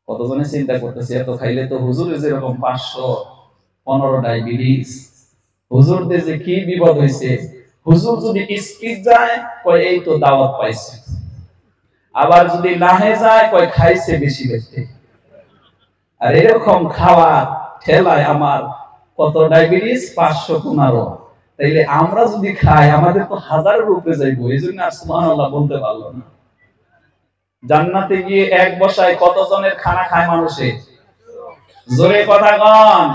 কতজনে চিন্তা করতেছে এত খাইলে তো হুজুরের যেরকম 515 ডায়াবেটিস, হুজুরদের যে কি বিপদ হয়েছে। হুজুর যদি স্পিড যায় কয় এই তো দাওয়াত পাইছে, আবার যদি লাহে যায় কয় খাইছে বেশি বেশি। আর এরকম খাওয়া ঠেলায় আমার কত ডায়াবেটিস 515। তাইলে আমরা যদি খাই আমাদের তো হাজারের উপরে যাইবো। এই জন্য আর সুবহানাল্লাহ বলতে পারলো না। জান্নাতে গিয়ে এক বসায় কতজনের খানা খায় মানুষে? জোরে কথা কন।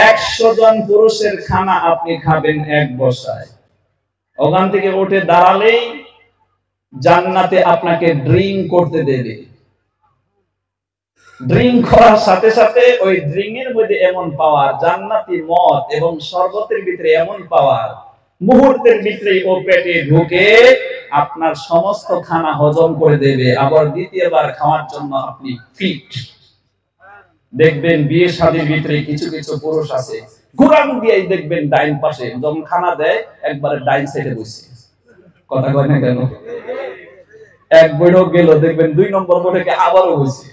100 জন পুরুষের খানা আপনি খাবেন এক বসায়। ওখান থেকে উঠে দাঁড়ালেই জান্নাতে আপনাকে ড্রিঙ্ক করতে দেবে। ড্রিঙ্ক করার সাথে সাথে ওই ড্রিঙ্কের মধ্যে এমন পাওয়ার, জান্নাতি মদ এবং শরবতের ভিতরে এমন পাওয়ার, মুহূর্তের ভিতরে ও পেটে ঢুকে আপনার সমস্ত খানা হজম করে দেবে। আবার দ্বিতীয়বার খাওয়ার জন্য আপনি ফিট। দেখবেন বিয়ে শাদীর ভিতরে কিছু কিছু পুরুষ আছে ঘুরান দিয়েই দেখবেন ডাইন পাশে যখন খানা দেয় একবারে ডাইন সাইডে বসে। কথা কয় না কেন? এক বৈঠক গেল দেখবেন 2 নম্বর বৈঠকে আবারও বসে,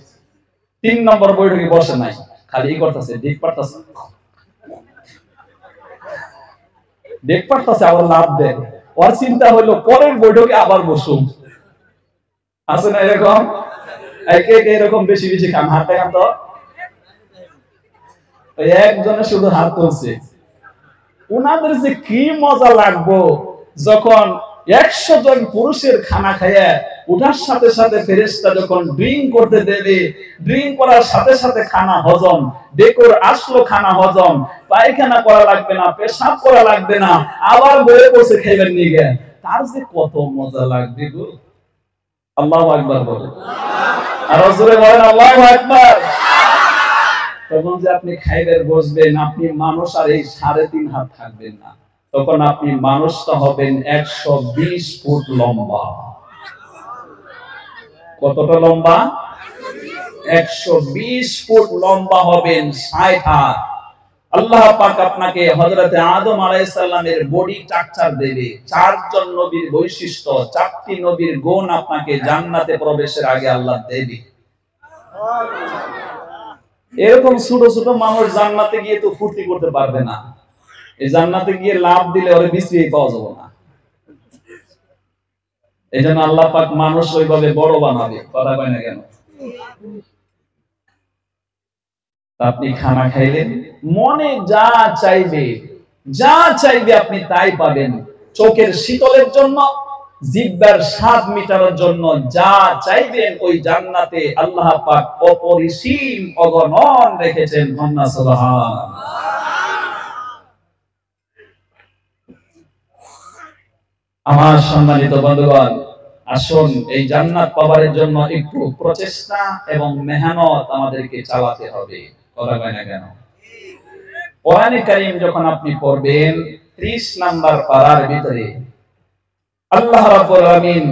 3 নম্বর বৈঠকে বসে নাই, খালি ই করতেছে, দেখ পারতেছে, দেখ পারতেছে, আবার লাভ দেয়। ওর চিন্তা হইলো পরের বৈঠকে আবার বসুন। আছে না এরকম? একে এরকম বেশি বেশি খান, হাত দেখান তো। একজনে শুধু হাত তুলছে, উনাদের যে কি মজা লাগবো যখন 100 জন পুরুষের খানা খাইয়া উঠার সাথে সাথে ফেরেশতা যখন ড্রিঙ্ক করতে দেবে, ড্রিঙ্ক করার সাথে সাথে খানা হজম, ডেকর আসলো খানা হজম, পায়খানা করা লাগবে না, পেশাব করা লাগবে না, আবার বয়ে বসে খাইবেন নিয়ে, তার যে কত মজা লাগবে গো। আল্লাহু আকবার বলে, আর জোরে বলেন আল্লাহু আকবার। তখন যে আপনি খাইবেন বসবেন, আপনি মানুষ আর এই 3.5 হাত থাকবেন না, তখন আপনি মানুষটা হবেন 120 ফুট লম্বা। কতটা লম্বা? 120 ফুট লম্বা হবেন, 60 হাত। আল্লাহ পাক আপনাকে হযরতে আদম আলাইহিস সালামের বডি স্ট্রাকচার দেবে। 4 জন নবীর বৈশিষ্ট্য, 4টি নবীর গুণ আপনাকে জান্নাতে প্রবেশের আগে আল্লাহ দেবে। এরকম ছোট ছোট মানুষ জান্নাতে গিয়ে তো ফুর্তি করতে পারবে না। এই জান্নাতে গিয়ে লাভ দিলে ওরে বিশ্রী পাওয়া যাবে না। এজন্য আল্লাহ পাক মানুষ ওইভাবে বড় বানাবে। কথা কয় না কেন? আপনি খানা খাইলেন, মনে যা চাইবে, যা চাইবে আপনি তাই পাবেন। চোখের শীতলের জন্য, জিহ্বার স্বাদ মিটানোর জন্য যা চাইবেন ওই জান্নাতে আল্লাহ পাক অপরিসীম অগণন রেখেছেন। সুবহানাল্লাহ। আমার সম্মানিত বন্ধুগণ, আসুন এই জান্নাত পাওয়ার জন্য একটু প্রচেষ্টা এবং মেহনত আমাদেরকে চালাতে হবে। কথা কয় না কেন? কোরআনে কারীম যখন আপনি পড়বেন 30 নাম্বার পারার ভিতরে আল্লাহ রাব্বুল আলামিন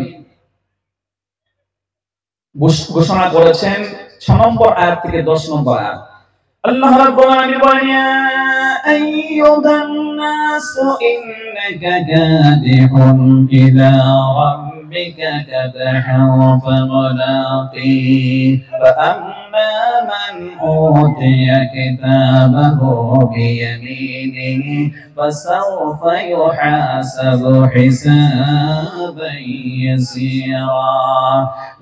ঘোষণা করেছেন 6 নম্বর আয়াত থেকে 10 নম্বর আয়াত। আল্লাহ রাব্বুল আলামিন বলেন, ইয়া আইয়ুহান নাসু ইন্নাকা কাদিহুন ইলা রাব্বিকা কাদহান ফামুলাকিহ ফাআম্মা মান উতিয়া কিতাবাহু বিয়ামিনিহি ফাসাওফা ইউহাসাবু হিসাবান ইয়াসীরা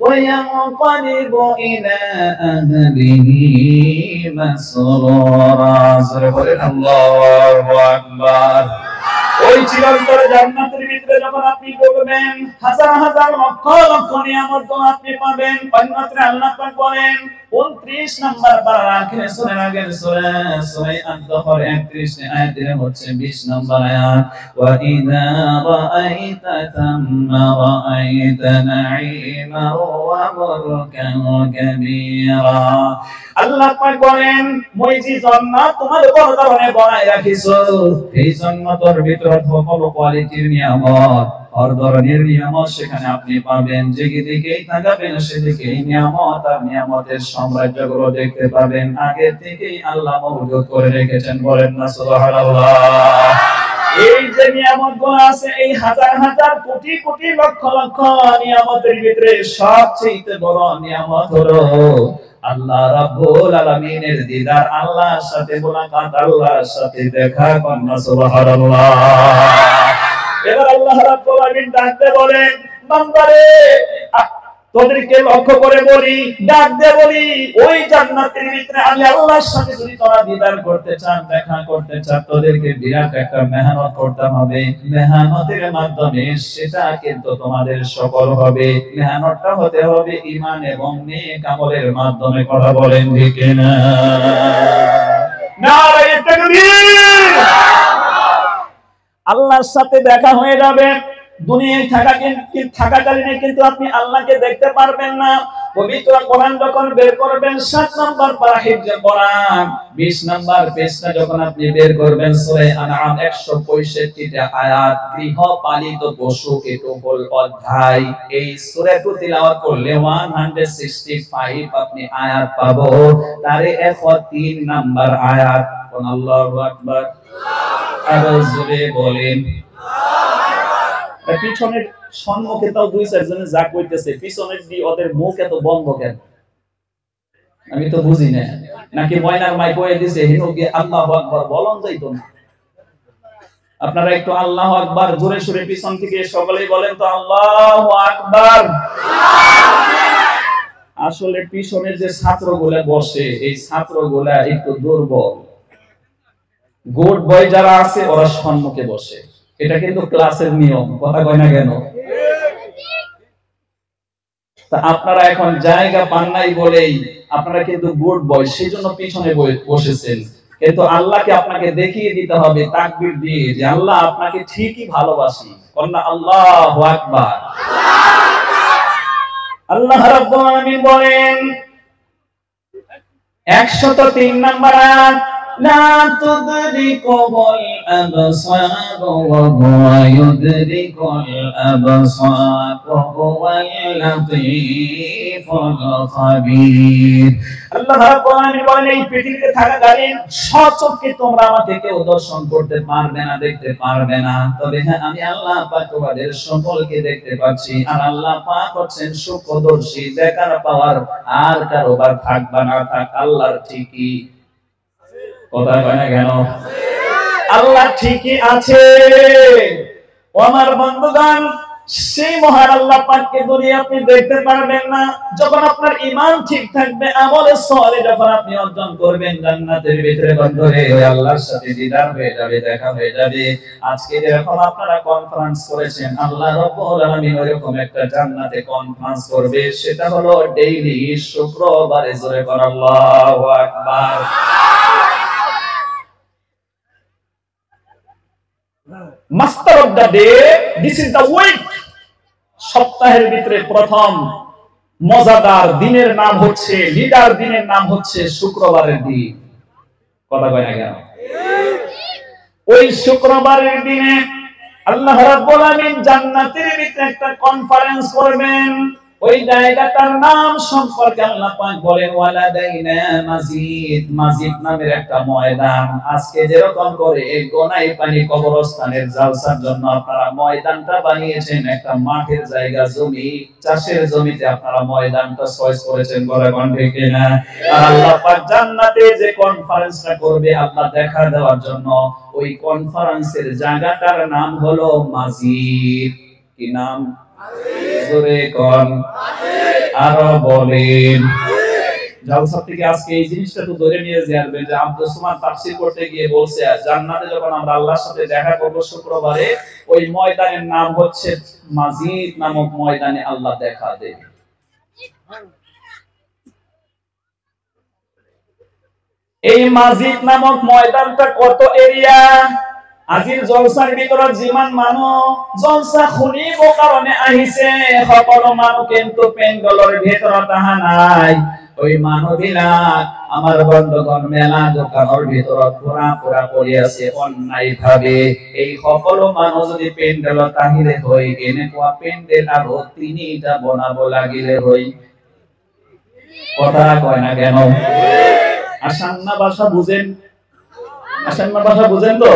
ওয়া ইয়ানকালিবু ইলা আহলিহি মাসরুরা। আল্লাহু আকবার। ওই চিরন্তর জান্নাতের ভিতরে যখন আপনি ঢুকবেন, হাজার হাজার লক্ষ লক্ষ নিয়ামত আপনি পাবেন। অন্যত্র আল্লাহ পাক বলেন 29 নাম্বার পারা আখিরে সূরার আগের সূরা আদ-দহর 31 আয়াতের হচ্ছে 20 নাম্বার আয়াত। ওয়া ইযা রাআইতা তাম্মা রাআইতা নাঈমা ওয়া মুলকান কাবীরা। আল্লাহ পাক বলেন, মই যে জান্নাত তোমাদের বড় কারণে বানায় রাখিছো, এই জান্নাতের ভিতরে সকল কোয়ালিটির নিয়ামত, আর ধরনের নিয়ামত সেখানে আপনি পাবেন। যেদিকেই তাকাবেন সেদিকেই নিয়ামত আর নিয়ামতের সাম্রাজ্যগুলো দেখতে পাবেন। আগে থেকেই আল্লাহ মওজুদ করে রেখেছেন। বলেন না সুবহানাল্লাহ। এই যে নিয়ামতগুলো আছে, এই হাজার হাজার কোটি কোটি লক্ষ লক্ষ নিয়ামতের ভিতরে সবচেয়ে বড় নিয়ামত হলো আল্লাহ রাব্বুল আলামিনের দিদার, আল্লাহর সাথে মুলাকাত, আল্লাহর সাথে দেখা। কন্যা সুবহানাল্লাহ। এবার আল্লাহ রাব্বুল আলামিন ডাকতে বলেন, বান্দারে তোদেরকে লক্ষ্য করে বলি, ডাক দিয়ে বলি, ওই জান্নাতের ভিতরে আমি আল্লাহর সাথে যদি তোরা দিদার করতে চান, দেখা করতে চান, তোদেরকে বিরাট একটা মেহনত করতে হবে। মেহনতের মাধ্যমে সেটা কিন্তু তোমাদের সফল হবে। মেহনতটা হতে হবে ঈমান এবং নেক আমলের মাধ্যমে। কথা বলেন ঠিক না? নারে তাকবীর। আল্লাহর সাথে দেখা হয়ে যাবে। দুনিয়ায় থাকাকালীন কিন্তু আপনি আল্লাহকে দেখতে পারবেন না। পবিত্র কোরআন যখন বের করবেন 7 নম্বর পারা হিফজে কোরআন 20 নম্বর পেজটা যখন আপনি বের করবেন, সূরা আনআম 165 টা আয়াত, গৃহপালিত পশু এটুকুল অধ্যায়। এই সূরাটি তিলাওয়াত করলে 165 আপনি আয়াত পাবো। তারে 103 নম্বর আয়াত। কোন আল্লাহু আকবার। আরো জোরে বলেন। পিছনের সম্মুখে তাও 2-4 জনে যা কইতেছে, পিছনের দি ওদের মুখ এত বন্ধ কেন? আমি তো বুঝি না। নাকি ময়নার মাই কয়ে দিছে হিনুকে আল্লাহু আকবার বলন যাইতো না? আপনারা একটু আল্লাহু আকবার জোরে সুরে পিছন থেকে সকলেই বলেন তো, আল্লাহু আকবার। আসলে পিছনের যে ছাত্রগুলা বসে, এই ছাত্রগুলা একটু দুর্বল। গুড বয় যারা আছে ওরা সম্মুখে বসে। এটা কিন্তু ক্লাসের নিয়ম। কথা কয় না কেন? তা আপনারা এখন জায়গা পান নাই বলেই আপনারা কিন্তু গুড বয়, সেজন্য পিছনে বসেছেন। কিন্তু আল্লাহকে আপনাকে দেখিয়ে দিতে হবে তাকবীর দিয়ে যে আল্লাহ আপনাকে ঠিকই ভালোবাসি। কন্যা আল্লাহু আকবার। আল্লাহ রাব্বুল আলামিন বলেন 103 নম্বর আয়াত, লা তুদরিকুল আবসার ওয়া হুয়া ইউদরিকুল আবসার ওয়া হুয়াল লাতীফুল খাবীর। আল্লাহ রাব্বুল আলামিন বলেন, এই পৃথিবীতে থাকাকালীন সচক্ষে তোমরা আমাকে কেউ দর্শন করতে পারবে না, দেখতে পারবে না। তবে হ্যাঁ, আমি আল্লাহ পাক তোমাদের সকলকে দেখতে পাচ্ছি। আর আল্লাহ পাক হচ্ছেন সূক্ষ্মদর্শী, দেখার পাওয়ার আর কারোবার থাকবে না। থাক আল্লাহর ঠিকই। কথা কয় না কেন? আল্লাহ ঠিকই আছে। ও আমার বন্ধুগণ, সেই মহান আল্লাহ পাককে দুনিয়া আপনি দেখতে পারবেন না। যখন আপনার ঈমান ঠিক থাকবে, আমলে সালেহ যখন আপনি অর্জন করবেন, জান্নাতের ভিতরে বন্ধরে ওই আল্লাহর সাথে দিদার হয়ে যাবে, দেখা হয়ে যাবে। আজকে যেরকম আপনারা কনফারেন্স করেছেন, আল্লাহ রাব্বুল আলামিন ওইরকম একটা জান্নাতে কনফারেন্স করবে। সেটা হলো ডেইলি শুক্রবারে। জোরে বলেন আল্লাহু আকবার। Master of the day, this is the week. সপ্তাহের ভিতরে প্রথম মজাদার দিনের নাম হচ্ছে, লিডার দিনের নাম হচ্ছে শুক্রবারের দিন। কথা কয় না কেন? ওই শুক্রবারের দিনে আল্লাহ রাব্বুল আলামিন জান্নাতের ভিতরে একটা কনফারেন্স করবেন। ওই জায়গাটার নাম সম্পর্কে আল্লাহ পাক বলেন, ওয়ালাদাইনা মাজিদ। মাজিদ নামের একটা ময়দান। আজকে যেরকম করে গোনাই পানি কবরস্থানের জালসার জন্য আপনারা ময়দানটা বানিয়েছেন, একটা মাঠের জায়গা, জমি, চাষের জমিতে আপনারা ময়দানটা চয়েস করেছেন। বলে কোন ঠিক না? আর আল্লাহ পাক জান্নাতে যে কনফারেন্সটা করবে আল্লাহ দেখা দেওয়ার জন্য, ওই কনফারেন্সের জায়গাটার নাম হলো মাজিদ। কি নাম? জোরে কোন, আরো বলেন। জালসা থেকে আজকে এই জিনিসটা তো ধরে নিয়ে যাবে যে আব্দুল সুমান তাফসীর করতে গিয়ে বলছে, জান্নাতে যখন আমরা আল্লাহর সাথে দেখা করব শুক্রবারে, ওই ময়দানের নাম হচ্ছে মাজিদ নামক ময়দানে আল্লাহ দেখা দেবে। এই মাজিদ নামক ময়দানটা কত এরিয়া? আজির জলসার ভিতরে জিমান মানুষ জলসা খুনিব কারণে আহিছে, সকল মানুষ কিন্তু পেন্ডলের ভিতরে তাহা নাই। ওই মানববিলাক আমার বন্ধুগণ মেলা দোকানের ভিতরে পুরা পুরা পড়ে আছে অন্যায় ভাবে। এই সকল মানুষ যদি পেন্ডেল তাহিরে হই, এনেকুৱা পেন্ডেল আরো 3টা বনাবো লাগিলে হই। কথা কয় না কেন? আসান্না ভাষা বুঝেন? আসান্না ভাষা বুঝেন তো?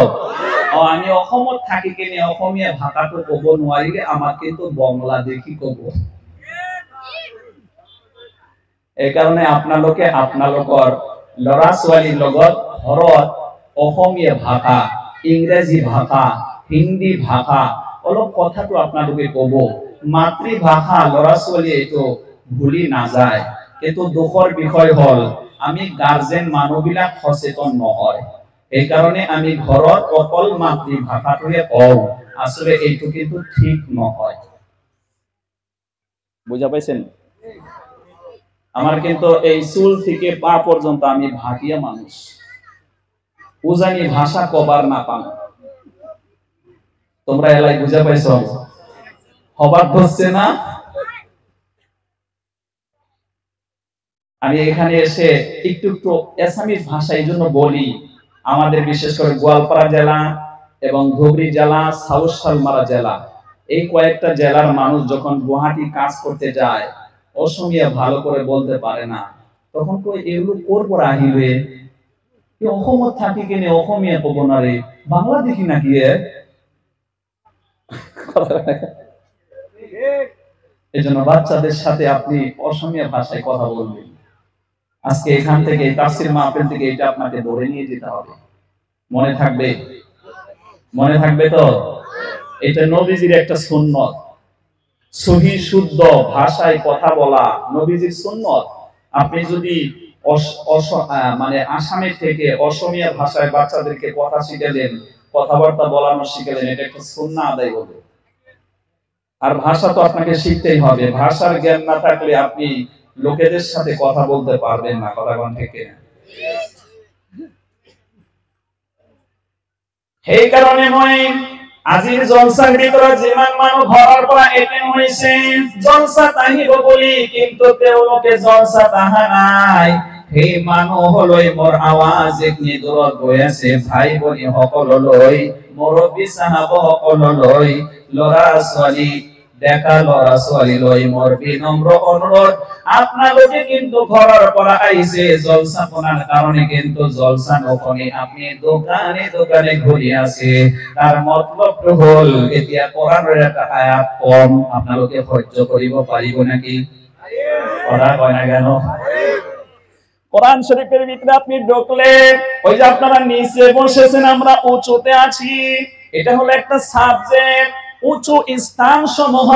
আমি অসমত থাকি কিনে অসমীয়া ভাষাটো কব নোৱাৰিলে আমাক কিন্তু বাংলা দেখি কব। এই কারণে আপোনালোকৰ ল'ৰা ছোৱালীৰ লগত ঘৰত অসমীয়া ভাষা, ইংৰাজী ভাষা, হিন্দী ভাষা অলপ কথাটো আপোনালোকে ক'ব। মাতৃভাষা ল'ৰা ছোৱালীয়ে এইটো ভুলি নাযায়। কিন্তু দুখৰ বিষয় হ'ল আমি গাৰ্জেন মানুহবিলাক সচেতন নহয়। এই কারণে আমি ঘৰত অকল মাতৃভাষাটোৱে কওঁ। আসলে এইটো কিন্তু ঠিক নহয়। বুঝা পাইছেন? আমার কিন্তু এই চুল থেকে পা পর্যন্ত আমি ভাটিয়া মানুষ, উজানি ভাষা কবার না পান। তোমরা এলাই বুঝা পাইছ? হবার ধরছে না? আমি এখানে এসে একটু একটু এসামিস ভাষা এই জন্য বলি, আমাদের বিশেষ করে গোয়ালপাড়া জেলা এবং ধুবড়ী জেলা, সাউথ শালমারা জেলা, এই কয়েকটা জেলার মানুষ যখন গুয়াহাটি কাজ করতে যায় অসমীয়া ভালো করে বলতে পারে না, তখন কই এগুলো করবো আহিলে অসমত থাকি কিনে অসমীয়া কব না রে, বাংলা দেখি নাকি এই জন্য বাচ্চাদের সাথে আপনি অসমীয়া ভাষায় কথা বলবেন। আজকে এখান থেকে তাফসীর মাহফিল থেকে এটা আপনাকে ধরে নিয়ে যেতে হবে। মনে থাকবে? মনে থাকবে তো? এটা নবীজির একটা সুন্নত, সহি শুদ্ধ ভাষায় কথা বলা নবীজির সুন্নত। আপনি যদি মানে আসামে থেকে অসমীয়া ভাষায় বাচ্চাদেরকে কথা শিখালেন, কথাবার্তা বলানো শিখালেন, এটা একটা সুন্নাহ আদায় হবে। আর ভাষা তো আপনাকে শিখতেই হবে। ভাষার জ্ঞান না থাকলে আপনি লোকেদের সাথে কথা বলতে পারবেন না। কথা কোন ঠিক না? সেই কারণে মই আজিৰ জলসাৰ ভিতৰত যিমান মানুহ ঘৰৰ পৰা এটেণ্ড হৈছে, জলসাত আহিব বুলি, কিন্তু তেওঁলোকে জলসাত অহা নাই। সেই মানুহলৈ মোৰ আৱাজ একনি দূৰত গৈ আছে, ভাই ভনী সকললৈ, মুৰব্বী সাহাব সকললৈ, ল'ৰা ছোৱালী, ডেকা ল'ৰা ছোৱালীলৈ মোৰ বিনম্ৰ অনুৰোধ, আপোনালোকে কিন্তু ঘৰৰ পৰা আহিছে জলসা শোনাৰ কাৰণে, কিন্তু জলসা নশুনি আপনি দোকানে দোকানে ঘূৰি আছে। তার মতলবটো হল এতিয়া কোরআনের একটা আয়াত কম, আপনালোকে সহ্য কৰিব পাৰিব নাকি? কথা কয় না কেন? কোরআন শরীফের ভিতরে আপনি ঢুকলে ওই যে আপনারা নিচে বসেছেন, আমরা উঁচুতে আছি, এটা হলো একটা সাবজেক্ট, উঁচু স্থান সমূহ।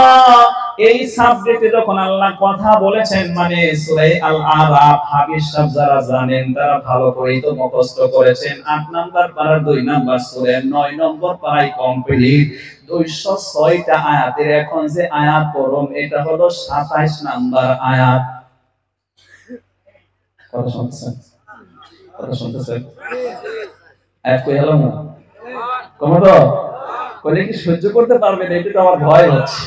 এই সাবজেক্টে যখন আল্লাহ কথা বলেছেন, মানে সূরা আল আরাফ, হাফিজ সাহেব যারা জানেন তারা ভালো করেই তো মুখস্থ করেছেন। 8 নাম্বার পারার 2 নাম্বার সূরা 9 নম্বর পারায় কমপ্লিট, 206টা আয়াতের এখন যে আয়াত পড়ম এটা হলো 27 নাম্বার আয়াত। কথা শুনছেন? কথা শুনতেছেন? আয়াত কই হলো না? কমতো কইলে কি সহ্য করতে পারবেন? এটা তো আমার ভয় হচ্ছে।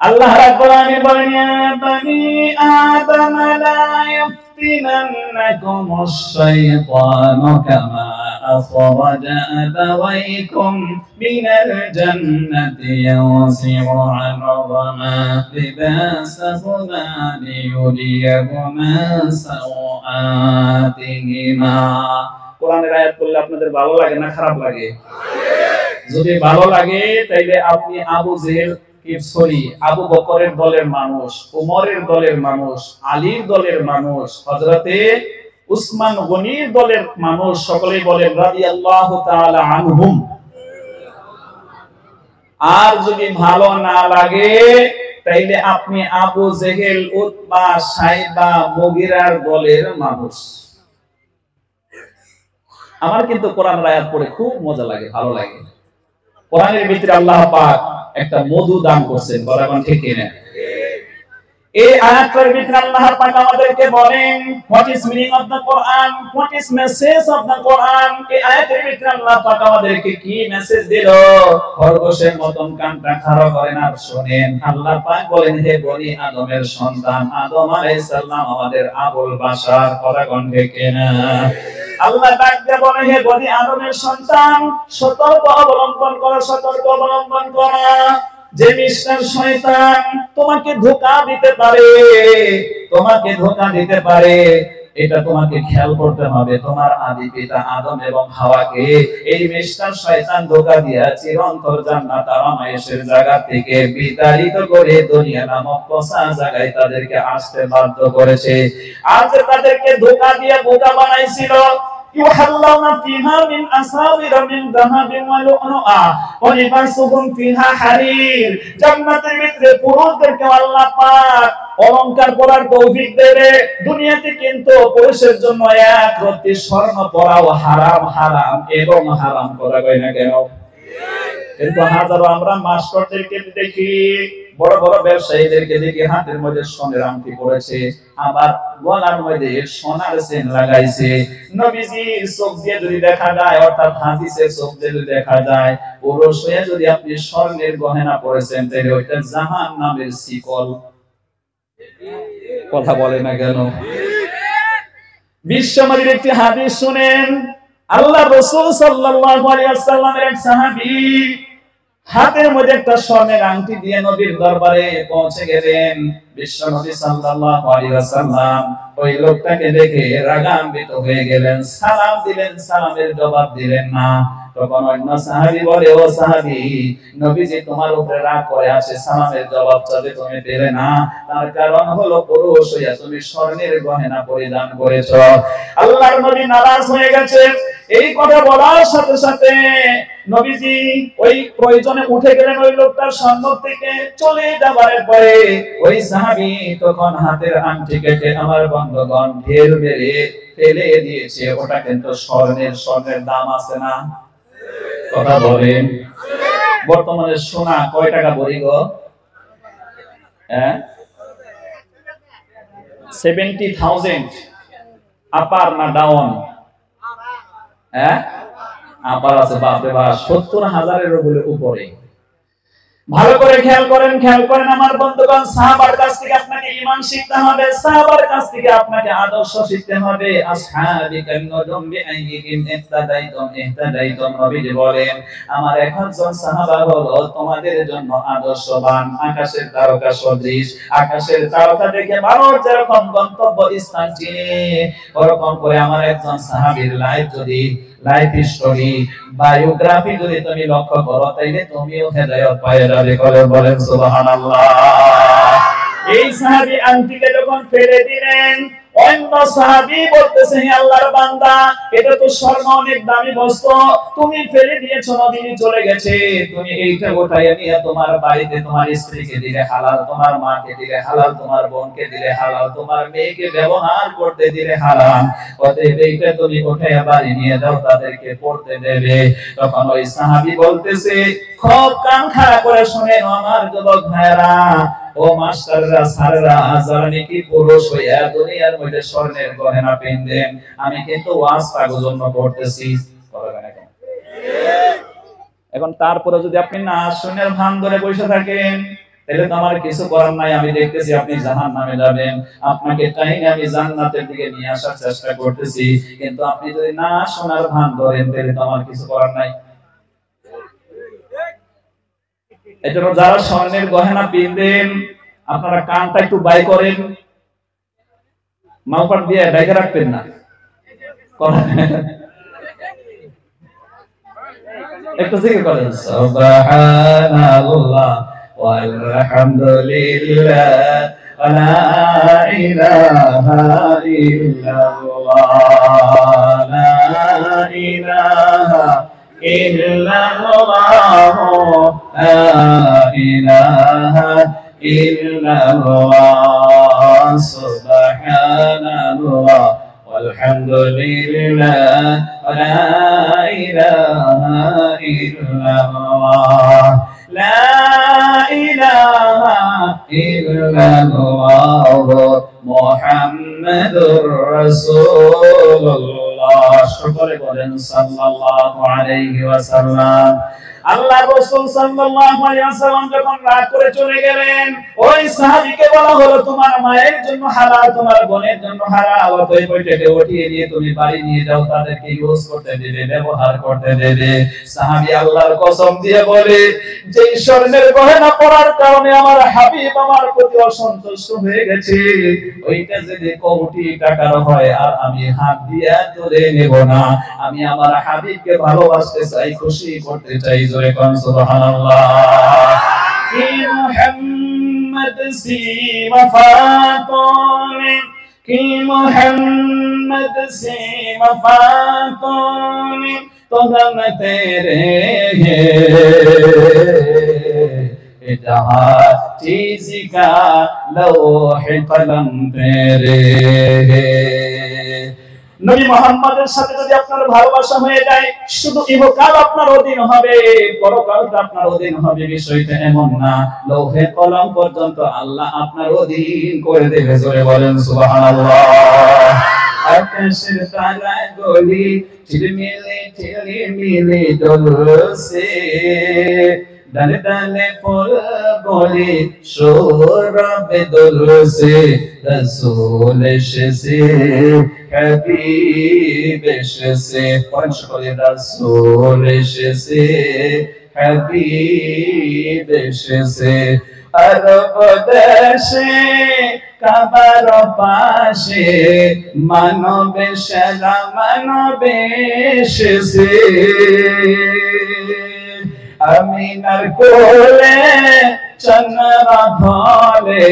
আল্লাহ রাব্বুল আলামিন বলেন, ইয়া বানি আদম লা ইয়াফতিনান্নাকুমুশ শাইতানু কামা আখরাজা আবাওয়াইকুম মিনাল জান্নাতি ইয়ানসিউ আনহুমা লিবাসাহুমা লিয়ুরিয়াহুমা সাওআতিহিমা। কোরআনের আয়াত পড়লে আপনাদের ভালো লাগে না খারাপ লাগে? যদি ভালো লাগে তাইলে আপনি আবু জেহেল আবু বকরের দলের মানুষ, উমরের দলের মানুষ, আলীর দলের মানুষ, হযরতে উসমান গনির দলের মানুষ, সকলেই বলেন রাদিয়াল্লাহু তাআলা আনহুম। আর যদি ভালো না লাগে তাইলে আপনি আবু জেহেল, উতবা, সাইবা, মুগিরার দলের মানুষ। আমার কিন্তু কোরআন আয়াত পড়ে খুব মজা লাগে, ভালো লাগে। কোরআনের ভিতরে আল্লাহ পাক একটা মধু দান করছেন, বরাবর ঠিক কিনা? এই আয়াতের ভিতরে আল্লাহ পাক আমাদেরকে বলেন what is meaning of the Quran, what is message of the Quran. এই আয়াতের ভিতরে আল্লাহ পাক আমাদেরকে কি মেসেজ দিল? খরগোশের মতন কানটা খাড়া করেন আর শুনেন। আল্লাহ পাক বলেন, হে বনি আদমের সন্তান, আদম আলাইহিস সালাম আমাদের আবুল বাশার। কথা কোন ঠিক কিনা? আল্লাহ ডাক দিয়ে বলে, হে বনি আদমের সন্তান, সতর্ক অবলম্বন করো, সতর্ক অবলম্বন করো। যে মিস্টার শয়তান তোমাকে ধোঁকা দিতে পারে, তোমাকে ধোঁকা দিতে পারে। এটা তোমাকে খেয়াল করতে হবে। তোমার আদি পিতা আদম এবং হাওয়াকে এই মিস্টার শয়তান ধোঁকা দিয়া চিরন্তর জান্নাত আরামায়েশের জায়গা থেকে বিতাড়িত করে দুনিয়া নামক পচা জায়গায় তাদেরকে আসতে বাধ্য করেছে। আজ তাদেরকে ধোঁকা দিয়ে বোকা বানাইছিল। ইউহাল্লাউনা ফিহা মিন আসাবিরা মিন যাহাবিন ওয়া লু'লুআ ওয়া লিবাসুহুম ফিহা হারির। জান্নাতের ভিতরে পুরুষদেরকে আল্লাহ পাক অলংকার পরার তৌফিক দেবে। দুনিয়াতে কিন্তু পুরুষের জন্য এক রত্তি স্বর্ণ পরাও হারাম, হারাম এবং হারাম করা হয় না কেন? কিন্তু হাজারো আমরা মাস্টারদেরকে দেখি, বড় বড় ব্যবসায়ীদেরকে দেখি হাতের মধ্যে সোনার আংটি পরেছে, আবার গলার মধ্যে সোনার চেন লাগাইছে। নবীজির চোখ দিয়ে যদি দেখা যায়, অর্থাৎ হাদিসের চোখ দিয়ে যদি দেখা যায়, পুরুষ হয়ে যদি আপনি স্বর্ণের গহনা পরেছেন তাহলে ওইটা জাহান্নামের শিকল। কথা বলে না কেন? বিশ্বনবীর একটি হাদিস শুনেন। আল্লাহ রাসূল সাল্লাল্লাহু আলাইহি ওয়াসাল্লামের এক সাহাবী হাতের মধ্যে একটা স্বর্ণের আংটি দিয়ে নবীর দরবারে পৌঁছে গেলেন। বিশ্বনবী সাল্লাল্লাহু আলাইহি ওয়াসাল্লাম ওই লোকটাকে দেখে রাগান্বিত হয়ে গেলেন, সালাম দিলেন, সালামের জবাব দিলেন না। তখন অন্য সাহাবী বলে, ও সাহাবী, নবীজি তোমার উপরে রাগ করে আছে, সালামের জবাব চাইতে তুমি দিলে না, তার কারণ হলো পুরুষ হইয়া তুমি স্বর্ণের গহনা পরিধান করেছো। আল্লাহর নবী নারাজ হয়ে গেছে। এই কথা বলার সাথে সাথে নবীজি ওই প্রয়োজনে উঠে গেলেন ওই লোকটার সম্মুখ থেকে। চলে যাবার পরে ওই সাহাবী তখন হাতের আংটি কেটে আমার বন্ধুগণ ঢের মেরে ফেলে দিয়েছে। ওটা কিন্তু স্বর্ণের, স্বর্ণের দাম আছে না? কথা বলেন। বর্তমানে সোনা কয় টাকা ভরি গো? 70,000 আপার না ডাউন? আপার আছে, বাপরে বাপ, 70,000-এর উপরে। ভালো করে খেয়াল করেন, খেয়াল করেন আমার বন্ধুগণ। সাহাবার কাছ থেকে আপনাকে ঈমান শিখতে হবে, সাহাবার কাছ থেকে আপনাকে আদর্শ শিখতে হবে। আসহাবিকান নুজুম বিআইয়িহিম ইহতাদাইতুম ইহতাদাইতুম। নবীজি বলেন আমার 1000 জন সাহাবা হলো তোমাদের জন্য আদর্শবান, আকাশের তারকা সদৃশ। আকাশের তারকা দেখে মানুষ যেরকম গন্তব্য স্থান চিনে, ওরকম করে আমার একজন সাহাবীর লাইফ স্টোরি, বায়োগ্রাফি যদি তুমি লক্ষ্য করো তাইলে তুমিও হেদায়েত পেয়ে যাবে। বলেন সুবহানাল্লাহ। এই সাহাবী আংটিকে যখন ফেলে দিলেন, অন্য সাহাবী বলতেছে, হে আল্লাহর বান্দা, এটা তো স্বর্ণ, অনেক দামি বস্তু, তুমি ফেলে দিয়েছো, নবী চলে গেছে, তুমি এইটা গোটায় নিয়ে তোমার বাড়িতে তোমার স্ত্রীকে দিলে হালাল, তোমার মাকে দিলে হালাল, তোমার বোনকে দিলে হালাল, তোমার মেয়েকে ব্যবহার করতে দিলে হারাম। অতএব এইটা তুমি গোটায় বাড়ি নিয়ে যাও, তাদেরকে পড়তে দেবে। তখন ওই সাহাবী বলতেছে, খুব কান খাড়া করে শুনেন আমার যুবক ভাইরা, ও মাস্টাররা, স্যাররা, যারা নাকি পুরুষ হইয়া দুনিয়ার মধ্যে স্বর্ণের গহনা পিনদেন, আমি কিন্তু ওয়াজ তার জন্য করতেছি। এখন তারপরে যদি আপনি না শুনের ভান ধরে বসে থাকেন তাহলে তো আমার কিছু করার নাই। আমি দেখতেছি আপনি জাহান্নামে যাবেন, আপনাকে টাইনে আমি জান্নাতের দিকে নিয়ে আসার চেষ্টা করতেছি, কিন্তু আপনি যদি না শোনার ভান ধরেন তাহলে তো আমার কিছু করার নাই। এজন্য যারা স্বর্ণের গহনা পিনদেন আপনারা কানটা একটু বাই করেন, মাউপাট দিয়ে ডাইকে রাখবেন না, একটু জিকির করেন সুবহানাল্লাহ ওয়ালহামদুলিল্লাহ ওয়া লা ইলাহা ইল্লাল্লাহ, লা ইলাহা ইল্লাল্লাহ, লা ইলাহা ইল্লাল্লাহ, সুবহানাল্লাহ walhamdulillah la ilaha illallah, la ilaha illallah muhammadur rasulullah। সকলে বলেন সাল্লাল্লাহু আলাইহি ওয়াসাল্লাম। আল্লাহ রাসূল সাল্লাল্লাহু আলাইহি ওয়াসাল্লাম যখন রাগ করে চলে গেলেন, ওই সাহাবীকে বলা হলো তোমার মায়ের জন্য হালাল, তোমার বোনের জন্য হালাল, অতএব ওইটাকে উঠিয়ে নিয়ে তুমি বাড়ি নিয়ে যাও, তাদেরকে ইউজ করতে দেবে, ব্যবহার করতে দেবে। সাহাবী আল্লাহর কসম দিয়ে বলে, যে স্বর্ণের গয়না পরার কারণে আমার হাবিব আমার প্রতি অসন্তুষ্ট হয়ে গেছে, ওইটা যদি কোটি টাকার হয় আর আমি হাত দিয়ে তুলে নেব না, আমি আমার হাবিবকে ভালোবাসতে চাই, খুশি করতে চাই। জোরে কোন সুবহানাল্লাহ। কি মুহাম্মদ সি ওয়াফাতুন, কি মুহাম্মদ সি ওয়াফাতুন, তো हम तेरे हैं जहां चीज का लौह कलम तेरे हैं। নবী মুহাম্মদের সাথে যদি আপনার ভালোবাসা হয়ে যায়, শুধু ইহকাল আপনার অধীন হবে, পরকালটা আপনার অধীন হবে, বিষয়টা এমন না, লৌহে কলম পর্যন্ত আল্লাহ আপনার অধীন করে দেবে। জোরে বলেন সুবহানাল্লাহ। আকাশের তারায় গলি ঝিলমিলি দোলছে, ডালে ডালে ফুল বলি সৌরভে দোলছে, রাসূল এসেছে হাবিব এসেছে, কোরআন শরীফে রাসূল এসেছে হাবিব এসেছে। আরব দেশে কাবার পাশে মানবে সেরা মানবে এসেছে, আমিনার কোলে চন্দ্রা ধরে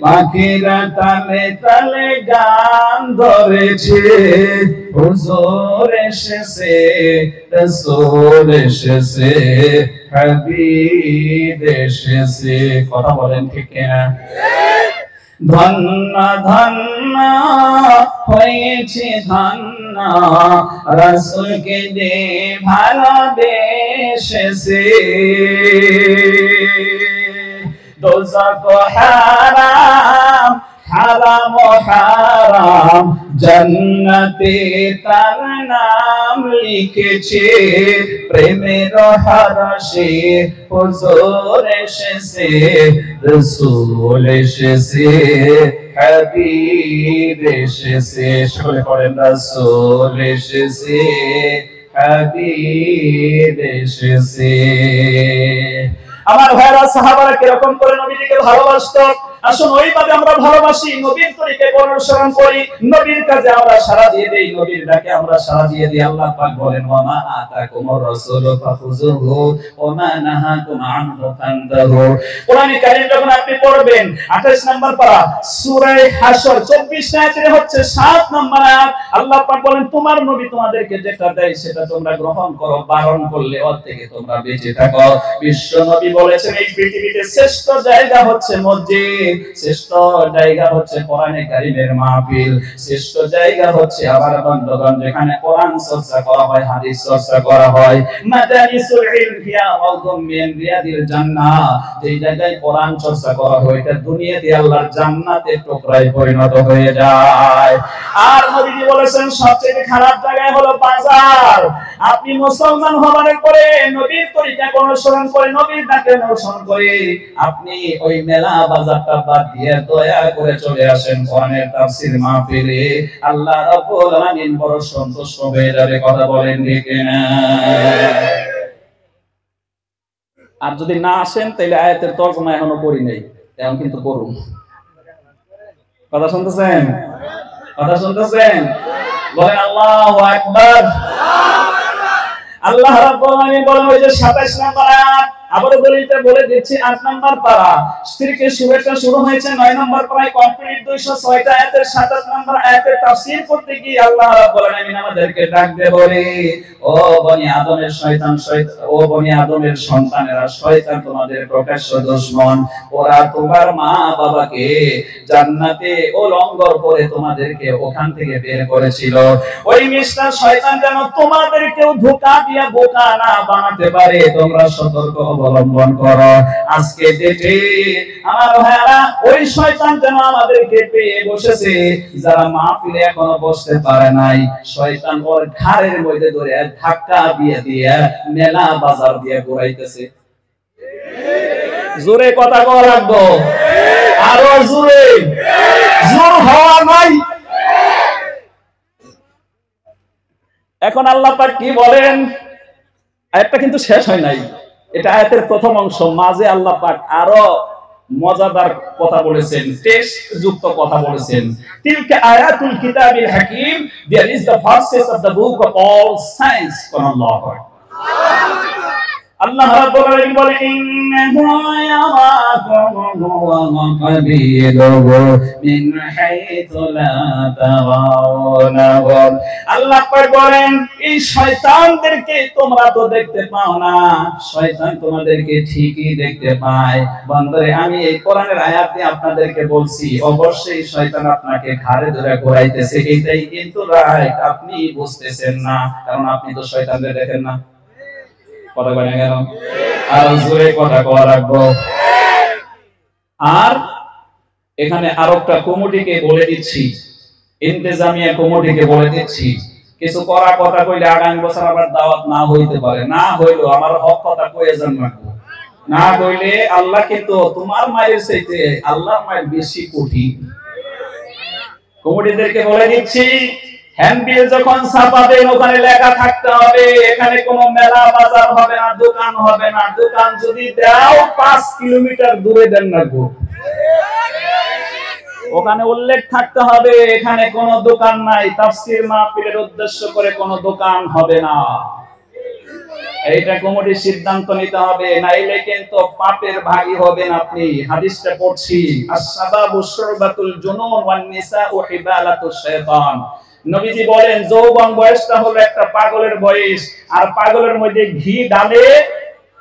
পাখিরা তালে তালে গান ধরেছে, হুজুর এসেছে রাসূল এসেছে হাবিব এসেছে। কথা বলেন ঠিক কিনা? ধন্য ধন্য হয়েছে ধন্য রাসূলকে যে ভালোবেসেছে, দোজখ হারাম হারাম হারাম জান্নাতে তার নাম লিখেছে, প্রেমের হরষে হুজুর এসেছে রাসূল এসেছে হাবিব এসেছে। সকলে পড়েন রাসূল এসেছে হাবিব এসেছে। আমার ভাইরা সাহাবারা কিরকম করে নবীজিকে ভালোবাসতো, আসুন ওইভাবে আমরা ভালোবাসি, নবীর তরিকায় অনুসরণ করি, নবীর কাজে আমরা সাড়া দিয়ে দেই, নবীর ডাকে আমরা সাড়া দিয়ে দিই। আল্লাহ পাক বলেন, ওয়া মা আতাকুমুর রাসূলু ফাখুযুহু ওয়া মা নাহাকুম আনহু ফান্তাহু। কোরআনে কারীম যখন আপনি পড়বেন 28 নম্বর পারা সূরা হাশর 24 আয়াতে হচ্ছে 7 নম্বর আয়াত, আল্লাহ পাক বলেন, তোমার নবী তোমাদেরকে যেটা দেয় সেটা তোমরা গ্রহণ করো, বারণ করলে ওর থেকে তোমরা বেঁচে থাকো। বিশ্ব নবী বলেছেন, এই পৃথিবীতে শ্রেষ্ঠ জায়গা হচ্ছে মসজিদ, শ্রেষ্ঠ জায়গা হচ্ছে কোরআনে কারীমের মাহফিল, শ্রেষ্ঠ জায়গা হচ্ছে আবার বন্ধগণ যেখানে কোরআন চর্চা করা হয়, হাদিস চর্চা করা হয়। মাদারিসুল ইলমিয়া ওয়াযুম মিন রিয়াদিল জান্নাহ, যেই জায়গায় কোরআন চর্চা করা হয় এটা দুনিয়াতে আল্লাহর জান্নাতের টুকরায় পরিণত হয়ে যায়। আর নবীজি বলেছেন, সবচেয়ে খারাপ জায়গা হলো বাজার। আপনি মুসলমান হওয়ার পরে নবীর তরিকা অনুসরণ করে, নবীর ডাকে অনুসরণ করে আপনি ওই মেলা বাজারটা বাদ দিয়ে দয়া করে চলে আসেন কোরআনের তাফসীর মাহফিলে, আল্লাহ রাব্বুল আলামিন বড় সন্তুষ্ট হয়ে যাবে। কথা বলেন ঠিক না? আর যদি না আসেন তাহলে আয়াতের তর্জমা এখনো করি নাই, এখন কিন্তু করুন। কথা শুনতেছেন? কথা শুনতেছেন? বলেন আল্লাহু আকবার। আল্লাহ রাব্বুল আলামিন বলেন, ওই যে 27 নম্বর আয়াত, আবারও দলিলটা বলে দিচ্ছি, 8 নম্বর পারা স্ত্রীকে শুভেচ্ছা শুরু হয়েছে 9 নম্বর পারায় কমপ্লিট 206টা আয়াতের 27 নম্বর আয়াতের তাফসীর করতে গিয়ে আল্লাহ রাব্বুল আলামিন আমাদেরকে ডাক দিয়ে বলে, ও বনি আদমের শয়তান, ও বনি আদমের সন্তানেরা, শয়তান তোমাদের প্রকাশ্য দুশমন, ওরা তোমার মা বাবাকে জান্নাতে উলঙ্ঘন করে তোমাদেরকে ওখান থেকে বের করেছিল। ওই মিস্টার শয়তান যেন তোমাদেরকেও ধোঁকা দিয়ে বোকা না বানাতে পারে, তোমরা সতর্ক অবলম্বন করো। আজকে ডেটে আমার ভাইরা ওই শয়তান যেন আমাদেরকে পেয়ে বসেছে, যারা মাহফিলে এখনো বসতে পারে নাই, শয়তান ওর ঘাড়ের মধ্যে ধরে ধাক্কা দিয়ে দিয়ে মেলা বাজার দিয়ে ঘুরাইতেছে। জোরে কথা কওয়া লাগবো, আরো জোরে, জোর হওয়া নাই। এখন আল্লাহ পাক কি বলেন, আয়াতটা কিন্তু শেষ হয় নাই, এটা আয়াতের প্রথম অংশ। মাঝে আল্লাহ পাক আরো মজাদার কথা বলেছেন, টেস্ট যুক্ত কথা বলেছেন। তিলকা আয়াতুল কিতাবিল হাকিম, there is the verses of the book of all science. আল্লাহু আকবার। আল্লাহ রাব্বুল আলামিন বলেন, ইন্নাহু ইয়ারাকুম হুয়া ওয়া কাবীলুহু মিন হাইতু লা তারাউনাহুম। আল্লাহ পাক বলেন, এই শয়তানদেরকে তোমরা তো দেখতে পাও না, শয়তান তোমাদেরকে ঠিকই দেখতে পায়। বন্ধুরে, আমি এই কোরআনের আয়াত দিয়ে আপনাদেরকে বলছি, অবশ্যই শয়তান আপনাকে ঘাড়ে ধরে ঘোরাইতেছে, এটাই কিন্তু রাইট, আপনি বুঝতেছেন না, কারণ আপনি তো শয়তানদের দেখেন না। কথা বলেন কেন? আর জোরে কথা কওয়া রাখবো। আর এখানে আরেকটা কমিটিকে বলে দিচ্ছি, ইন্তেজামিয়া কমিটিকে বলে দিচ্ছি, কিছু করা কথা কইলে আগামী বছর আবার দাওয়াত না হইতে পারে, না হইলো আমার হক কথা কয়ে যান রাখবো, না হইলে আল্লাহ কিন্তু তোমার মায়ের চাইতে আল্লাহর মায়ের বেশি কঠিন। কমিটিদেরকে বলে দিচ্ছি, হ্যান্ডবিল যখন ছাপাবেন ওখানে লেখা থাকতে হবে, এখানে কোনো মেলা বাজার হবে না, দোকান হবে না। দোকান যদি দাও 5 কিলোমিটার দূরে দেন না গো, ওখানে উল্লেখ থাকতে হবে এখানে কোনো দোকান নাই, তাফসীর মাহফিলের উদ্দেশ্য করে কোনো দোকান হবে না। এইটা কমিটির সিদ্ধান্ত নিতে হবে, নাইলে কিন্তু পাপের ভাগী হবেন আপনি। হাদিসটা পড়ছি, আস-শাবাবু শুরবাতুল জুনুন ওয়ান নিসাউ হিবালাতুশ শাইতান। নবীজি বলেন, যৌবন বয়সটা হলো একটা পাগলের বয়স, আর পাগলের মধ্যে ঘি ডালে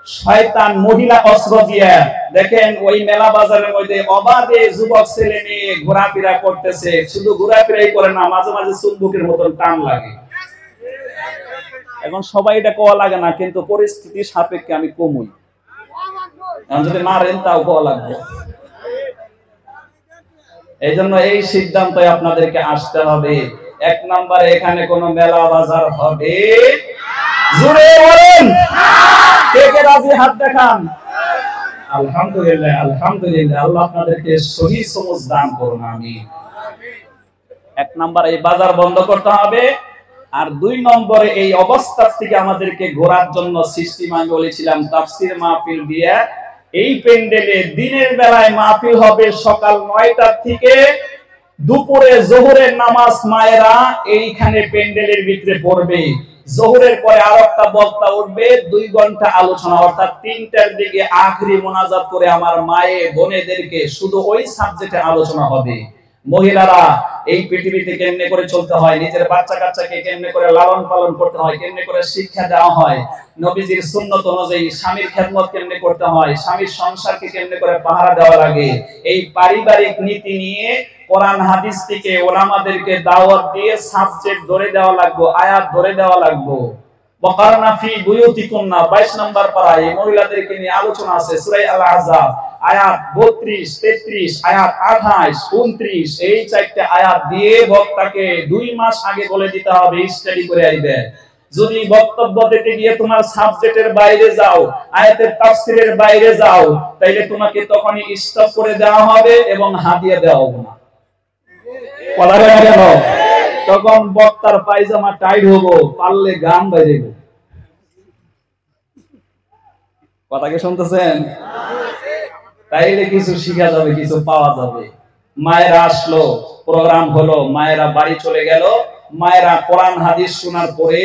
শয়তান মহিলা অস্ত্র দিয়ে। দেখেন ওই মেলা বাজারের মধ্যে অবাধে যুবক ছেলে মেয়ে ঘোরাফেরা করতেছে, শুধু ঘোরাফেরাই করে না, মাঝে মাঝে চুম্বকের মতন টান লাগে। এখন সবাই এটা কোয়া লাগে না, কিন্তু পরিস্থিতির সাপেক্ষে আমি কমই, এখন যদি মারেন তাও কোয়া লাগবে। এই জন্য এই সিদ্ধান্তে আপনাদেরকে আসতে হবে। 1 নম্বরে এখানে কোনো মেলা বাজার হবে জোরে বলেন, কে কে রাজি হাত দেখান। আলহামদুলিল্লাহ, আলহামদুলিল্লাহ, আল্লাহ আপনাদেরকে সহি সমঝ দান করুন, আমিন। 1 নম্বরে এই বাজার বন্ধ করতে হবে। আর 2 নম্বরে এই অবস্থা থেকে আমাদেরকে ঘোরার জন্য সিস্টেম আমি বলেছিলাম তাফসীর মাহফিল দিয়ে। এই প্যান্ডেলে দিনের বেলায় মাহফিল হবে সকাল 9টা থেকে দুপুরে যোহরের নামাজ মায়েরা এইখানে প্যান্ডেলের ভিতরে পড়বে। যোহরের পরে আরেকটা বক্তা উঠবে, 2 ঘন্টা আলোচনা, অর্থাৎ 3টার দিকে আখরি মোনাজাত করে আমার মায়ে বোনেদেরকে শুধু ওই সাবজেক্টে আলোচনা হবে। মহিলারা এই পৃথিবীতে কেমনে করে চলতে হয়, নিজের বাচ্চা কাচ্চাকে কেমনে করে লালন পালন করতে হয়, কেমনে করে শিক্ষা দেওয়া হয়, নবীজির সুন্নত অনুযায়ী স্বামীর খেদমত কেমনে করতে হয়, স্বামীর সংসারকে কেমনে করে পাহারা দেওয়া লাগে, এই পারিবারিক নীতি নিয়ে কোরআন হাদিস থেকে ওলামাদেরকে দাওয়াত দিয়ে সাবজেক্ট ধরে দেওয়া লাগবে, আয়াত ধরে দেওয়া লাগবে। ওয়াকারনা ফি বুয়ুতিকুন্না 22 নম্বর পারায় মহিলাদেরকে নিয়ে আলোচনা আছে, সূরা আল আহজাব আয়াত 32, 33, আয়াত 28, 29, এই 4টা আয়াত দিয়ে বক্তাকে 2 মাস আগে বলে দিতে হবে, স্টাডি করে আইবে। যদি বক্তব্য দিতে গিয়ে তোমার সাবজেক্টের বাইরে যাও, আয়াতের তাফসীরের বাইরে যাও, তাইলে তোমাকে তখনই স্টপ করে দেওয়া হবে এবং হাদিয়া দেওয়া হবে না। বলা হয় কেন? তখন বক্তার পায়জামা টাইট হবো, পারলে গান বাজাবো। কথা কি শুনতেছেন? তাইলে কিছু শিখা যাবে, কিছু পাওয়া যাবে। মায়েরা আসলো, প্রোগ্রাম হলো, মায়েরা বাড়ি চলে গেল। মায়েরা কোরআন হাদিস শোনার পরে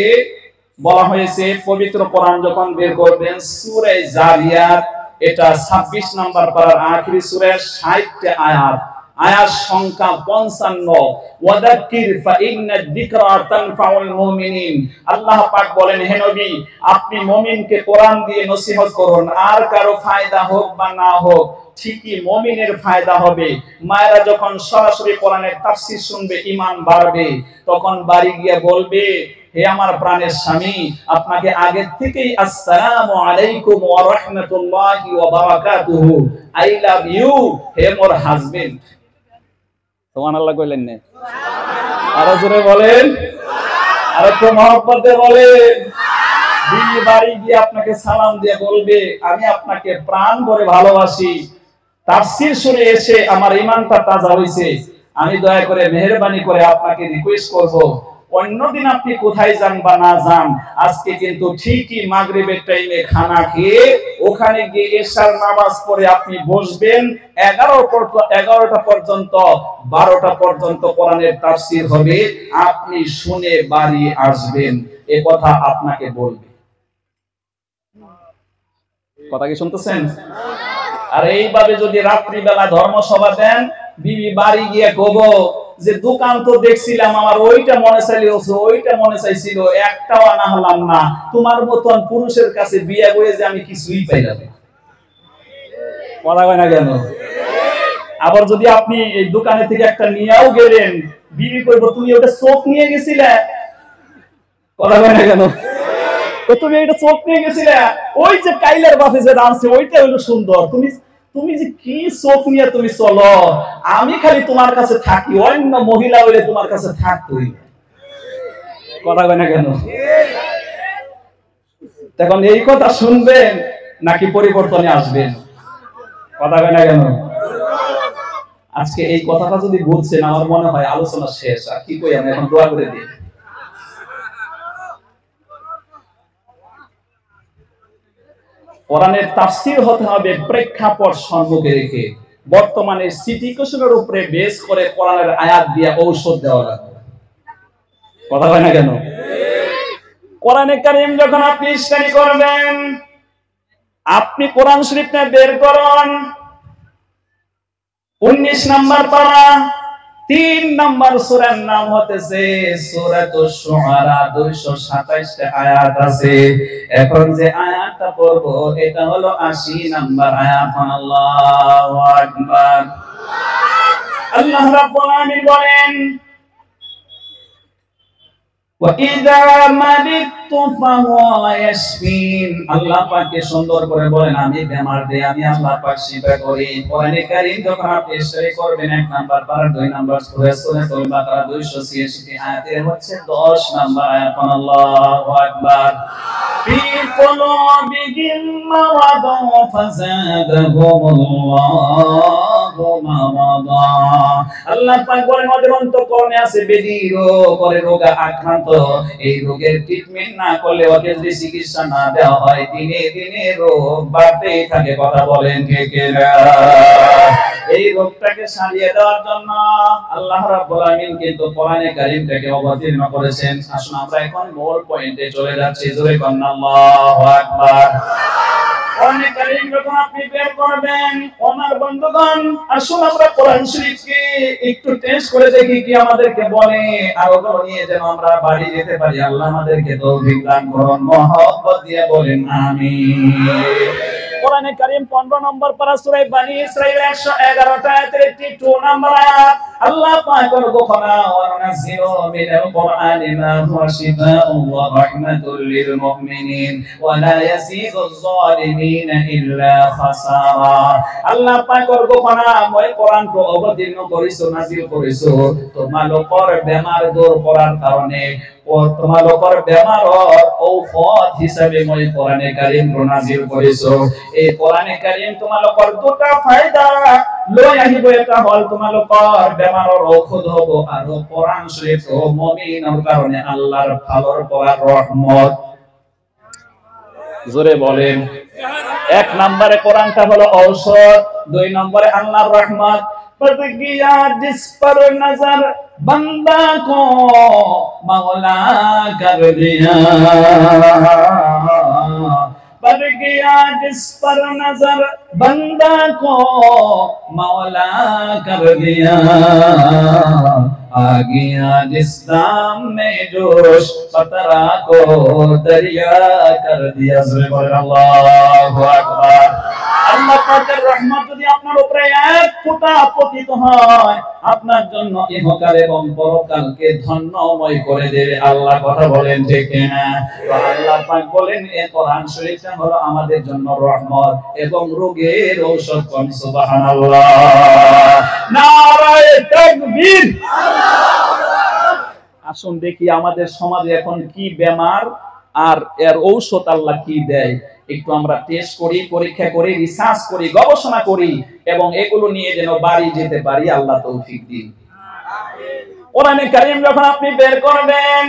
বলা হয়েছে পবিত্র কোরআন যখন বের করবেন সূরা জারিয়াত, এটা 26 নম্বর পারার আখেরি সূরা, 60টা আয়াত, আয়াত সংখ্যা 55। ওয়াদাক্কির ফা ইন্নাদ যিকরা তানফাউল মুমিনিন। আল্লাহ পাক বলেন, হে নবী, আপনি মুমিনকে কোরআন দিয়ে নসিহত করুন, আর কারো ফায়দা হোক বা না হোক, ঠিকই মুমিনের ফায়দা হবে। মায়েরা যখন সরাসরি কোরআনের তাফসীর শুনবে, ঈমান বাড়বে, তখন বাড়ি গিয়ে বলবে হে আমার প্রাণের স্বামী, আপনাকে আগে থেকেই আসসালামু আলাইকুম ওয়া রাহমাতুল্লাহি ওয়া বারাকাতুহু, আই লাভ ইউ, হে মোর হাজবেন্ড। সুবহানাল্লাহ কইলেন না? আরো জোরে বলেন, আর একটু মহব্বতে বলেন। বিয়ে বাড়ি গিয়ে আপনাকে সালাম দিয়ে বলবে আমি আপনাকে প্রাণ ভরে ভালোবাসি। তাফসীর শুনে এসে আমার ঈমানটা তাজা হইছে। আমি দয়া করে মেহেরবানি করে আপনাকে রিকোয়েস্ট করব, অন্যদিন আপনি কোথায় যান বা না যান, আজকে কিন্তু ঠিকই মাগরিবের টাইমে খানা খেয়ে ওখানে গিয়ে এশার নামাজ পড়ে আপনি বসবেন। 11টা পর্যন্ত 12টা পর্যন্ত কোরআনের তাফসীর হবে, আপনি শুনে বাড়ি আসবেন। এই কথা আপনাকে বলবে। কথা কি শুনতেছেন? আর এইভাবে যদি রাত্রিবেলা ধর্মসভা দেন, বিবি বাড়ি গিয়ে কব যে দোকান তো দেখছিলাম, আমার ওইটা মনে চাইছিল, ওইটা মনে চাইছিল, একটাও আনা হলাম না, তোমার মতন পুরুষের কাছে বিয়ে করে যে আমি কিছুই পাইলাম না। কথা কয় না কেন? আবার যদি আপনি এই দোকানে থেকে একটা নিয়েও গেলেন, বিবি কইব তুমি ওটা চোখ নিয়ে গেছিলে। কথা কয় না কেন? তুমি এটা চোখ নিয়ে গেছিলে, ওই যে কাইলের বাফে যে আনছে ওইটা হলো সুন্দর, তুমি যে কি চোখ নিয়ে তুমি চলো, আমি খালি তোমার কাছে থাকি, অন্য মহিলা হইলে তোমার কাছে থাকতোই। কথা কয় না কেন? এখন এই কথা শুনবেন নাকি পরিবর্তনে আসবেন? কথা কয় না কেন? আজকে এই কথাটা যদি বলছেন, আমার মনে হয় আলোচনা শেষ। আর কি কই, আমি এখন দোয়া করে দিই। কোরআনের তাফসীর হতে হবে প্রেক্ষাপট সম্মুখে রেখে। বর্তমানে সিচুয়েশনের উপরে বেস করে কোরআনের আয়াত দিয়ে ঔষধ দেওয়া লাগবে। কথা হয় না কেন? কোরআনে কারীম যখন আপনি স্টাডি করবেন, আপনি কোরআন শরীফটা বের করুন, 19 নাম্বার পারা, 3 নাম্বার সূরার নাম হতেছে সূরাতুশ শুআরা, 227টা আয়াত আছে। এখন যে আয়াতটা পড়ব এটা হলো 80 নাম্বার আয়াত। আল্লাহু আকবার। আল্লাহ রাব্বুল আলামিন বলেন, وَإِذَا مَرِضْتُ فَهُوَ يَشْفِينِ। আল্লাহ পাককে সুন্দর করে বলেন আমি বেমার দেই, আমি আল্লাহ পাক শিফা করি। কোরআনে কারীম যখন আপনি স্টাডি করবেন, 1 নাম্বার পারা, 2 নাম্বার সূরাতুল বাকারা 286 আয়াতের হচ্ছে 10 নাম্বার আয়াত। আল্লাহু আকবার। ফি কুলুবিহিম মারাদুন ফাযাদাহুমুল্লাহু মারাদা। আল্লাহ পাক বলেন ওদের অন্তঃকরণে আছে ব্যাধি রোগ, করে রোগ আক্রান্ত। এই রোগের ট্রিটমেন্ট না করলে, ওকে যদি চিকিৎসা না দেওয়া হয়, দিনে দিনে রোগ বাড়তেই থাকে। কথা বলেন কে কে? এই রোগটাকে সারিয়ে দেওয়ার জন্য আল্লাহ রাব্বুল আলামিন কিন্তু কোরআনে কারীমটাকে অবতীর্ণ করেছেন। আসুন আমরা এখন মূল পয়েন্টে চলে যাচ্ছি। জোরে বলেন আল্লাহু আকবার। কোরআনে কারীম যখন আপনি বের করবেন, আমার বন্ধুগণ, আসুন আমরা কোরআন শরীফকে একটু টেস্ট করে দেখি কি আমাদেরকে বলে, আর ওগুলো নিয়ে যেন আমরা বাড়ি যেতে পারি। আল্লাহ আমাদেরকে তৌফিক দান করুন। মহব্বত দিয়ে বলেন আমিন। কোরআনে কারীম 15 নম্বর পারা সূরা বনী ইসরাঈল 111টা আয়াতের 2 নম্বর আয়াত। আল্লাহ পাক বলেন ওয়া নাযিলু মিনাল কুরআনি মা হুয়া শিফাa'un ওয়া রাহমাতুল লিল মুমিনিন ওয়া লা ইয়াজিদুয যালিমিনা ইল্লা খাসারা। আল্লাহ পাক বলেন মই কোরআনকে অবতীর্ণ করিছো, নাযিল করিছো তোমালোকৰ বেমার দূর করার কারণে, ও তোমালোকৰ বেমাৰৰ ঔষধ হিসাবে মই কোরআনে কারীম নাযিল করিছো। এই কোরআনে কারীম তোমালোকৰ দুটা ফায়দা লৈ আহিব। এটা হল তোমালোকৰ বেমাৰৰ ঔষধ হ'ব, আৰু কোরআন শরীফ মুমিনৰ কাৰণে আল্লাহৰ ভালৰ পৰা ৰহমত। জোরে বলেন। 1 নম্বরে কোরআনটা হলো ঔষধ, 2 নম্বরে আল্লাহর রহমত। पड़ गया जिस पर नजर बंदा को मौला कर दिया, पड़ गया जिस पर नजर बंदा को मौला कर दिया, आ गया जिस नाम में जोश पतरा को दरिया कर दिया। अल्लाहु আকবার। আল্লাহ পাকের রহমত যদি আপনার উপরে এক ফোঁটা পতিত হয়, আপনার জন্য ইহকাল এবং পরকালকে ধন্যময় করে দেবে। আল্লাহ কথা বলেন ঠিক কিনা? তো আল্লাহ পাক বলেন এই কোরআন শরীফটা হলো আমাদের জন্য রহমত এবং রোগের ঔষধ। কোন সুবহানাল্লাহ, নারায়ে তাকবীর। আসুন দেখি আমাদের সমাজে এখন কি বেমার আর এর ঔষধ আল্লাহ কি দেয়। একটু আমরা টেস্ট করি, পরীক্ষা করি, রিসার্চ করি, গবেষণা করি এবং এগুলো নিয়ে যেন বাড়ি যেতে পারি। আল্লাহ তৌফিক দিন। কোরআনে কারীম যখন আপনি বের করবেন,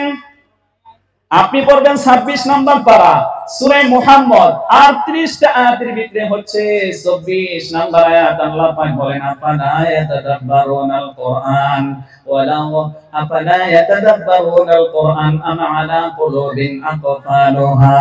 আপনি পড়বেন 26 নম্বর পারা সূরা মুহাম্মদ 38টা আয়াতের ভিতরে হচ্ছে 24 নম্বর আয়াত। আল্লাহ পাক বলেন আফালা ইয়াতাদাব্বারুনাল কোরআন ওয়ালাউ আফালা ইয়াতাদাব্বারুনাল কোরআন আম আলা কুলুবিন আকফালুহা।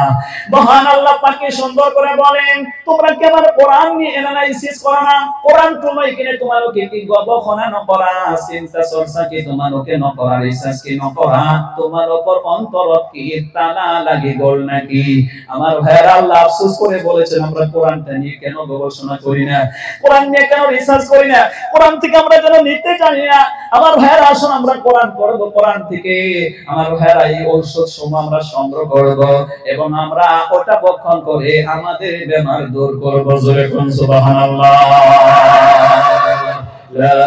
মহান আল্লাহ পাক সুন্দর করে বলেন তোমরা কি আমার কোরআন নিয়ে অ্যানালাইসিস করো না? কোরআন তোমায় কিনে তোমাকে কি গবেষণা ন করা, চিন্তা চর্চা কি তোমাকে ন করা, রিসার্চ কি ন করা, তোমার উপর অন্তর কি তালা লাগে গোল নাকি? আমার ভাইরা আল্লাহ আফসোস করে বলেছেন আমরা কোরআনটা নিয়ে কেন গবেষণা করি না, কোরআন নিয়ে কেন রিসার্চ করি না, কোরআন থেকে আমরা যেন নিতে জানি না। আমার ভাইরা আসুন আমরা কোরআন পড়ব, কোরআন থেকে আমার ভাইরা এই ঔষধ সমূহ আমরা সংগ্রহ করব এবং আমরা ওটা বক্ষণ করে আমাদের বেমার দূর করব। জোরে কোন সুবহানাল্লাহ। লা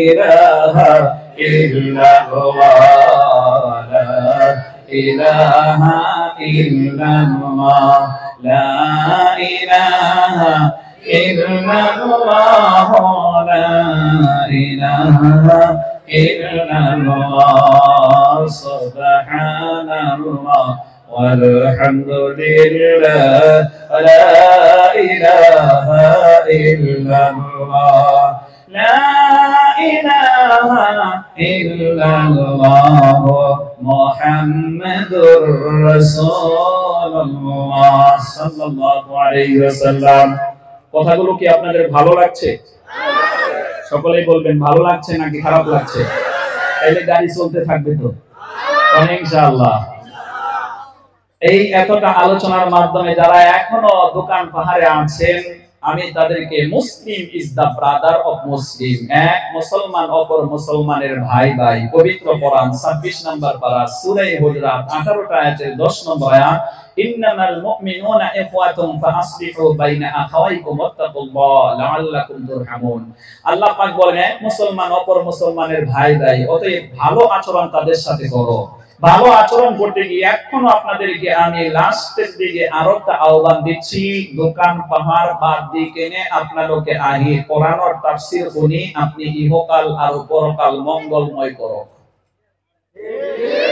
ইলাহা ইল্লাল্লাহ, লা ইলাহা ইল্লাল্লাহ, লা ইলাহা ইল্লাল্লাহ, লা ইলাহা ইল্লাল্লাহ, সুবহানাল্লাহ walhamdulillah, la ilaha illallah, la ilaha illallah, মুহাম্মাদুর রাসূলুল্লাহ সাল্লাল্লাহু আলাইহি ওয়াসাল্লাম। কথাগুলো কি আপনাদের ভালো লাগছে? সকলেই বলবেন ভালো লাগছে নাকি খারাপ লাগছে? তাহলে গাড়ি চলতে থাকবে তো ইনশাআল্লাহ। এই এতটা আলোচনার মাধ্যমে যারা এখনো দোকান পাহাড়ে আছেন, আমি তাদেরকে Muslim is the brother of Muslim, এক মুসলমান অপর মুসলমানের ভাই ভাই। পবিত্র কোরআন 26 নম্বর পারা সূরা হুজুরাত 18টা আয়াতের 10 নম্বর আয়াত, ইন্নামাল মুমিনুনা ইখওয়াতুন ফাআসলিহু বাইনা আখাওয়াইকুম ওয়াত্তাকুল্লাহ লাআল্লাকুম তুরহামুন। আল্লাহ পাক বলেন এক মুসলমান অপর মুসলমানের ভাই ভাই, অতএব ভালো আচরণ তাদের সাথে করো। ভালো আচরণ করতে গিয়ে এখনো আপনাদেরকে আমি লাস্টের দিকে আরো একটা আহ্বান দিচ্ছি, দোকান পাহাড় বাদ দিয়ে কেনে আপনাদেরকে আগে কোরআন আর তাফসীর শুনি, আপনি ইহকাল আর পরকাল মঙ্গলময় করো।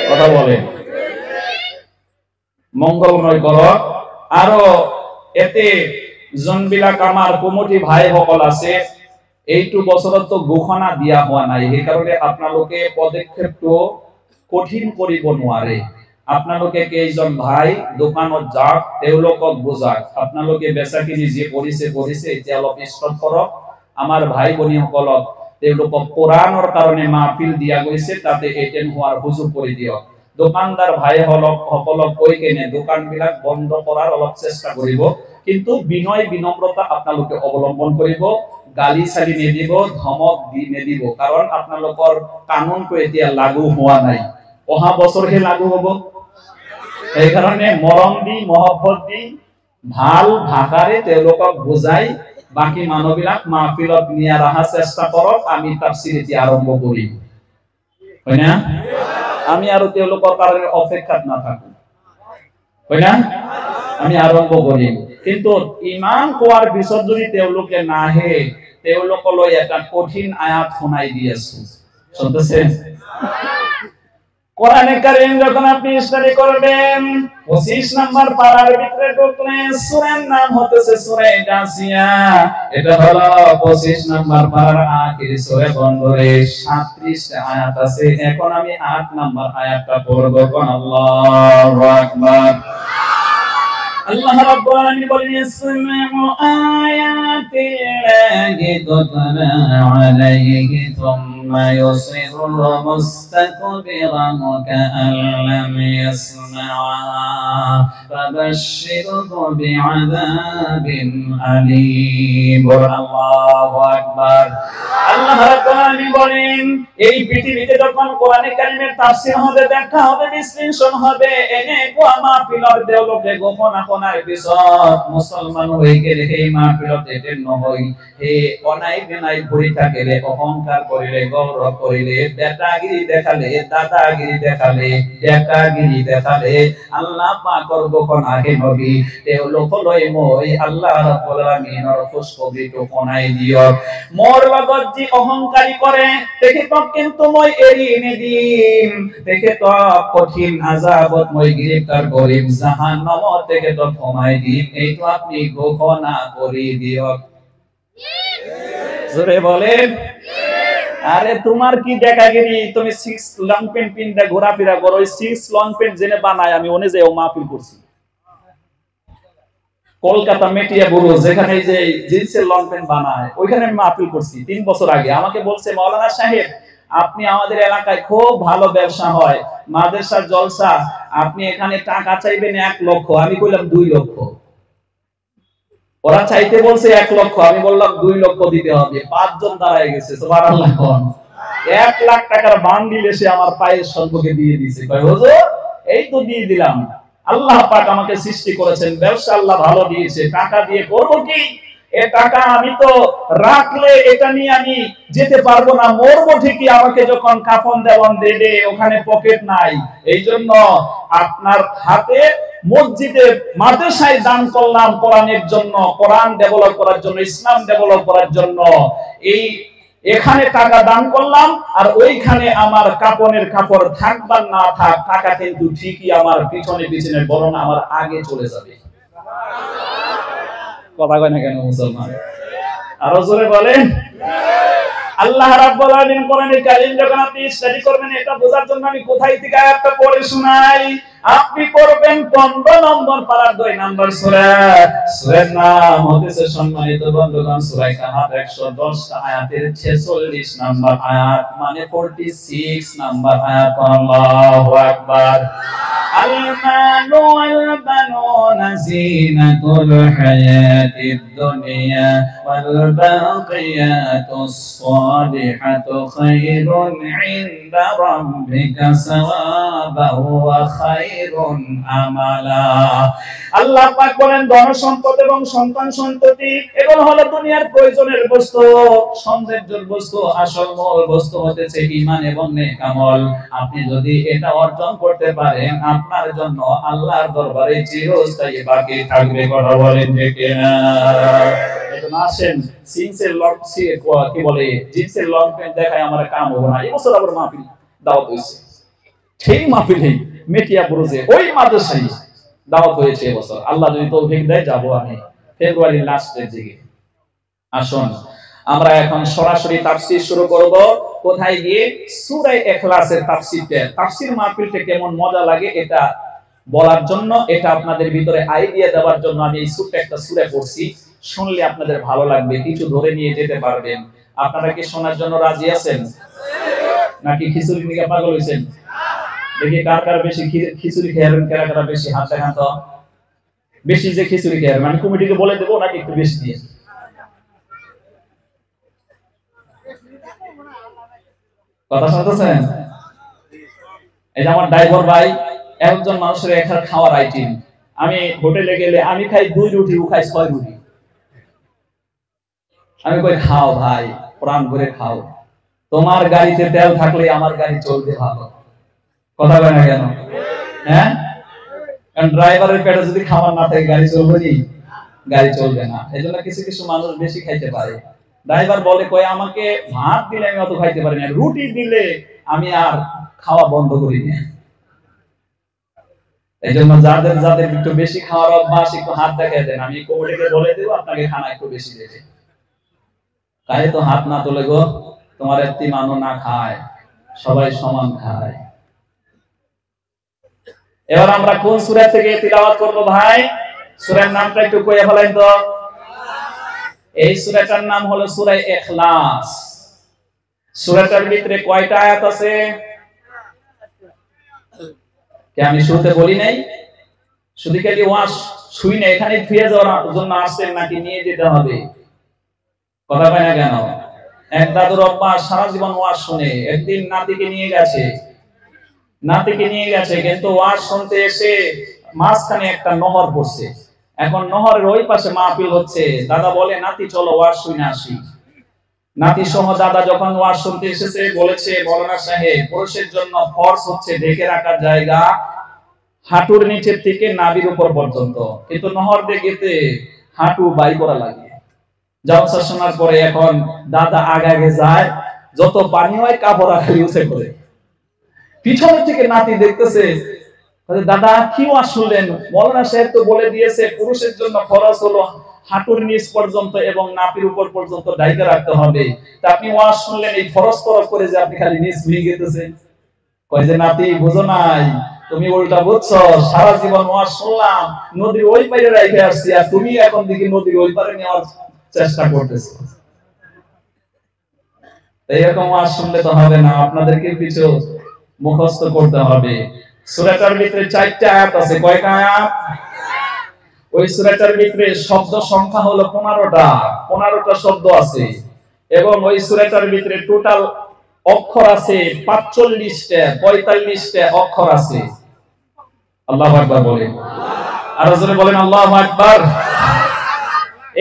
কথা বলেন মঙ্গলময় করো। আরো এতে জনবিলা কামার কমিটি ভাই সকল আছে, এইটু বছরত তো ঘোষণা দিয়া হওয়া নাই, এই কারণে আপনাদেরকে পদক্ষেপটো কঠিন কৰিব নোৱাৰে। আপোনালোকে কেইজন ভাই দোকানত যাওক, তেওঁলোকক বুজাওক, আপোনালোকে বেচাকিনি যি কৰিছে এতিয়া অলপ ষ্টপ কৰক। আমাৰ ভাই ভনীসকলক তেওঁলোকক কোৰআনৰ কাৰণে মাহফিল দিয়া গৈছে, তাতে এটেণ্ড হোৱাৰ সুযোগ কৰি দিয়ক। দোকানদার ভাই সকলক কৈ কেনে দোকানবিলাক বন্ধ কৰাৰ অলপ চেষ্টা কৰিব, কিন্তু বিনয় বিনম্ৰতা আপোনালোকে অৱলম্বন কৰিব। গালি চালি নিদিব, ধমক দি নিদিব, কাৰণ আপোনালোকৰ কানুনটো এতিয়া লাগু হোৱা নাই, অহা বছৰহে লাগু হ'ব। এই কাৰণে মৰম দি মহব্বত দি ভাল ভাষাৰে তেওঁলোকক বুজাই বাকি মানুহবিলাক মাহফিলত নিয়া ৰাখা চেষ্টা কৰক। আমি তাফসীৰ এতিয়া আৰম্ভ কৰিম, হয় না? আমি আৰু তেওঁলোকৰ কাৰণে অপেক্ষাত নাথাকো, হয় না? আমি আৰম্ভ কৰিম, কিন্তু ইমান কোৱাৰ পিছত যদি তেওঁলোকে নাহে, তেওঁলোকলৈ এটা কঠিন আয়াত শুনাই দি আছো। শুনতেছে? কোরআনে কারীম যখন আপনি স্টাডি করবেন 25 নম্বর পারার ভিতরে ঢুকলে সূরার নাম হতেছে সূরা জাসিয়া। এটা হলো 25 নম্বর পারার আখির সূরা বন্ধরে 37টা আয়াত আছে। এখন আমি 8 নম্বর আয়াতটা পড়ব। কোন আল্লাহু আকবার। আল্লাহ রাব্বুল আলামিন বলেন ইয়াসমাউ আয়াতিল্লাহি তুতলা আলাইহি সুম্মা ثم يصر مستكبرا كأن لم يسمعها فبشره بعذاب أليم الله أكبر আল্লাহ রাব্বুল আলামিন বলেন এই পৃথিবীতে যখন কোরআনে কারীমের তাফসীর হবে ব্যাখ্যা হবে বিশ্লেষণ হবে এনে কোয়া মাহফিলর দেওলকে গোপন আপনার বিশদ মুসলমান হয়ে গেলে এই মাহফিলতে এটেন নহই হে অনাই বিনাই ভরি থাকে রে অহংকার করিলে গৌরব করিলে বেটাগিরি দেখালে দাদাগিরি দেখালে বেটাগিরি দেখালে আল্লাহ পাকর গোপন আহে নবী দেওলক লই মই আল্লাহ রাব্বুল আলামিনের খুশখবরি তো কোনাই দিও মোর লগত যে অহংকারী করে দেখে তো কিন্তু মই এড়িয়ে দিম দেখে তো কঠিন আযাবত মই গ্রেফতার করিম জাহান্নাম থেকে তো কমাই দিম এই তো আপনি ঘোষণা করে দিও জোরে বলেন আরে তোমার কি দেখাগিরি তুমি 6 লং পেন পিনটা ঘোরাফেরা করো 6 লং পেন জেনে বানায় আমি ওনে যাও মাহফিল করছি কলকাতা মেটিয়া বুরু যেখানে যে জিন্সের লং প্যান্ট বানায় ওইখানে আমি মাহফিল করছি 3 বছর আগে আমাকে বলছে মাওলানা সাহেব আপনি আমাদের এলাকায় খুব ভালো ব্যবসা হয় মাদ্রাসার জলসা আপনি এখানে টাকা চাইবেন 1 লক্ষ আমি কইলাম 2 লক্ষ ওরা চাইতে বলছে 1 লক্ষ আমি বললাম 2 লক্ষ দিতে হবে 5 জন দাঁড়ায় গেছে সুবহানাল্লাহ কোন 1 লাখ টাকার বান্ডিল এসে আমার পায়ের সম্মুখে দিয়ে দিয়েছে কই হুজুর এই তো দিয়ে দিলাম আল্লাহ পাক আমাকে সৃষ্টি করেছেন ব্যবসা আল্লাহ ভালো দিয়েছে টাকা দিয়ে করব কি এই টাকা আমি তো রাখলে এটা নিয়ে আমি যেতে পারবো না মরবো ঠিকই আমাকে যখন কাফন দেওয়ান দেবে ওখানে পকেট নাই এইজন্য আপনার হাতে মসজিদে মাদ্রাসায় দান করলাম কোরআনের জন্য কোরআন ডেভেলপ করার জন্য ইসলাম ডেভেলপ করার জন্য এই এখানে টাকা দান করলাম আর ওইখানে আমার কাপনের কাপড় থাকবার না থাক টাকা কিন্তু ঠিকই আমার পিছনে পিছনে বরং আমার আগে চলে যাবে কথা কয় না কেন মুসলমান আরো জোরে বলেন আল্লাহ রাব্বুল আলামিন কোরআনে কারীম যখন আপনি স্টাডি করবেন এটা বোঝার জন্য আমি কোথায় থেকে আয়াতটা পড়ে শোনাই আপনি পড়বেন 15 নম্বর পারার 2 নম্বর সূরা সূরার নাম হচ্ছে সম্মানিত বন্ধুগণ সূরা কাহাফ 110 টা আয়াতের 46 নম্বর আয়াত মানে 46 নম্বর আয়াত আল্লাহু আকবার المال والبنون زينة الحياة الدنيا والباقيات الصالحات خير عند ربك ثوابا وخير عملا আল্লাহ পাক বলেন ধন সম্পদ এবং সন্তান সন্ততি এগুলো হলো দুনিয়ার প্রয়োজনের বস্তু সৌন্দর্যের বস্তু আসল মূল বস্তু হচ্ছে ঈমান এবং নেক আমল আপনি যদি এটা অর্জন করতে পারেন আপনার জন্য আল্লাহর দরবারে চিরস্থায়ী বাকি থাকবে কথা বলেন ঠিক না এখন আসেন জিন্সের লং কি বলে জিন্সের লং প্যান্ট দেখায় আমার কাম হবে না এই বছর আবার মাহফিল দাওয়াত হইছে সেই মাহফিলে মেটিয়া বুরুজে ওই মাদ্রাসায় দাওয়াত হয়েছে এবছর আল্লাহ যদি তৌফিক দেয় যাব আমি ফেব্রুয়ারির লাস্টের দিকে আসুন আমরা এখন সরাসরি তাফসীর শুরু করব কোথায় গিয়ে সূরা ইখলাসের তাফসীরটা তাফসীর মাহফিলটা কেমন মজা লাগে এটা বলার জন্য এটা আপনাদের ভিতরে আইডিয়া দেওয়ার জন্য আমি এই ছোট্ট একটা সূরা পড়ছি শুনলে আপনাদের ভালো লাগবে কিছু ধরে নিয়ে যেতে পারবেন আপনারা কি শোনার জন্য রাজি আছেন নাকি খিচুড়ি নিয়ে পাগল হইছেন দেখি কার কার বেশি খিচুড়ি খেয়ারেন কারা কারা বেশি হাত দেখান তো বেশি যে খিচুড়ি খেয়ারেন আমি কমিটিকে বলে দেব নাকি একটু বেশি দিয়ে কথা শুনতেছেন এই যে আমার ড্রাইভার ভাই একজন মানুষের একটা খাওয়ার আইটেম আমি হোটেলে গেলে আমি খাই 2 রুটি ও খাই 6 রুটি আমি কই খাও ভাই প্রাণ ভরে খাও তোমার গাড়িতে তেল থাকলে আমার গাড়ি চলবে ভালো কথা বলে না কেন হ্যাঁ কারণ ড্রাইভারের পেটে যদি খাবার না থাকে গাড়ি চলবে কি গাড়ি চলবে না এজন্য কিছু কিছু মানুষ বেশি খাইতে পারে ড্রাইভার বলে কই আমাকে ভাত দিলে আমি অত খাইতে পারি না রুটি দিলে আমি আর খাওয়া বন্ধ করি না এজন্য যাদের যাদের একটু বেশি খাওয়ার অভ্যাস একটু হাত দেখায় দেন আমি কমিটিকে বলে দেব আপনাকে খানা একটু বেশি দেবে তাই তো হাত না তোলে গো তোমার একটি মানুষ না খায় সবাই সমান খায় এবার আমরা কোন সূরা থেকে তিলাওয়াত করব ভাই সূরার নামটা একটু কইয়া ফেলেন তো এই সূরাটার নাম হলো সূরা ইখলাস সূরাটার ভিতরে কয়টা আয়াত আছে? কি আমি শুরুতে বলি নাই? শুধু খালি ওয়াজ শুই না, এখানে ফিরে যাওয়ার জন্য আসছেন নাকি নিয়ে যেতে হবে? কথা পায় না কেন? এক দাদুর অভ্যাস, সারা জীবন ওয়াজ শুনে। একদিন নাতিকে নিয়ে গেছে, কিন্তু ওয়াজ শুনতে এসে মাঝখানে একটা নহর পড়ছে। এখন নহরের ওই পাশে মাহফিল হচ্ছে। দাদা বলে, নাতি চলো ওয়াজ শুনে আসি। নাতি সহ দাদা যখন ওয়াজ শুনতে এসেছে, বলেছে, মওলানা সাহেব, পুরুষের জন্য ফরজ হচ্ছে ঢেকে রাখার জায়গা হাঁটুর নিচের থেকে নাভির উপর পর্যন্ত, কিন্তু নহর দেখতে হাঁটু বাই করা লাগে। জলসা শোনার পরে এখন দাদা আগে যায়, যত পানি হয় কাপড় খালি উঠে করে। পিছনে থেকে নাতি দেখতেছে, দাদা কি ওয়াজ শুনলেন? মওলানা সাহেব তো বলে দিয়েছে পুরুষের জন্য ফরজ হলো হাঁটুর নিচ পর্যন্ত এবং নাভির উপর পর্যন্ত ঢেকে রাখতে হবে, তা আপনি ওয়াজ শুনলেন এই ফরজ তরফ করে যে আপনি খালি নিচ ভুলে গেতেছেন। কয় যে, নাতি বুঝো নাই, তুমি উল্টা বুঝছো। সারা জীবন ওয়াজ শুনলাম, নদীর ওই পারে রেখে আসছি, আর তুমি এখন দেখি নদীর ওই পারে নেওয়ার চেষ্টা করতেছো। এইরকম ওয়াজ শুনলে তো হবে না, আপনাদেরকে কিছু মুখস্থ করতে হবে। সূরাটার ভিতরে 4টা আয়াত আছে। কয়টা আয়াত? ওই সূরাটার ভিতরে শব্দ সংখ্যা হলো 15টা শব্দ আছে, এবং ওই সূরাটার ভিতরে টোটাল অক্ষর আছে 45টা অক্ষর আছে। আল্লাহু আকবার বলেন। আর জোরে বলেন আল্লাহু আকবার।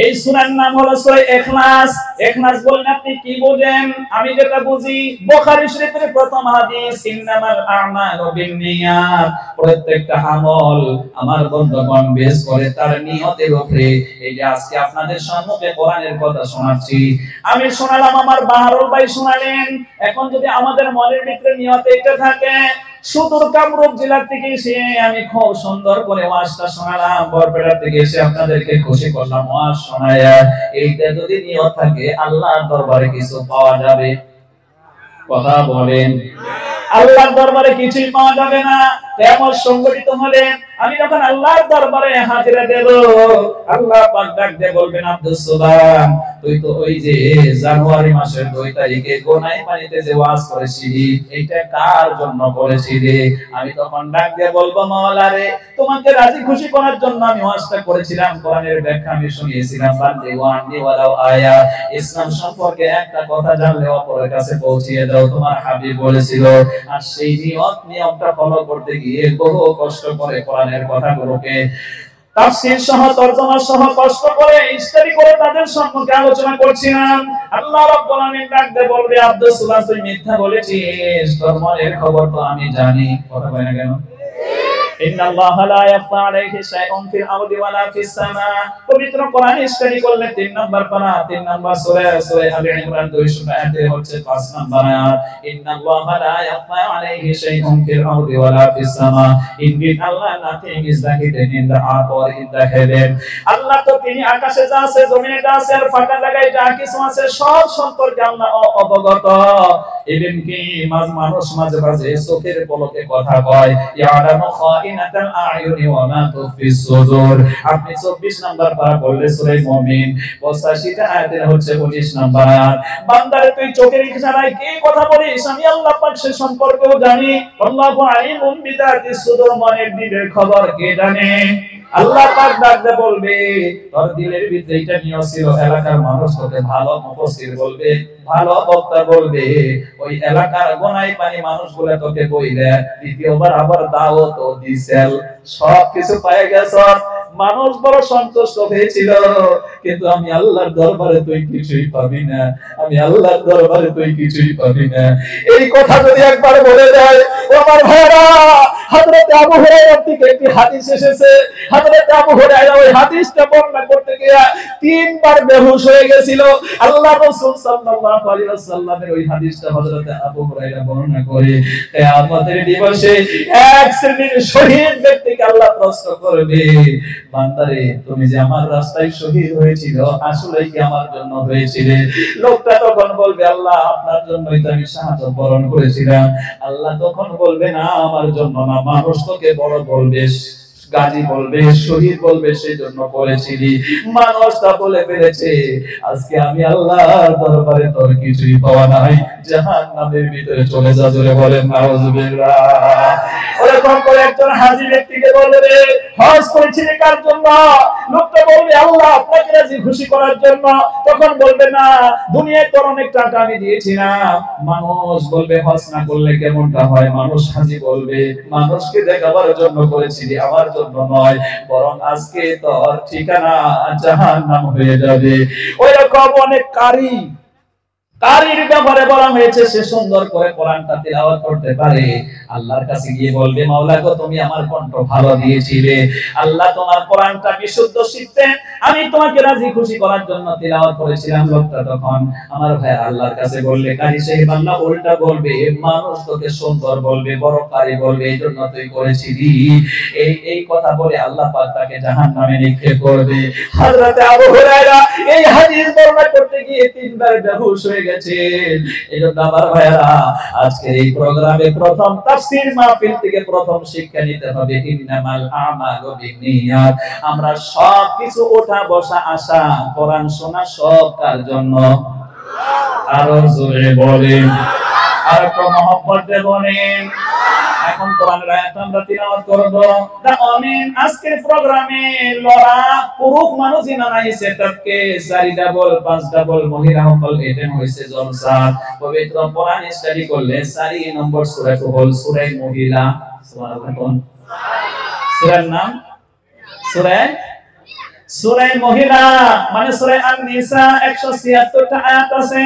এই সূরার নাম হলো সূরা ইখলাস। ইখলাস বলেন আপনি কি বোঝেন? আমি যেটা বুঝি, বুখারী শরীফের প্রথম হাদিস, ইন্নামাল আমালু বিন্নিয়াত, প্রত্যেকটা আমল আমার বন্ধুগণ বেস করে তার নিয়তের উপরে। এই যে আজকে আপনাদের সম্মুখে কোরআনের কথা শোনাচ্ছি, আমি শোনালাম, আমার বাহারুল ভাই শোনালেন। এখন যদি আমাদের মনের ভিতরে নিয়ত এটা থাকে, সুদূর কামরূপ জেলা থেকে এসে আমি খুব সুন্দর করে ওয়াজটা শোনালাম, বরপেটা থেকে এসে আপনাদেরকে খুশি করলাম ওয়াজ শোনায়া, এইটা যদি নিয়ত থাকে আল্লাহর দরবারে কিছু পাওয়া যাবে? কথা বলেন। আল্লাহর দরবারে কিছুই পাওয়া যাবে না। কিয়ামত সংঘটিত হলে আমি যখন আল্লাহর দরবারে হাজিরা দেব, আল্লাহ পাক ডাক দিয়ে বলবেন, আব্দুস সুবহান, তুই তো ওই যে জানুয়ারি মাসের 2 তারিখে গোনাই পানিতে যে ওয়াজ করেছিলি, এইটা কার জন্য করেছিলি? আমি তখন ডাক দিয়ে বলবো, মাওলা রে, তোমাকে রাজি খুশি করার জন্য আমি ওয়াজটা করেছিলাম, কোরআনের ব্যাখ্যা আমি শুনিয়েছিলাম, বান্দে ওয়ান্দি ওয়ালাউ আয়া, ইসলাম সম্পর্কে একটা কথা জানলে অপরের কাছে পৌঁছিয়ে দাও, তোমার হাবিব বলেছিল। আর সেই নিয়মটা ফলো করতে গিয়ে বহু কষ্ট করে কোরআনের কথাগুলোকে তাফসীর সহ তরজমা সহ কষ্ট করে ইস্তারি করে তাদের সম্মুখে আলোচনা করছিলাম। আল্লাহ রাব্বুল আলামিন ডাকতে বলবে, আব্দুস সুবহান, তুই মিথ্যা বলেছিস, তোর মনের খবর তো আমি জানি। কথা বলে না কেন? ইন্নাল্লাহা লা ইয়াখফা আলাইহি শাইউন ফিল আরদি ওয়ালা ফিস সামা। পবিত্র কোরআন ইস্তারি করলে 3 নাম্বার পারা, 3 নাম্বার সূরা আলে ইমরান 200 আয়াতে হচ্ছে 5 নাম্বার আয়াত। ইন্নাল্লাহা লা ইয়াখফা আলাইহি শাইউন ফিল আরদি ওয়ালা ফিস সামা। Indeed Allah, nothing is hidden in the earth or in the heaven. আল্লাহ তো তিনি আকাশে যা আছে, জমিনে যা আছে, আর ফাঁকা জায়গায় যা কিছু আছে সব সম্পর্কে আল্লাহ অবগত। ইভেন কি মানুষ মাঝে মাঝে চোখের পলকে কথা কয়, ইয়ালামু খাইনাতাল আয়ুনি ওয়া মা তুফিস সুদূর। আপনি 24 নাম্বার পারা পড়লে সূরা মুমিন 85টা আয়াতের হচ্ছে 19 নাম্বার আয়াত। বান্দারে, তুই চোখের ইশারায় কি কথা বলিস, আমি আল্লাহ পাক সে সম্পর্কেও জানি। আল্লাহু আলিমুম বিযাতিস সুদূর, মনের দিলের খবর কে জানে? আল্লাহ পাক ডাকতে বলবে, তোর দিলের ভিতরে এটা নিয়ত ছিল, এলাকার মানুষ তোকে ভালো মুফাসসির বলবে, ভালো বক্তা বলবে, ওই এলাকার গোনাই পানি মানুষগুলো তোকে কইরা দ্বিতীয়বার আবার দাওয়াত দিছেল, সব কিছু পেয়ে গেছ, মানুষ বড় সন্তুষ্ট হয়েছিল, কিন্তু আমি আল্লাহর দরবারে তুই কিছুই পাবি না, আমি আল্লাহর দরবারে তুই কিছুই পাবি না। এই কথা যদি একবার বলে দেয়, ও আমার ভাইরা, হযরত আবু হুরায়রা থেকে একটি হাদিস এসেছে, হযরত আবু হুরায়রা ওই হাদিসটা বর্ণনা করতে গিয়ে 3 বার বেহুশ হয়ে গিয়েছিল। আল্লাহ রাসূল সাল্লাল্লাহু আলাইহি ওয়াসাল্লামের ওই হাদিসটা হযরত আবু হুরায়রা বর্ণনা করে, কিয়ামতের দিবসে এক শ্রেণীর শহীদ ব্যক্তিকে আল্লাহ প্রশ্ন করবে, বান্দারে, তুমি যে আমার রাস্তায় শহীদ হয়েছিল, আসলে কি আমার জন্য হয়েছিলে? লোকটা তখন বলবে, আল্লাহ আপনার জন্যই তো আমি শাহাদাত বরণ করেছিলাম। আল্লাহ তখন বলবে, না, আমার জন্য না, মানুষ তোকে বড় বলবে, গাজী বলবে, শহীদ বলবে, সেজন্য করেছিলি। মানুষ তা বলে ফেলেছে। আজকে আমি আল্লাহর দরবারে তোর কিছুই পাওয়া নাই, জাহান্নামের ভিতরে চলে যা। জোরে বলেন নাউজুবিল্লাহ। ওরকম করে একজন হাজী ব্যক্তিকে বলবে, হজ করেছিলি কার জন্য? লোকটা বলবে, আল্লাহ আপনাকে রাজি খুশি করার জন্য। তখন বলবে, না, দুনিয়ায় তোর অনেক টাকা আমি দিয়েছি না। মানুষ বলবে, হজ না করলে কেমনটা হয়? মানুষ হাজী বলবে, মানুষকে দেখাবার জন্য করেছিলি, আমার জন্য নয়, বরং আজকে তোর ঠিকানা জাহান্নাম হয়ে যাবে। ওইরকম অনেক কারীর ব্যাপারে বলা হয়েছে, সে সুন্দর করে কোরআনটা তিলাওয়াত করতে পারে। আল্লাহর কাছে গিয়ে বলবে, মাওলা গো, তুমি আমার কণ্ঠ ভালো দিয়েছিলে, আল্লাহ তোমার কোরআনটা বিশুদ্ধ শিখতে আমি তোমাকে রাজি খুশি করার জন্য তিলাওয়াত করেছিলাম। লোকটা তখন আমার ভাই আল্লাহর কাছে বললে, কারি সাহেব, আল্লাহ উল্টা বলবে, মানুষ তোকে সুন্দর বলবে, বড় কারি বলবে, এই জন্য তুই করেছিলি। এই কথা বলে আল্লাহ পাক তাকে জাহান্নামে নিক্ষেপ করবে। হযরত আবু হুরায়রা এই হাদিস বর্ণনা করতে গিয়ে তিনবার বেহুশ হয়ে গেছে। এজন্য আমার ভাইরা, আজকের এই প্রোগ্রামে প্রথম তাফসীর মাহফিল থেকে প্রথম শিক্ষা নিতে হবে, ইন্নামাল আমালু বিন্নিয়াত। আমরা সব কিছু ওঠা বসা আসা কোরআন শোনা সব কার জন্য? আরো জোরে বলেন, আর একটু মহব্বত দিয়ে বলেন। এখন কোরআনের আয়াত আমরা তিলাওয়াত করব। আমিন। আজকের প্রোগ্রামে লড়া পুরুষ মানুষ ইমান আইছে, তাকে 4 ডাবল 5 ডাবল মহিলা হল এটেন হইছে জলসা। পবিত্র কোরআন স্টাডি করলে 4 নম্বর সূরা হল সূরা মহিলা। সুবহানাল্লাহ। সূরার নাম সূরা মহিলা, মানে সূরা আন-নিসা। 176টা আয়াত আছে।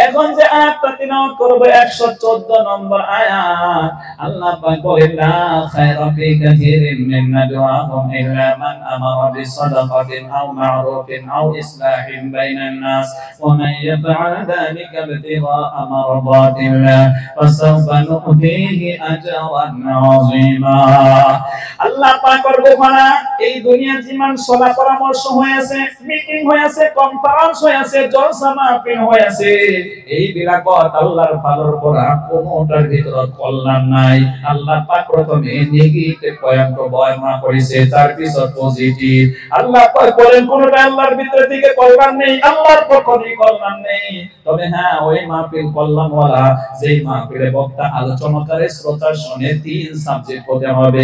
এখন যে আয়াতটা তিলাওয়াত করব 114 নম্বর আয়াত। আল্লাহ পাক বলেন, লা খায়রা ফি কাসীরিন মিন নাজওয়াহুম ইল্লা মান আমারা বিসাদাকাতিন আও মা'রুফিন আও ইসলাহিন বাইনান নাস ওয়া মান ইয়াফআল যালিকা ইবতিগা'a মারদাতিল্লাহ ফাসাওফা নু'তিহি আজরান 'আযীমা। আল্লাহ পাক বলেন, এই দুনিয়ার জীবন সলা পরামর্শ হয়েছে, মিটিং হয়েছে, কনফারেন্স হয়েছে, জলসা মাহফিল হয়েছে, এই বিলাকত আল্লাহর ভালোর করা কোনটার ভিতর কল্যাণ নাই। আল্লাহ পাক প্রথমে নেগেটিভ পয়েন্ট বর্ণনা করেছে, তার পিছত পজিটিভ। আল্লাহ পাক বলেন, কোনটা আল্লাহর ভিতর থেকে কল্যাণ নেই, আল্লাহর পক্ষ থেকে কল্যাণ নেই। তবে হ্যাঁ, ওই মাহফিল কল্যাণওয়ালা, যেই মাহফিলে বক্তা আলোচনাকারী শ্রোতার শুনে 3 সাবজেক্ট হতে হবে।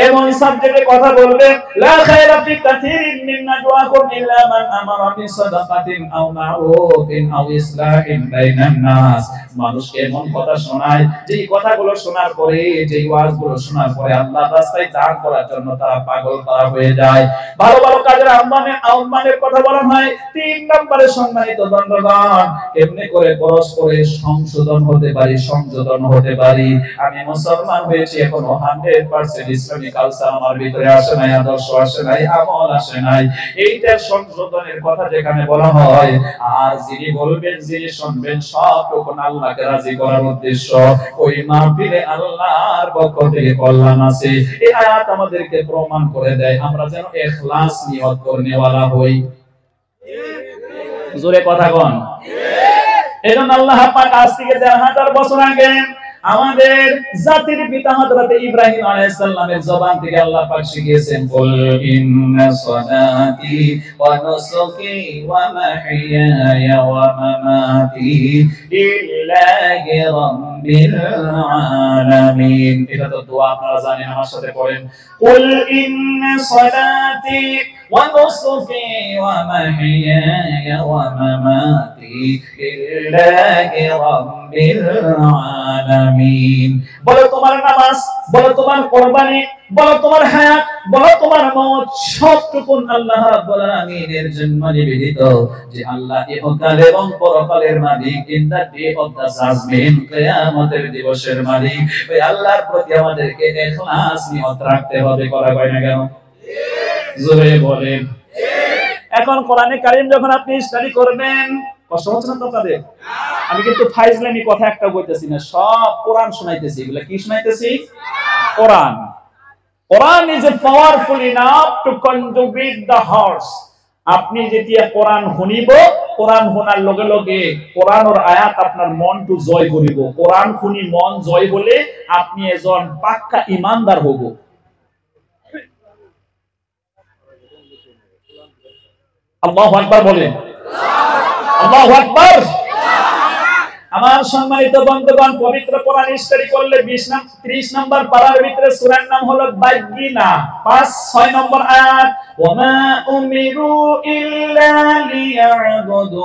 এমন সাবজেক্টে কথা বলবে, লা খায়রা ফি কাসীরিন মিন নাজওয়াকুম ইল্লা মান আমারা বিসাদাকাতিন আও মা'রুফিন আও ইসলাহিন বাইনান নাস। মানুষকে এমন কথা শোনায়, যেই কথাগুলো শোনার পরে, যেই ওয়াজগুলো শোনার পরে আল্লাহর রাস্তায় দান করার জন্য তারা পাগল করা হয়ে যায়। ভালো ভালো কাজের আহ্বানের কথা বলা হয়। 3 নম্বরে সম্মানিত বন্ধুগণ, এমনি করে পরস্পরে সংশোধন হতে পারি, সংযোজন হতে পারি। আমি মুসলমান হয়েছি, এখনো 100% ইসলামী কালচার আমার ভিতরে আসে নাই, আদর্শ আসে নাই, আমল আসে নাই। এইটার সংশোধনের কথা যেখানে বলা হয়, আর যিনি বলবেন, যিনি শুনবেন, সবটুকু আল্লাহকে রাজি করার উদ্দেশ্য, ওই মাহফিলে আল্লাহর পক্ষ থেকে কল্যাণ আছে। এই আয়াত আমাদেরকে প্রমাণ করে দেয় আমরা যেন ইখলাস নিয়ত করনেওয়ালা হই। জোরে কথা বল। এজন্য আল্লাহ পাক আজ থেকে 1000 বছর আগে আমাদের জাতির পিতা হযরত ইব্রাহিম আলাইহিস সালামের জবান থেকে আল্লাহ পাক শিখিয়েছেন, কুল ইন্না সালাতি ওয়া নুসুকি ওয়া মাহইয়ায়া ওয়া মামাতি লিল্লাহি রাব্বিল আলামিন। এটা তো দোয়া, আপনারা জানেন, আমার সাথে পড়েন, কুল ইন্না সালাতি ওয়া নুসুকি ওয়া মাহইয়ায়া ওয়া মামাতি লিল্লাহি রাব্বিল আলামিন। বলো তোমার নামাজ, বলো তোমার কুরবানি, বলো তোমার হায়াত, বলো তোমার মওত, সবটুকু আল্লাহ রাব্বুল আলামিনের জন্য নিবেদিত। যে আল্লাহ ইহকাল এবং পরকালের মালিক, in the day of the judgement, কিয়ামতের দিবসের মালিক, ওই আল্লাহর প্রতি আমাদেরকে ইখলাস নিয়ত রাখতে হবে। করা হয় না কেন? জোরে বলেন। এখন কোরআনে কারীম যখন আপনি স্টাডি করবেন, কষ্ট হচ্ছে না তো আপনাদের? আমি কিন্তু ফাইজলামি কথা একটা বলতেছি না, সব কোরআন শোনাইতেছি। এগুলা কি শোনাইতেছি? কোরআন। কোরআন is a powerful enough to conjugate the hearts. আপনি যেতিয়া কোরআন শুনিব, কোরআন শোনার লগে লগে কোরআনৰ আয়াত আপনার মনটো জয় করিব। কোরআন শুনি মন জয় হলে আপনি এজন পাক্কা ইমানদার হব। আল্লাহু আকবার বলেন, আল্লাহু আকবার। আমার সম্মানিত বন্ধুগণ, পবিত্র কোরআন ইস্তারি করলে 30 নম্বর পারার ভিতরে সূরার নাম হলো বায়িনা, 5-6 নম্বর আয়াত। ওয়ামা উমিরু ইল্লা লিয়াবুদুল্লাহা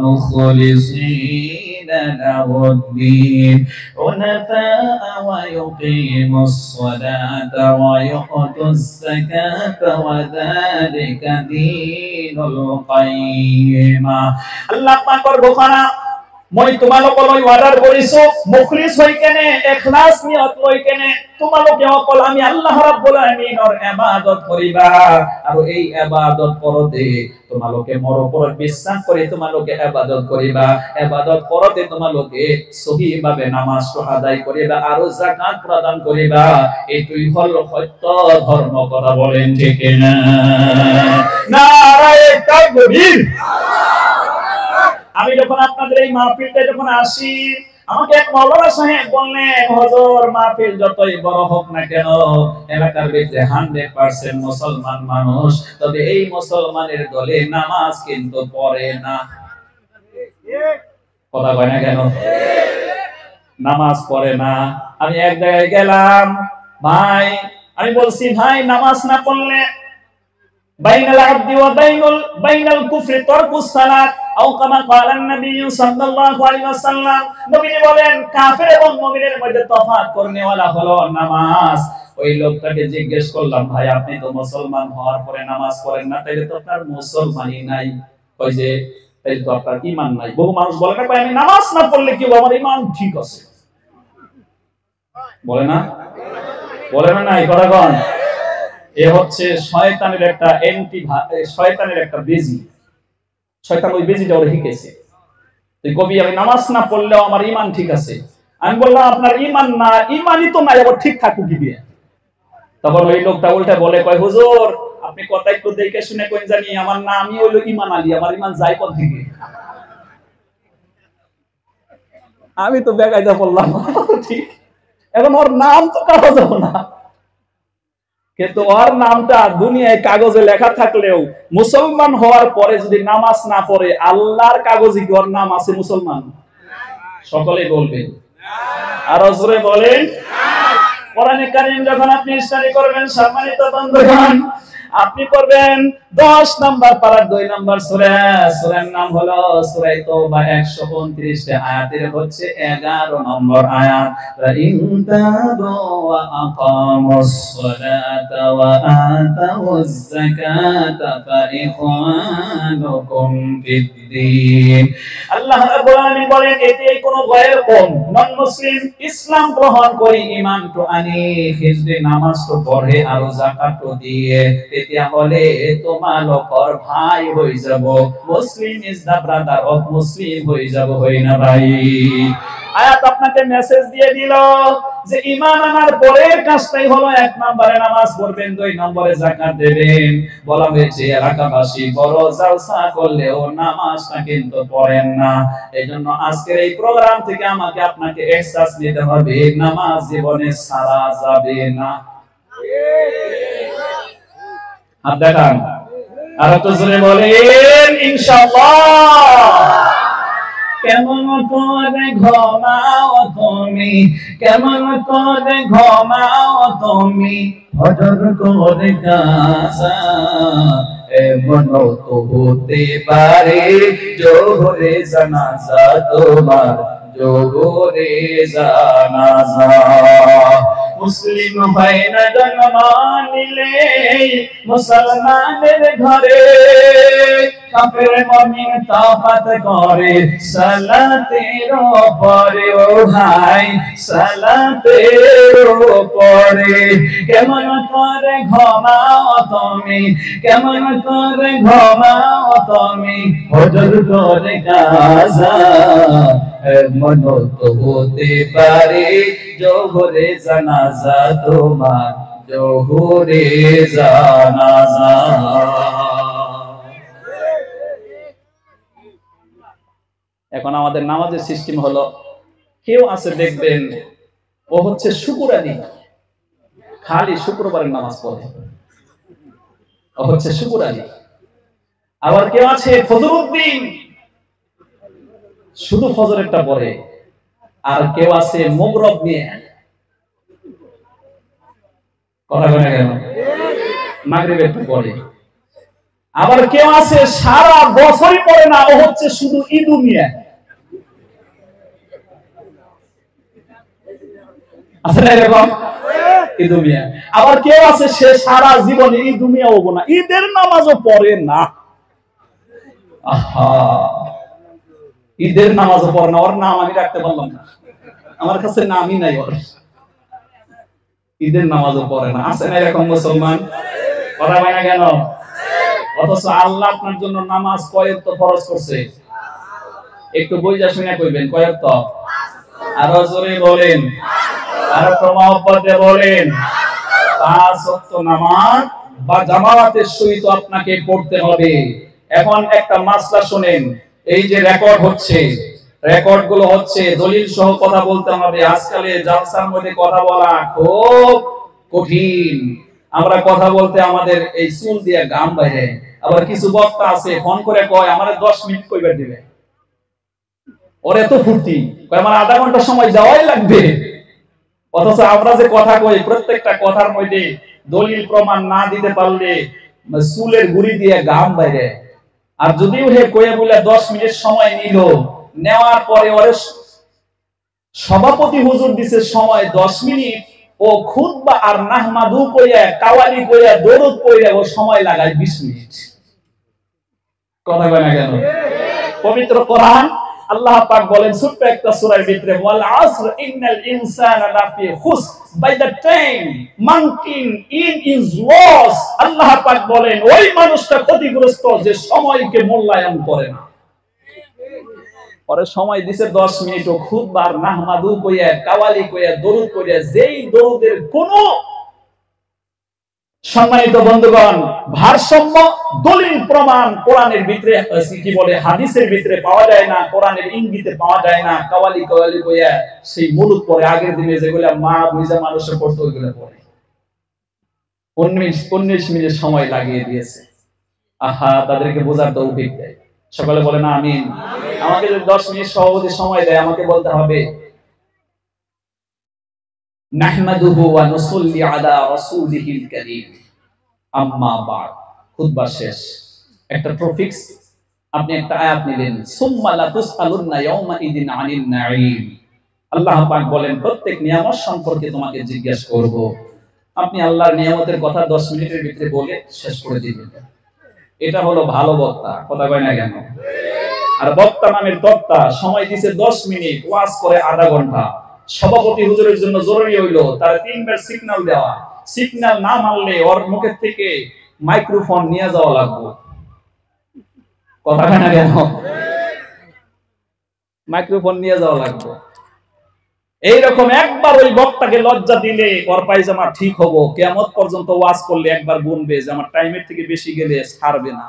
মুখলিসিনা লাহুদ-দ্বীন হুনাফা'a ওয়া ইউকিমুস সালাতা ওয়া ইউতুজ যাকাতা ওয়া যালিকা দীনুল কাইয়্যিমা। আল্লাহ পাক বলছেন, মই তোমালোকলৈ অৰ্ডাৰ কৰিছো মুখলিছ হৈ কেনে, ইখলাস নিয়ত লৈ কেনে তোমালোকে অকল আমি আল্লাহ ৰাব্বুল আলামিনৰ ইবাদত কৰিবা। আৰু এই ইবাদত কৰোতে তোমালোকে মোৰ ওপৰত বিশ্বাস কৰি তোমালোকে ইবাদত কৰিবা। ইবাদত কৰোতে তোমালোকে সহিভাৱে নামাজটো আদায় কৰিবা আৰু যাকাত প্ৰদান কৰিবা। এইটোই হল সত্য ধৰ্ম। কথা বলেন ঠিক না? নারায়ে তাকবীর। আমি যখন আপনাদের এই মাহফিলটা যখন আসি, আমাকে এক মাওলানা সাহেব বললেন, হুজুর মাহফিল যতই বড় হোক না কেন, এলাকার ভিতরে 100% মুসলমান মানুষ, তবে এই মুসলমানের দলে নামাজ কিন্তু পড়ে না। কথা কয় না কেন? নামাজ পড়ে না। আমি এক জায়গায় গেলাম, ভাই আমি বলছি, ভাই নামাজ না পড়লে বাইনাল আবদি ওয়া বাইনাল কুফরি তারকুস সালাত আও কামা ক্বালা নবী সাল্লাল্লাহু আলাইহি ওয়াসাল্লাম। নবী বলেন কাফের এবং মুমিনের মধ্যে তফাৎ করনেওয়ালা হলো নামাজ। ওই লোকটাকে জিজ্ঞেস করলাম, ভাই আপনি তো মুসলমান হওয়ার পরে নামাজ পড়েন না, তাইলে তো আপনার মুসলমানই নাই। ওই যে তাইলে তো আপনার ঈমান নাই। বহু মানুষ বলে না, আমি নামাজ না পড়লে কি আমার ঈমান ঠিক আছে, বলে না? বলে না নাই? কথা কোন? এ হচ্ছে শয়তানের একটা শয়তানের একটা বেজি। শয়তান ওই বেজিটা ওরে শিখেছে। তুই কবি আমি নামাজ না পড়লেও আমার ঈমান ঠিক আছে। আমি বললাম আপনার ঈমান না, ঈমানই তো নাই, আবার ঠিক থাকুক কি দিয়ে? তখন ওই লোকটা উল্টা বলে, কয় হুজুর আপনি কথা একটু দেখে শুনে কোন জানি, আমার না আমি হইলো ঈমান আলী, আমার ঈমান যায় কোন থেকে? আমি তো বেকায়দা বললাম ঠিক। এখন ওর নাম তো কারো যাব না, কিন্তু ওর নামটা দুনিয়ায় কাগজে লেখা থাকলেও মুসলমান হওয়ার পরে যদি নামাজ না পড়ে, আল্লাহর কাগজে কি ওর নাম আছে মুসলমান? সকলেই বলবেন, আরো জোরে বলেন। কোরআনে কারীম যখন আপনি স্টাডি করবেন, সম্মানিত বন্ধুগণ, আপনি পড়বেন 10 নম্বর পারার 2 নম্বর সূরা। সূরার নাম হলো সূরা তাওবা, 129 আয়াতের হচ্ছে 11 নম্বর আয়াত। ইন তাবু ওয়া আকামুস সালাতা ওয়া আতাউজ যাকাতা ফা ইখওয়ানুকুম ফিদ্দীন। আল্লাহ রাব্বুল আলামিন বলেন, এতে কোনো গয়ের কম নন মুসলিম ইসলাম গ্রহণ করে ঈমান তো আনি, হিজরি নামাজ তো পড়ে আর যাকাত তো দিয়ে, তেতিয়া হলে তোমালোকৰ ভাই হই যাব। Muslim is the brother of Muslim হই যাব, হই না ভাই? আয়াত আপনাকে মেসেজ দিয়ে দিল যে ঈমান আনার পরের কাজটাই হলো 1 নম্বরে নামাজ পড়বেন, 2 নম্বরে যাকাত দেবেন। বলা হয়েছে এলাকাবাসী বড় জালসা করলেও নামাজটা কিন্তু পড়েন না। এইজন্য আজকের এই প্রোগ্রাম থেকে আমাকে আপনাকে এহসাস নিতে হবে, নামাজ জীবনে সারা যাবে না। আর দেখান, আর তো জোরে বলেন ইনশাআল্লাহ। কেমন করে ঘুমাও তুমি, কেমন করে ঘুমাও তুমি, হজর করে কাজা এমন তো হতে পারে জোহরে জানাজা তোমার, জোহরে জানাজা। মুসলিম হয় না জন্ম নিলে মুসলমানের ঘরে, কাফের মুমিন তফাত করে সালাতের উপরে। ও ভাই সালাতের উপরে কেমন করে ঘুমাও তুমি, কেমন করে ঘুমাও তুমি, হজর করে কাজা এমন তো হতে পারে জোহরে জানাজা তোমার, জোহরে জানাজা। এখন আমাদের নামাজের সিস্টেম হলো, কেউ আছে দেখবেন ও হচ্ছে শুকুরানি, খালি শুক্রবারের নামাজ পড়ে, ও হচ্ছে শুকুরানি। আবার কেউ আছে ফজরউদ্দিন, শুধু ফজরেরটা পড়ে। আর কেউ আছে মুগরব নিয়ে, কথা বলে কেন, মাগরিবেরটা পড়ে। আবার কেউ আছে সারা বছরই পড়ে না, ও হচ্ছে শুধু ঈদু নিয়ে। আসলে এরকম ঈদু মিয়া। আবার কেউ আছে সে সারা জীবনে ঈদু মিয়া হবো না, ঈদের নামাজও পড়ে না। আহা, ঈদের নামাজও পড়ে না, ওর নাম আমি রাখতে পারলাম না, আমার কাছে নামই নাই ওর। ঈদের নামাজও পড়ে না, আছে না এরকম মুসলমান? কথা হয় না কেন? অথচ আল্লাহ আপনার জন্য নামাজ কয়েকটা ফরজ করছে। একটু বুঝা শুনে কইবেন, কয়েকটা? আরো জোরে বলেন, আরো মহব্বতে বলেন। 5 ওয়াক্ত নামাজ বা জামাতের সহিত আপনাকে পড়তে হবে। এখন একটা মাসলা শুনেন, এই যে রেকর্ড হচ্ছে, রেকর্ড গুলো হচ্ছে দলিল সহ কথা বলতে হবে। আজকালে জালসার মধ্যে কথা বলা খুব কঠিন। আমরা কথা বলতে আমাদের এই চুল দিয়ে গাম বাইরে। আবার কিছু বক্তা আছে ফোন করে কয় আমারে 10 মিনিট কইবার দিবে, ওর এত ফুর্তি, কয় আমার আধা ঘন্টা সময় যাওয়াই লাগবে। অথচ আমরা যে কথা কই, প্রত্যেকটা কথার মধ্যে দলিল প্রমাণ না দিতে পারলে চুলের গুড়ি দিয়ে গাম বাইরে। আর যদিও হে কয়ে বলে 10 মিনিট সময় নিল, নেওয়ার পরে ওরে সভাপতি হুজুর দিছে সময় 10 মিনিট, ও খুতবা আর নাহমাদু কইয়া কাওয়ালি কইয়া দরুদ কইয়া ও সময় লাগায় 20 মিনিট। কথা কয় না কেন? পবিত্র কোরআন আল্লাহ পাক বলেন ছোট্ট একটা সূরার ভিতরে, ওয়াল আসর ইন্নাল ইনসানা লাফি খুস, by the time mankind in is loss. আল্লাহ পাক বলেন ওই মানুষটা ক্ষতিগ্রস্ত যে সময়কে মূল্যায়ন করে না। পরে সময় দিছে 10 মিনিট, ও খুতবা আর নাহমাদু কইয়া কাওয়ালি কইয়া দরুদ কইয়া, যেই দরুদের কোনো সম্মানিত বন্ধুগণ ভারসাম্য দলিল প্রমাণ কোরআনের ভিতরে কি বলে হাদিসের ভিতরে পাওয়া যায় না, কোরআনের ইঙ্গিতে পাওয়া যায় না, কাওয়ালি কাওয়ালি কইয়া সেই মুলুদ পরে আগের দিনে যেগুলা মা বুঝা মানুষে পড়তো ওইগুলা পড়ে 19 মিনিট সময় লাগিয়ে দিয়েছে। আহা, তাদেরকে বোঝার তৌফিক দেয়। সকলে বলে না আমিন। আমাকে যদি 10 মিনিট সভাপতি সময় দেয়, আমাকে বলতে হবে নাহমাদুহু ওয়া নুসাল্লি আলা রাসূলিহিল কারীম, আম্মা বা'দ। খুতবা শেষ, একটা টপিকস আপনি একটা আয়াত নিলেন, সুম্মা লা তুসআলুন্না ইয়াওমা ইদিন আনিন নাঈম। আল্লাহ পাক বলেন প্রত্যেক নিয়ামত সম্পর্কে তোমাকে জিজ্ঞাসা করব। আপনি আল্লাহর নিয়ামতের কথা 10 মিনিটের ভিতরে বলে শেষ করে দিবেন। এটা হলো ভালো বক্তা, কথা কয় না কেন? আর বক্তা নামের বক্তা সময় দিছে 10 মিনিট, ওয়াজ করে আধা ঘন্টা। সভাপতি হুজুরের জন্য জরুরি হইলো তার 3 বার সিগন্যাল দেওয়া। সিগন্যাল না মানলে ওর মুখের থেকে মাইক্রোফোন নিয়ে যাওয়া লাগবে। কথা না কেন? মাইক্রোফোন নিয়ে যাওয়া লাগবে। এইরকম একবার ওই বক্তাকে লজ্জা দিলে ওর পায়জামা ঠিক হবো, কিয়ামত পর্যন্ত ওয়াজ করলে একবার গুনবে যে আমার টাইমের থেকে বেশি গেলে ছাড়বে না।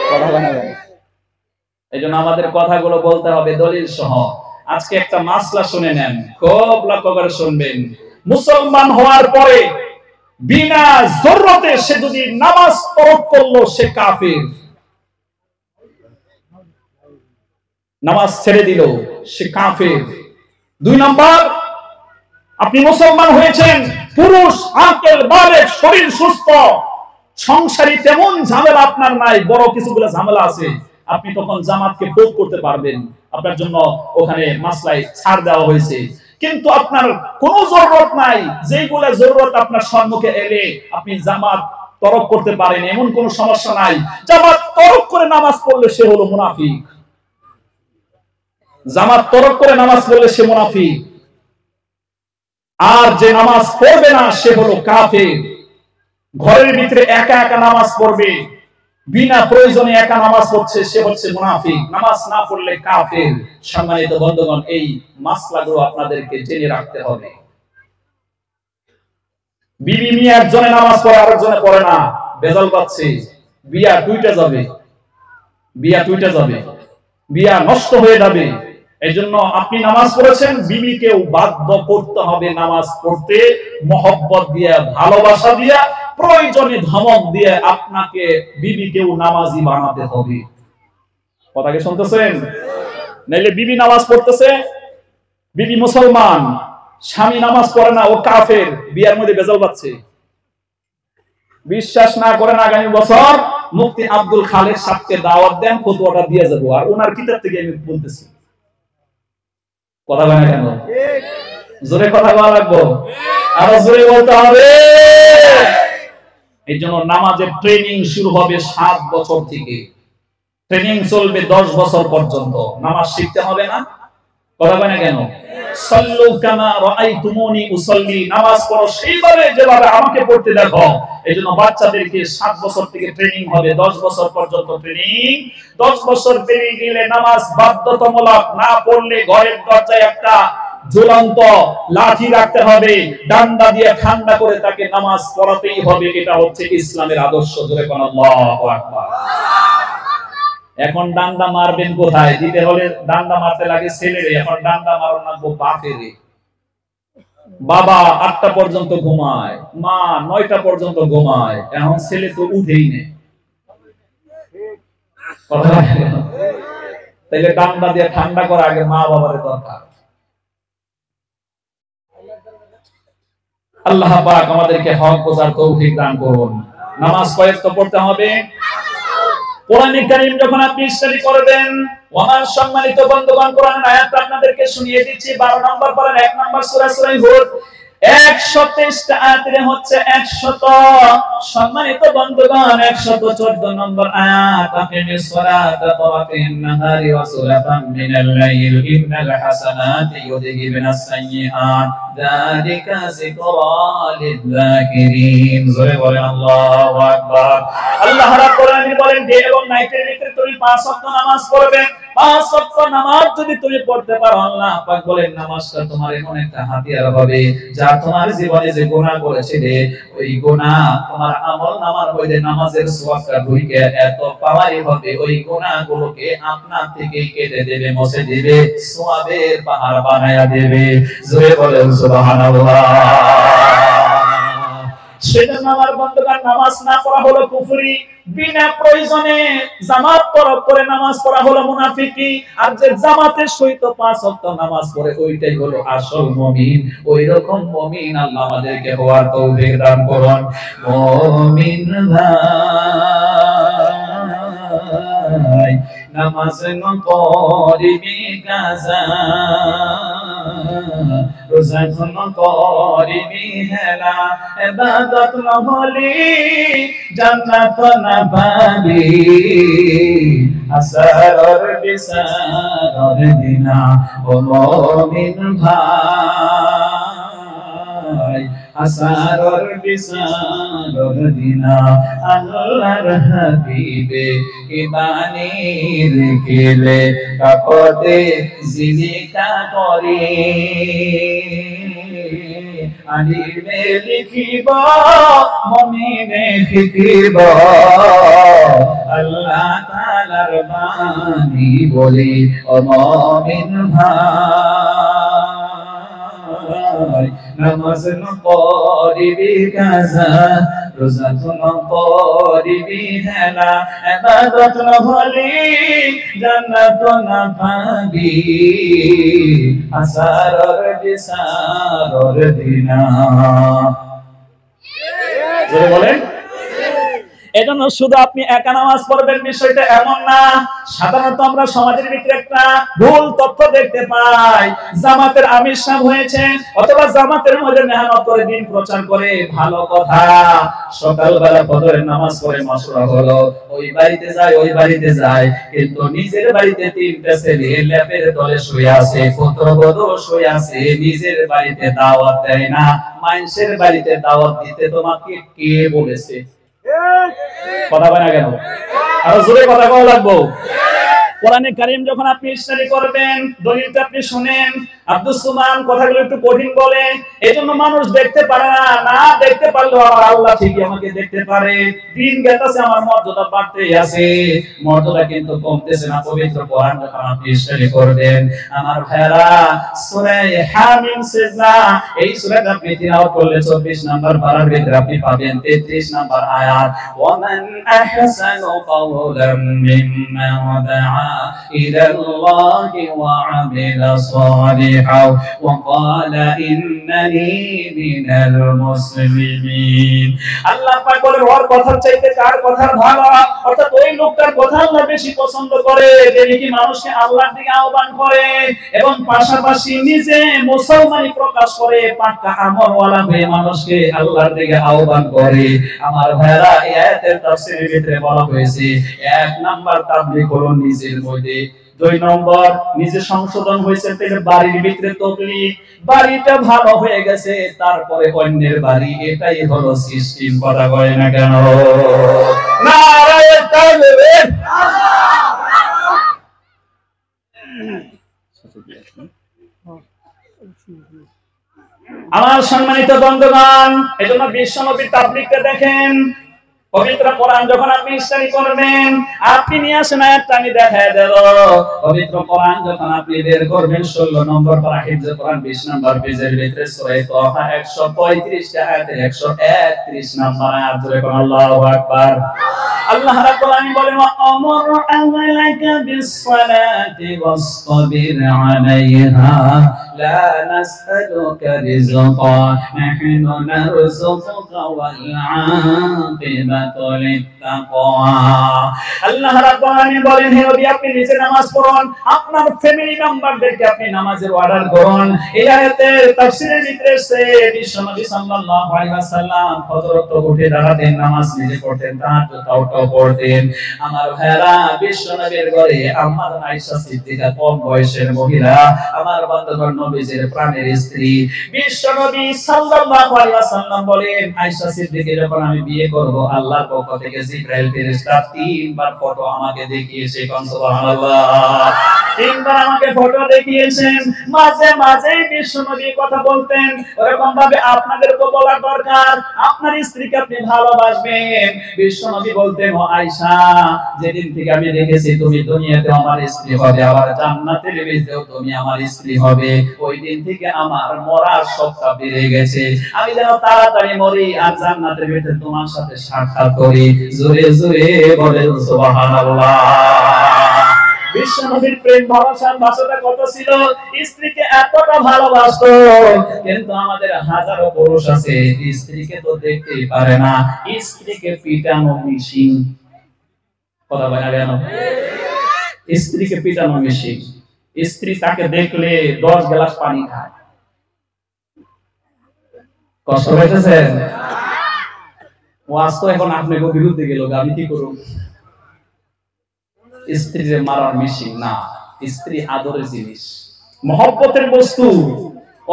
কথা না কেন? এইজন্য আমাদের কথাগুলো বলতে হবে দলিল সহ। আজকে একটা মাসলা শুনে নেন, খুব লক্ষ্য করে শুনবেন। মুসলমান হওয়ার পরে বিনা জরুরতে সে যদি নামাজ তরক করলো, সে কাফির। নামাজ ছেড়ে দিল, সে কাফির। 2 নাম্বার, আপনি মুসলমান হয়েছেন, পুরুষ, আকেল, বালেগ, শরীর সুস্থ, সংসারী তেমন ঝামেলা আপনার নাই, বড় কিছুগুলো ঝামেলা আছে, আপনি তখন জামাতকে ভোগ করতে পারবেন। আপনার জন্য ওখানে মাসলায় ছাড় দেওয়া হয়েছে। কিন্তু আপনার কোনো জরুরত নাই, যেইগুলা জরুরত আপনার সম্মুখে এলে আপনি জামাত তরক করতে পারেন, এমন কোনো সমস্যা নাই। জামাত তরক করে নামাজ পড়লে সে হলো মুনাফিক। জামাত তরক করে নামাজ পড়লে সে মুনাফিক। আর যে নামাজ পড়বে না সে হলো কাফের। ঘরের ভিতরে একা একা নামাজ পড়বে, বিনা প্রয়োজনে একা নামাজ পড়ছে, সে হচ্ছে মুনাফিক। নামাজ না পড়লে কাফের। সম্মানিত বন্ধুগণ, এই মাসলাগুলো আপনাদেরকে জেনে রাখতে হবে। বিবি মিয়া একজনে নামাজ পড়ে, আরেকজনে পড়ে না, বেজাল পাচ্ছে, বিয়া টুইটা যাবে, বিয়া টুইটা যাবে, বিয়া নষ্ট হয়ে যাবে। এইজন্য আপনি নামাজ পড়েছেন, বিবিকেও বাধ্য করতে হবে নামাজ পড়তে, মহব্বত দিয়ে, ভালোবাসা দিয়ে, প্রয়োজনে ধমক দিয়ে আপনাকে বিবিকেও নামাজি বানাতে হবে। কথা কি শুনতেছেন? নাইলে বিবি নামাজ পড়তেছে, বিবি মুসলমান, স্বামী নামাজ পড়ে না, ও কাফের, বিয়ার মধ্যে বেজাল পাচ্ছে। বিশ্বাস না করেন, আগামী বছর মুফতি আব্দুল খালেক সাহেবকে দাওয়াত দেন, ফতোয়াটা দিয়ে যাবো, আর ওনার কিতাব থেকে আমি বলতেছি। কথা বলে না কেন? জোরে কথা বলা লাগবো, আরো জোরে বলতে হবে। এই জন্য নামাজের ট্রেনিং শুরু হবে 7 বছর থেকে, ট্রেনিং চলবে 10 বছর পর্যন্ত। নামাজ শিখতে হবে না? কথা বলে না কেন? সাল্লু কামা রাআইতুমুনি উসাল্লি, নামাজ পড়ো সেইভাবে যেভাবে আমাকে পড়তে দেখো। এইজন্য বাচ্চাদেরকে 7 বছর থেকে ট্রেনিং হবে, 10 বছর পর্যন্ত ট্রেনিং। 10 বছর পেরিয়ে গেলে নামাজ বাধ্যতামূলক, না পড়লে ঘরের দরজায় একটা ঝুলন্ত লাঠি রাখতে হবে, ডান্ডা দিয়ে ঠান্ডা করে তাকে নামাজ পড়াতেই হবে। এটা হচ্ছে ইসলামের আদর্শ। জোরে কোন আল্লাহু আকবার। এখন ডান্ডা মারবেন কোথায়? দিতে হলে ডান্ডা মারতে লাগে ছেলেরে, এখন ডান্ডা মারো না বাপেরে। বাবা 8টা পর্যন্ত ঘুমায়, মা 9টা পর্যন্ত ঘুমায়, এখন ছেলে তো উঠেই নেই। তাইলে ডান্ডা দিয়ে ঠান্ডা করা আগে মা বাবারে দরকার। আল্লাহ পাক আমাদেরকে হক বোঝার তৌফিক দান করুন। নামাজ কয়েকটা পড়তে হবে। কোরআনে কারীম যখন আপনি স্টাডি করবেন, ওয়ামান সম্মানিত বন্ধুগণ, কোরআনের আয়াতটা আপনাদেরকে শুনিয়ে দিচ্ছি। 12 নম্বর পড়েন, 1 নম্বর সূরা সূরা হুদ 123টা আয়াতে হচ্ছে 100। সম্মানিত বন্ধুগণ, 114 নম্বর আয়াত, আকিমিস সালাতা তারাফিন নাহারি ওয়া সুলাফাম মিনাল লাইল ইন্নাল হাসানাতি ইউযহিবুনাস সাইয়্যাত যালিকা যিকরা লিয-যাকিরিন। জোরে বলেন আল্লাহু আকবার। আল্লাহ রাব্বুল আলামিন বলেন, ডে এবং নাইটের ভিতরে তুমি 5 ওয়াক্ত নামাজ পড়বে। 5 ওয়াক্ত নামাজ যদি তুমি পড়তে পারো, আল্লাহ পাক বলেন নামাজটা তোমার এমন একটা হাতিয়ার হবে যা তোমার জীবনে যে গুনাহ করেছিলে, ওই গুনাহ তোমার আমলনামার মধ্যে নামাজের সওয়াবটা ঢুকে এত পাওয়ারই হবে, ওই গুনাহগুলোকে আপনা থেকেই কেটে দেবে, মুছে দিবে, সওয়াবের পাহাড় বানায়া দেবে। জোরে বলেন সুবহানাল্লাহ। সেজন্য আমার বন্ধুগণ, নামাজ না পড়া হলো কুফরি, বিনা প্রয়োজনে জামাত তরক করে নামাজ পড়া হলো মুনাফিকি। আর যে জামাতের সহিত 5 ওয়াক্ত নামাজ পড়ে, ওইটাই হলো আসল মুমিন। ওই রকম মুমিন আল্লাহ আমাদেরকে হওয়ার তৌফিক দান করুন। মুমিন ভাই নামাজ নকরিবি কাজা, রোজা নকরিবি হেলা, ইবাদত নহলি জান্নাত না পাবি, আসারর বিসারর দিনা। ও মুমিন ভাই আসারর বিসারর দিনা, আল্লাহর হাবিবে ইমানের কেলে কাপতে জিলিকা করে, আলিমে লিখিব মুমিনে শিখিব, আল্লাহ তাআলার বাণী বলি। ও মুমিন ভাই নামাজ নকরিবি কাজা, রোজা নকরিবি হেলা, ইবাদত নহলি জান্নাত না পাবি, আসারর বিসারর দিনা। জোরে বলেন। এজন্য শুধু আপনি একা নামাজ পড়বেন বিষয়টা এমন না। সাধারণত আমরা সমাজের ভিতরে একটা ভুল তথ্য দেখতে পাই, জামাতের আমির সাহেব হয়েছে অথবা জামাতের মধ্যে মেহনত করে দিন প্রচার করে, ভালো কথা, সকালবেলা ফজরের নামাজ পড়ে মাশরা হলো, ওই বাড়িতে যায় ওই বাড়িতে যায়, কিন্তু নিজের বাড়িতে 3টা ছেলে ল্যাপের তলে শুয়ে আছে, পুত্রবধূ শুয়ে আছে, নিজের বাড়িতে দাওয়াত দেয় না। মানুষের বাড়িতে দাওয়াত দিতে তোমাকে কে বলেছে? কথা বলে না কেন? আরো জোরে কথা বলা লাগবো। কোরআনে কারীম যখন আপনি স্টাডি করবেন, দলিলটা আপনি শুনেন, আব্দুস সুবহান কথাগুলো একটু কঠিন বলে, এজন্য মানুষ দেখতে পারে না। না দেখতে পারলেও আমার আল্লাহ ঠিকই আমাকে দেখতে পারে। দিন গেছে, আমার মর্যাদা বাড়তেই আছে, মর্যাদা কিন্তু কমতেছে না। পবিত্র কোরআন যখন আপনি স্টাডি করবেন আমার ভাইরা, সূরা হামিম সিজদা, এই সূরাটা আপনি তিলাওয়াত করলে 24 নাম্বার পারার ভিতরে আপনি পাবেন 33 নাম্বার আয়াত, ওয়ামান আহসানু কাওলাম মিম্মান দাআ ইলাল্লাহি ওয়া আমিলা সালিহান ওয়া ক্বালা ইন্নানি মিনাল মুসলিমিন। আল্লাহ পাক বলেন ওর কথার চাইতে কার কথা ভালো, অর্থাৎ ওই লোকটার কথা আল্লাহ বেশি পছন্দ করে যে নাকি মানুষকে আল্লাহর দিকে আহ্বান করে এবং পাশাপাশি নিজে মুসলমানি প্রকাশ করে, পাক্কা আমলওয়ালা হয়ে মানুষকে আল্লাহর দিকে আহ্বান করে। আমার ভাইরা, এই আয়াতের তাফসীরের ভিতরে বলা হয়েছে 1 নাম্বার তাবলীগ হলো নিজের মধ্যে, 2 নম্বর নিজে সংশোধন হয়েছে, তাহলে বাড়ির ভিতরে তাবলীগ, বাড়িটা ভালো হয়ে গেছে, তারপরে অন্যের বাড়ি, এটাই হলো সিস্টেম। কথা কয় না কেন? নারায়ে তাকবীর। আমার সম্মানিত বন্ধুগণ, এজন্য বিশ্বনবীর তাবলীগটা দেখেন। পবিত্র কোরআন যখন আপনি স্টাডি করবেন, আপনি নিয়ে আসেন আয়াতটা আমি দেখায় দেব। পবিত্র কোরআন যখন আপনি বের করবেন 16 নম্বর পারা হিফজ কোরআন 20 নম্বর পেজের ভিতরে সূরা তাহা 135 টা আয়াতের 131 নম্বর আয়াত ধরে কোন আল্লাহু আকবার। আল্লাহ রাব্বুল আলামিন বলেন আমর আহলাকা বিস-সালাতি ওয়াসতাবির আলাইহা লা নাসআলুকা রিজকা নাহনু নারযুকুকা ওয়াল আকিবাতু লিত-তাকওয়া। আল্লাহ রাব্বুল আলামিন বলেন হে নবী, আপনি নিজে নামাজ পড়ুন, আপনার ফ্যামিলি মেম্বারদেরকে আপনি নামাজের অর্ডার করুন। এই আয়াতের তাফসীরের ভিতরে এসেছে বিশ্বনবী সাল্লাল্লাহু আলাইহি ওয়াসাল্লাম হযরত উঠে দাঁড়াতেন, নামাজ নিজে পড়তেন, তাহাজ্জুদ পড়তেন। আমার ভাইরা, বিশ্বনবীর ঘরে আম্মা আয়েশা সিদ্দিকা কম বয়সের মহিলা, আমার বন্ধুগণ নবীজির প্রাণের স্ত্রী। বিশ্বনবী সাল্লাল্লাহু আলাইহি ওয়াসাল্লাম বলেন আয়েশা সিদ্দিকা যখন আমি বিয়ে করব, আল্লাহর পক্ষ থেকে জিবরাইল ফেরেশতা 3 বার ফটো আমাকে দেখিয়েছে। সুবহানাল্লাহ, 3 বার আমাকে ফটো দেখিয়েছেন। মাঝে মাঝে বিশ্বনবী কথা বলতেন, এরকম ভাবে আপনাদেরকে বলা দরকার, আপনার স্ত্রীকে আপনি ভালোবাসবেন। বিশ্বনবী বলতেন ও আয়েশা, যেদিন থেকে আমি দেখেছি তুমি দুনিয়াতে আমার স্ত্রী হবে, আবার জান্নাতের ভিতরেও তুমি আমার স্ত্রী হবে, ওই দিন থেকে আমার মরার শখটা বেড়ে গেছে। আমি যেন তাড়াতাড়ি মরি আর জান্নাতের ভিতরে তোমার সাথে সাক্ষাৎ করি। জোরে জোরে বলেন সুবহানাল্লাহ। বিশ্বনবীর প্রেম ভালোবাসার ভাষাটা কত ছিল, স্ত্রীকে এতটা ভালোবাসতো। কিন্তু আমাদের হাজারো পুরুষ আছে স্ত্রীকে তো দেখতেই পারে না, স্ত্রীকে পিটানো মেশিন। কথা বলা গেল, স্ত্রীকে পিটানো মেশিন। স্ত্রী তাকে দেখলে 10 গ্লাস পানি খায়। কষ্ট হইতেছে? ওয়াজ তো এখন আপনাকে বিরুদ্ধে গেল, আমি কি করব? স্ত্রীকে মারার মেশিন না, স্ত্রী আদরের জিনিস, মহব্বতের বস্তু।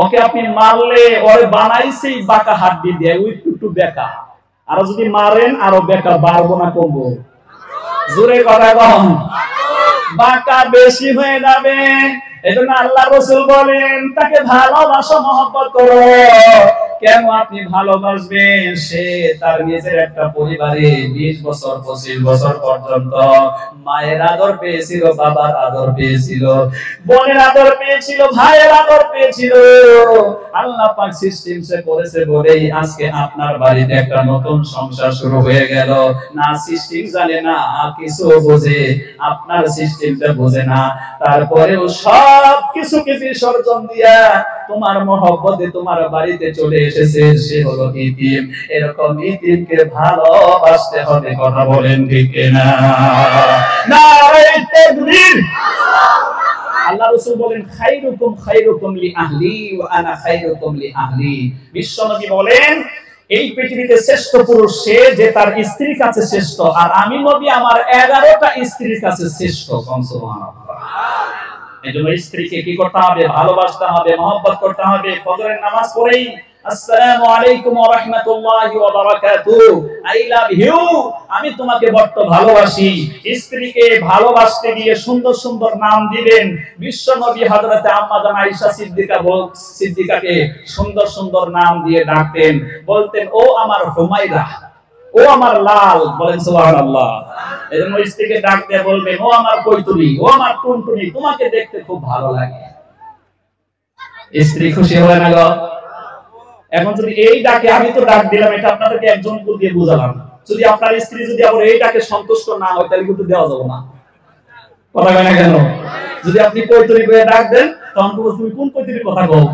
ওকে আপনি মারলে ওরে বানাইছেই বাঁকা হাড্ডি দিয়ে, ওই একটু বেকা। আর যদি মারেন আরো বেকা বাড়বো না কমবো? জোরে কথা কম, বাঁকা বেশি হয়ে যাবে। এজন্য আল্লাহ রাসূল বলেন তাকে ভালোবাসো, মহব্বত করো। কেন আপনি ভালোবাসবেন? সে তার নিজের একটা পরিবারে 20 বছর 25 বছর পর্যন্ত মায়ের আদর পেয়েছিল, বাবার আদর পেয়েছিল, বোনের আদর পেয়েছিল, ভাইয়ের আদর পেয়েছিল। আল্লাহ পাক সিস্টেম সে করেছে বলেই আজকে আপনার বাড়িতে একটা নতুন সংসার শুরু হয়ে গেল। না সিস্টেম জানে না, কিছু বোঝে, আপনার সিস্টেমটা বোঝে না, তারপরেও সব কিছুকে বিসর্জন দিয়া তোমার মহব্বতে তোমার বাড়িতে চলে এসেছে। সে হলো ইতিম। এরকম ইতিমকে ভালোবাসতে হবে। কথা বলেন ঠিক কিনা? নারায়ে তাকবীর। আল্লাহ রাসূল বলেন খায়রুকুম খায়রুকুম লি আহলি ওয়া আনা খায়রুকুম লি আহলি। বিশ্বনবী বলেন এই পৃথিবীতে শ্রেষ্ঠ পুরুষ সে যে তার স্ত্রীর কাছে শ্রেষ্ঠ, আর আমি নবী আমার 11টা স্ত্রীর কাছে শ্রেষ্ঠ। সুবহানাল্লাহ। এজন্য স্ত্রীকে কি করতে হবে? ভালোবাসতে হবে, মহব্বত করতে হবে। ফজরের নামাজ পড়েই আসসালামু আলাইকুম ওয়া রাহমাতুল্লাহি ওয়া বারাকাতুহু, আই লাভ ইউ, আমি তোমাকে বড্ড ভালোবাসি। স্ত্রীকে ভালোবাসতে গিয়ে সুন্দর সুন্দর নাম দিবেন। বিশ্বনবী হযরত আম্মা জান আয়েশা সিদ্দিকাকে সুন্দর সুন্দর নাম দিয়ে ডাকতেন, বলতেন ও আমার হুমায়রা, ও আমার লাল, বলেন সুবহানাল্লাহ। এজন্য স্ত্রীকে ডাক দিয়ে বলবেন ও আমার কৈতুলি, ও আমার টুনটুনি, তোমাকে দেখতে খুব ভালো লাগে। স্ত্রী খুশি হয় না গো? এখন যদি এই ডাকে, আমি তো ডাক দিলাম, এটা আপনাদেরকে একজন দিয়ে বুঝালাম, যদি আপনার স্ত্রী যদি আবার এই ডাকে সন্তুষ্ট না হয় তাহলে কিন্তু দেওয়া যাবে না। কথা কয় না কেন? যদি আপনি কৈতুলি করে ডাক দেন তখন তো তুমি কোন কৈতুলির কথা কও,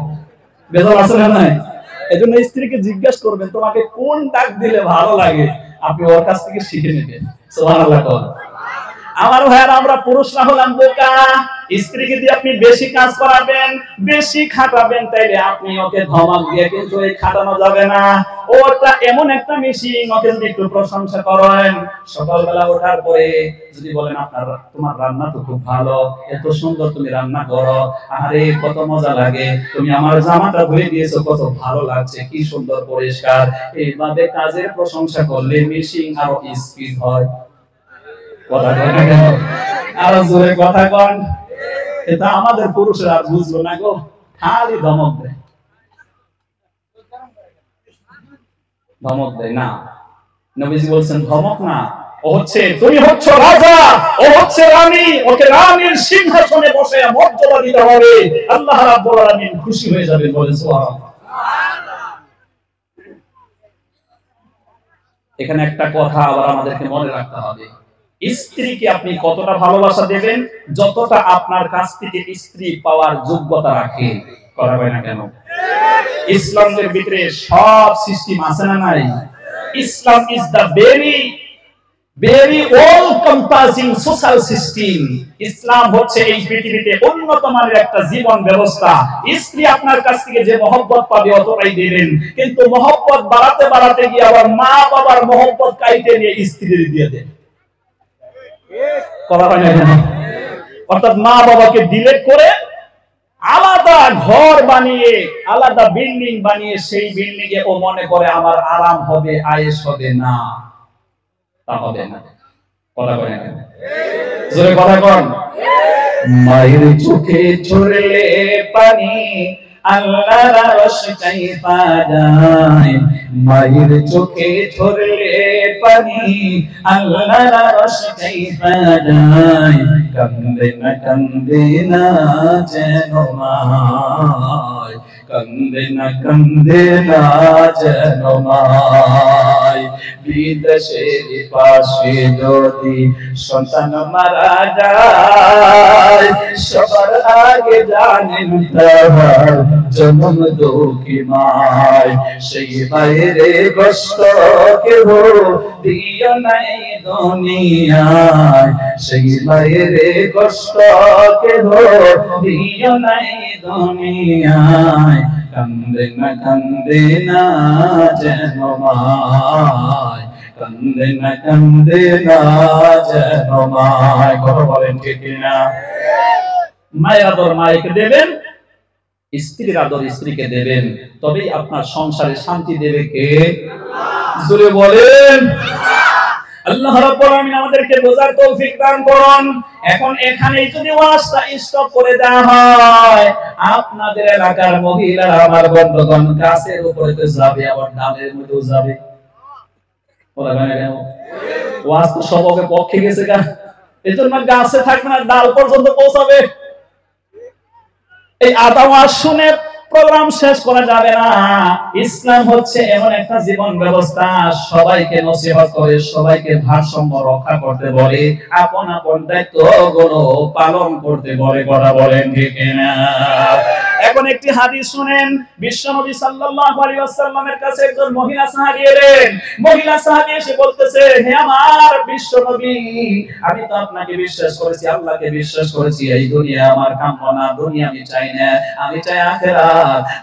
বেজাল আছে না নাই? এজন্য স্ত্রীকে জিজ্ঞাসা করবেন তোমাকে কোন ডাক দিলে ভালো লাগে, আপনি ওর কাছ থেকে শিখে নেবেন। সুবহানাল্লাহ। আমার ভাইয়ারা, আমরা পুরুষরা হলাম বোকা। স্ত্রীকে দিয়ে আপনি বেশি কাজ করাবেন, বেশি খাটাবেন, তাইলে আপনি ওকে ধমক দিয়ে কিন্তু এই খাটানো যাবে না। ওটা এমন একটা মেশিন, ওকে যদি একটু প্রশংসা করেন, সকালবেলা ওঠার পরে যদি বলেন তোমার রান্না তো খুব ভালো, এত সুন্দর তুমি রান্না করো, আরে কত মজা লাগে, তুমি আমার জামাটা ধুয়ে দিয়েছো, কত ভালো লাগছে, কি সুন্দর পরিষ্কার, এইভাবে কাজের প্রশংসা করলে মেশিন আরো স্পিড হয়। কথা কয় না কেন? আরো জোরে কথা কন। এটা আমাদের পুরুষরা আর বুঝলো না গো, খালি ধমক দেয়। ধমক দেয় না, নবীজি বলছেন ধমক না, ও হচ্ছে, তুমি হচ্ছ রাজা, ও হচ্ছে রানী, ওকে রানীর সিংহাসনে বসে মর্যাদা দিতে হবে, আল্লাহ রাব্বুল আলামিন খুশি হয়ে যাবে। বলেন সুবহানাল্লাহ। এখানে একটা কথা আবার আমাদেরকে মনে রাখতে হবে, স্ত্রীকে আপনি কতটা ভালোবাসা দেবেন, যতটা আপনার কাছ থেকে স্ত্রী পাওয়ার যোগ্যতা রাখে। কথা হয় না কেন? ইসলামের ভিতরে সব সিস্টেম আছে না নাই? Islam is the very all compassing social system. ইসলাম হচ্ছে এই পৃথিবীতে উন্নত মানের একটা জীবন ব্যবস্থা। স্ত্রী আপনার কাছ থেকে যে মহব্বত পাবে অতটাই দেবেন, কিন্তু মহব্বত বাড়াতে বাড়াতে গিয়ে আবার মা বাবার মহব্বত কাইটে নিয়ে স্ত্রীর দিয়ে দেন। কথা হয় না কেন? অর্থাৎ মা বাবাকে ডিলেট করে আলাদা ঘর বানিয়ে, আলাদা বিল্ডিং বানিয়ে, সেই বিল্ডিং এ ও মনে করে আমার আরাম হবে, আয়েশ হবে। না, তা হবে না। কথা হয় না কেন? জোরে কথা কন। মায়ের চোখে ঝরলে পানি, আল্লাহর আরশ কাইপা যায়। মায়ের চোখে ঝরলে পানি, আল্লাহর আরশ কাইপা যায়। কান্দে না যেন মায়, কান্দে না যেন মায়। বিদেশের পাশে যদি সন্তান মারা যায়, সবার আগে জানেন তার জন্ম দুঃখী মায়। সেই মায়ের কষ্ট কেহ দিও নাই দুনিয়ায়, সেই মায়ের কষ্ট কেহ দিও নাই দুনিয়ায়। কান্দে না যেন মায়, কান্দে না যেন মায়। কথা বলেন ঠিক না? মায়ের আদর মায়েকে দেবেন, স্ত্রীর আদর স্ত্রীকে দেবেন, তবেই আপনার সংসারে শান্তি দেবে কে? জোরে বলেন। আল্লাহ রাব্বুল আলামিন আমাদেরকে বোঝার তৌফিক দান করুন। এখন এখানেই যদি ওয়াজটা স্টপ করে দেওয়া হয়, আপনাদের এলাকার মহিলারা, আমার বন্ধুগণ, গাছের উপরে তো যাবে, আবার ডালের মধ্যেও যাবে। ওরা গানে কেন? ওয়াজ তো সবকে পক্ষে গেছে গা, এজন্য গাছে থাকবে না, ডাল পর্যন্ত পৌঁছাবে। এই আধা ওয়াজ শুনে প্রোগ্রাম শেষ করা যাবে না। ইসলাম হচ্ছে এমন একটা জীবন ব্যবস্থা, সবাইকে নসিহত করে, সবাইকে ভারসাম্য রক্ষা করতে বলে, আপন আপন দায়িত্বগুলো পালন করতে বলে। কথা বলেন ঠিক না? এখন একটি হাদিস শুনেন। বিশ্বনবী সাল্লাল্লাহু আলাইহি ওয়াসাল্লামের কাছে একজন মহিলা সাহাবী এলেন। মহিলা সাহাবী এসে বলতেছে, হে আমার বিশ্বনবী, আমি তো আপনাকে বিশ্বাস করেছি, আল্লাহকে বিশ্বাস করেছি, এই দুনিয়া আমার কাম্য না, দুনিয়া আমি চাই না, আমি চাই আখিরাত।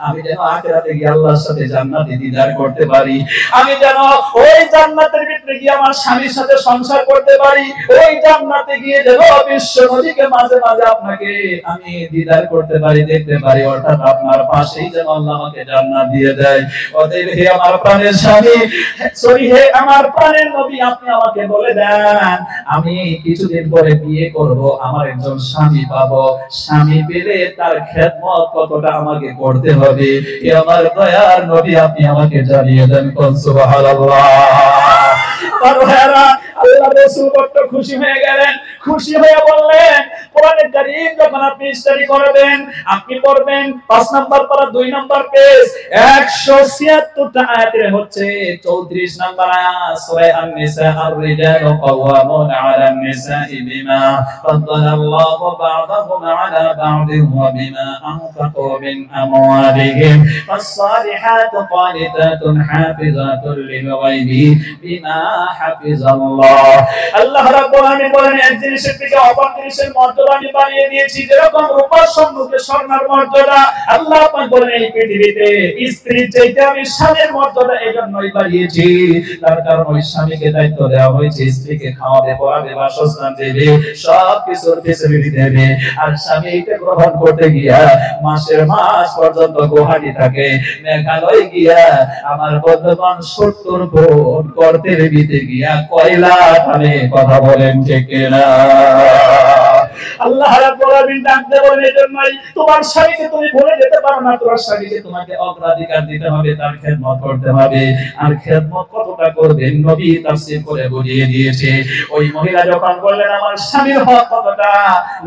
আমি যেন আখিরাতে গিয়ে আল্লাহর সাথে জান্নাতে দিদার করতে পারি, আমি যেন ওই জান্নাতের ভিতরে গিয়ে আমার স্বামীর সাথে সংসার করতে পারি, ওই জান্নাতে গিয়ে যেন বিশ্বনবীকে মাঝে মাঝে আপনাকে আমি দিদার করতে পারি, দেখতে পারি। অর্থাৎ আপনার পাশেই যেন আল্লাহ আমাকে জান্নাত দিয়ে দেয়। অতএব হে আমার প্রাণের স্বামী, সরি হে আমার প্রাণের নবী, আপনি আমাকে বলে দেন আমি কিছুদিন পরে বিয়ে করব, আমার একজন স্বামী পাবো, স্বামী পেলে তার খেদমত কতটা আমাকে করতে হবে, এ আমার দয়ার নবী আপনি আমাকে জানিয়ে দেন। কোন সুবহানাল্লাহ। আর ভাইরা, আল্লাহ রাসূল কত খুশি হয়ে গেলেন, খুশি হয়ে বললেন কোরআনে কারীম যখন আপনি স্টাডি করবেন, আপনি পড়বেন 5 নাম্বার পারা 2 নাম্বার পেজ 176টা আয়াতের হচ্ছে 34 নাম্বার আয়াত সূরা আন-নিসা, আর-রিজালু কাওয়ামুনা আলান নিসাই বিমা ফাদ্দালাল্লাহু বা'দাহুম আলা বা'দিন ওয়া বিমা আনফাকু মিন আমওয়ালিহিম ফাস-সালিহাতু কানিতাতুন হাফিজাতুল লিল-গায়বি বিমা হাফিজাল্লাহ। আল্লাহ রাব্বুল আলামিন বলেন এক জিনিসের থেকে অপর জিনিসের মর্যাদা আমি বাড়িয়ে দিয়েছি, যেরকম রূপার সম্মুখে স্বর্ণের মর্যাদা, আল্লাহ পাক বলেন এই পৃথিবীতে স্ত্রীর চাইতে আমি স্বামীর মর্যাদা এজন্যই বাড়িয়েছি, তার কারণ ওই স্বামীকে দায়িত্ব দেওয়া হয়েছে স্ত্রীকে খাওয়াবে, পড়াবে, বাসস্থান দেবে, সব কিছুর ফ্যাসিলিটি দেবে। আর স্বামী এটা গ্রহণ করতে গিয়া মাসের মাস পর্যন্ত গুয়াহাটি থাকে, মেঘালয় গিয়া আমার বর্তমান 70 ফুট করতে দিতে গিয়া কয়লা টানে। কথা বলেন ঠিক না? আল্লাহ রাব্বুল আলামিন ডাকতে বলেন এজন্যই তোমার স্বামীকে তুমি ভুলে যেতে পারো না, তোমার স্বামীকে তোমাকে অগ্রাধিকার দিতে হবে, তার খেদমত করতে হবে। আর খেদমত কতটা করবেন নবী তাফসীর করে বুঝিয়ে দিয়েছে। ওই মহিলা যখন বললেন আমার স্বামীর হক কতটা,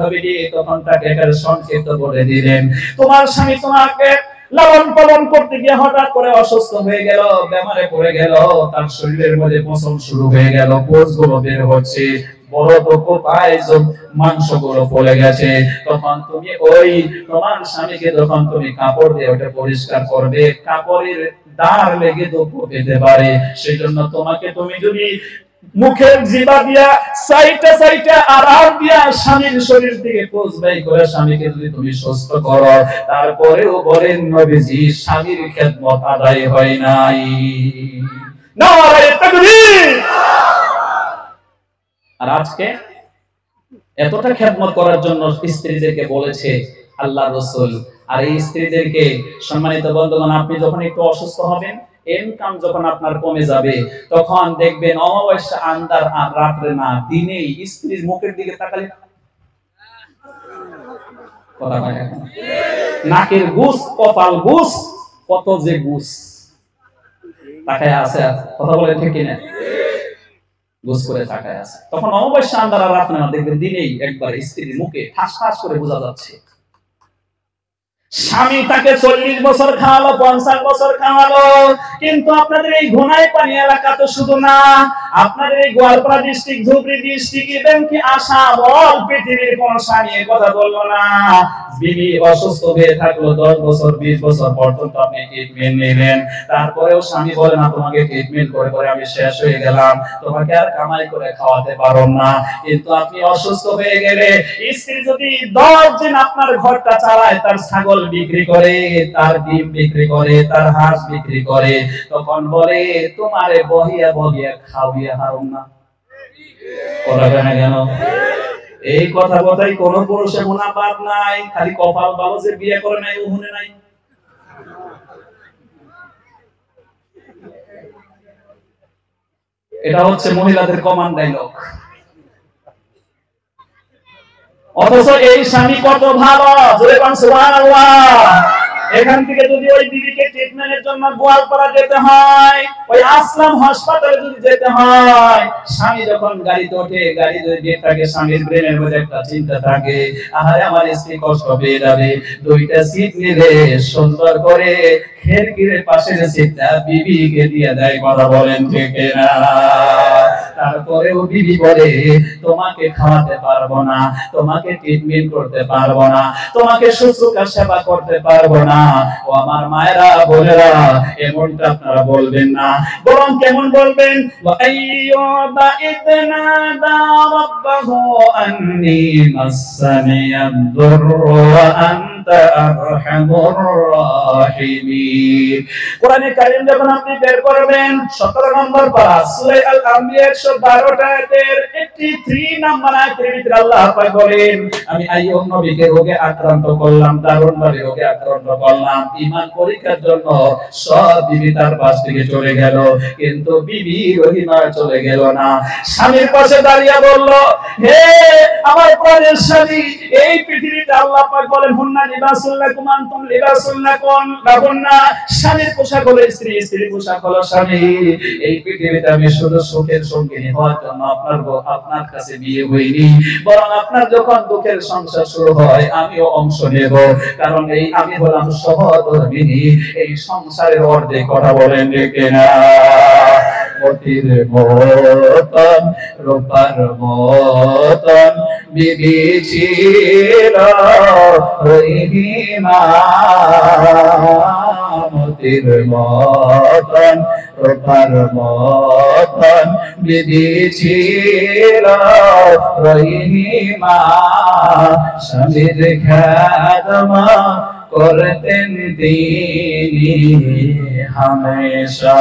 নবীজি তখন তাকে একটা সংক্ষিপ্ত বলে দিলেন, তোমার স্বামী তোমাকে লালন পালন করতে গিয়ে হঠাৎ করে অসুস্থ হয়ে গেল, বেমারে পড়ে গেল, তার শরীরের মধ্যে পচন শুরু হয়ে গেল, কোষগুলো বের হচ্ছে, বড় তো পায় মাংসগুলো পড়ে গেছে। তখন তুমি ওই তোমার স্বামীকে যখন তুমি কাপড় দিয়ে ওটা পরিষ্কার করবে, কাপড়ের দাগ লেগে দুঃখ পেতে পারে, সেজন্য তোমাকে তুমি যদি মুখের জিবা দিয়া সাইটা সাইটা আরাম দিয়া স্বামীর শরীর থেকে কোষ বাই করে স্বামীকে যদি তুমি সুস্থ করো, তারপরেও বলেন নবীজি স্বামীর খেদমত আদায় হয় নাই। নারে তাকবীর। আর আজকে এতটা খেদমত করার জন্য স্ত্রীদেরকে বলেছে আল্লাহ রাসূল। আর এই স্ত্রীদেরকে সম্মানিত বন্ধুগণ, আপনি যখন একটু অসুস্থ হবেন, ইনকাম যখন আপনার কমে যাবে, তখন দেখবেন অমাবস্যা আন্দার আর রাত্রে না, দিনেই স্ত্রীর মুখের দিকে তাকালে নাকের গুস, কপাল গুস, কত যে গুস তাকায় আছে। কথা বলে ঠিক কিনা? গুস করে তাকায় আছে। তখন অমাবস্যা আন্দার আর রাত্রে না, দেখবেন দিনেই একবার স্ত্রীর মুখে ঠাস ঠাস করে বোঝা যাচ্ছে। স্বামী তাকে 40 বছর খাওয়ালো, 50 বছর খাওয়ালো, কিন্তু আপনাদের এই ঘুনাই পানি এলাকা তো শুধু না, আপনাদের এই Goalpara district, Dhubri district, even কি আসাম, অল পৃথিবীর কোন স্বামী কথা বললো না। বিবি অসুস্থ হয়ে থাকলো 10 বছর 20 বছর পর্যন্ত আপনি ট্রিটমেন্ট নিলেন, তারপরেও স্বামী বলে না তোমাকে ট্রিটমেন্ট করে করে আমি শেষ হয়ে গেলাম, তোমাকে আর কামাই করে খাওয়াতে পারো না। কিন্তু আপনি অসুস্থ হয়ে গেলে স্ত্রী যদি 10 দিন আপনার ঘরটা চালায়, তার ছাগল বিক্রি করে, তার ডিম বিক্রি করে, তার হাঁস বিক্রি করে, তখন বলে তোমারে বহিয়া বহিয়া খাওয়াইয়া হারুম না। কথা কেন কেন? এই কথা কথাই কোন পুরুষে মুনাফাত নাই, খালি কপাল ভালো যে বিয়ে করে নাই ওখানে নাই। এটা হচ্ছে মহিলাদের কমান ডায়লগ। অথচ এই স্বামী কত ভালো, জোরে বলেন সুবহানাল্লাহ। এখান থেকে যদি ওই বিবিকে ট্রিটমেন্টের জন্য গোয়ালপাড়া যেতে হয়, ওই আসলাম হাসপাতালে যদি যেতে হয়, স্বামী যখন গাড়িতে ওঠে, গাড়ি যদি থাকে, স্বামীর ব্রেনের মধ্যে একটা চিন্তা থাকে, আহারে আমার স্ত্রী কষ্ট পেয়ে যাবে, 2টা সিট নিলে সুন্দর করে খিড়কির পাশের সিটটা বিবিকে দিয়ে দেয়। কথা বলেন ঠিক না? তারপরেও বিবি বলে তোমাকে খাওয়াতে পারবো না, তোমাকে ট্রিটমেন্ট করতে পারবো না, তোমাকে শুশ্রূষা সেবা করতে পারবো না। ও আমার মায়েরা বোনেরা, এমনটা আপনারা বলবেন না, বরং কেমন বলবেন? ওয়াইয়ুবা ইদনাদা রাব্বাহু আন্নী মাসানিয়াদ-দুররু ওয়া আনতা আরহামুর রাহিমিন। কোরআনে কারীম যখন আপনি বের করবেন 17 নম্বর পারা সূরা আল-আম্বিয়া 112টা আয়াতের 83 নাম্বার আয়াতের ভিতরে আল্লাহ পাক বলেন, আমি আইয়ুব নবীকে রোগে আক্রান্ত করলাম, দারুণ ভাবে রোগে আক্রান্ত করলাম, ঈমান পরীক্ষার জন্য সব বিবি তার পাশ থেকে চলে গেল, কিন্তু বিবি রহিমা চলে গেল না। স্বামীর পাশে দাঁড়িয়ে বলল, হে আমার প্রাণের স্বামী, এই পৃথিবীতে আল্লাহ পাক বলেন হুন্না লিবাসুল লাকুম আনতুম লিবাসুল লাকুন্না, স্বামীর পোশাক হলো স্ত্রী, স্ত্রীর পোশাক হলো স্বামী। এই পৃথিবীতে আমি শুধু সুখের সঙ্গিনী হওয়ার জন্য আপনার কাছে বিয়ে হইনি, বরং আপনার যখন দুঃখের সংসার শুরু হয় আমিও অংশ নেব, কারণ এই আমি হলাম সহধর্মিনী। এই সংসারের অর্ধেক কথা বলেন দেখে না। মতির মতন রূপার মতন বিবি ছিল রহিমা, মতির মতন রূপার মতন বিবি ছিল রহিমা, স্বামীর খাদমা করতেন তিনি হামেশা।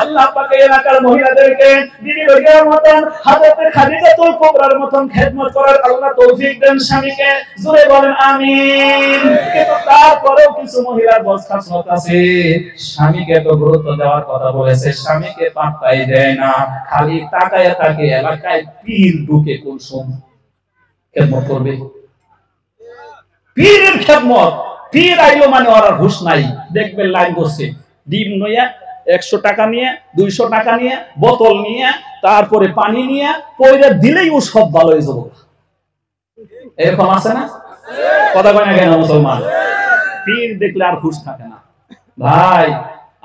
আল্লাহ পাক এলাকার মহিলাদেরকে বিবি রহিমার মতন, হযরত খাদিজাতুল কুবরার মতন খেদমত করার আল্লাহ তৌফিক দেন স্বামীকে। জোরে বলেন আমিন। কিন্তু তারপরেও কিছু মহিলার বদখাসলত আছে, স্বামীকে তো গুরুত্ব দেওয়ার কথা বলেছে, স্বামীকে পাত্তাই দেয় না, খালি তাকায় থাকে এলাকায় পীর ঢুকে কোন সময় খেদমত করবে। পীরের খেদমত, পীর আইলো মানে ওর হুঁশ নাই, দেখবেন লাইন করছে, ডিম নইয়া 100 টাকা নিয়ে 200 টাকা নিয়ে বোতল নিয়ে তারপরে পানি নিয়ে পয়রা দিলেই ও সব ভালো হয়ে যাবে। এরকম আছে না? কথা কয় না কেন মুসলমান? পীর দেখলে আর হুঁশ থাকে না। ভাই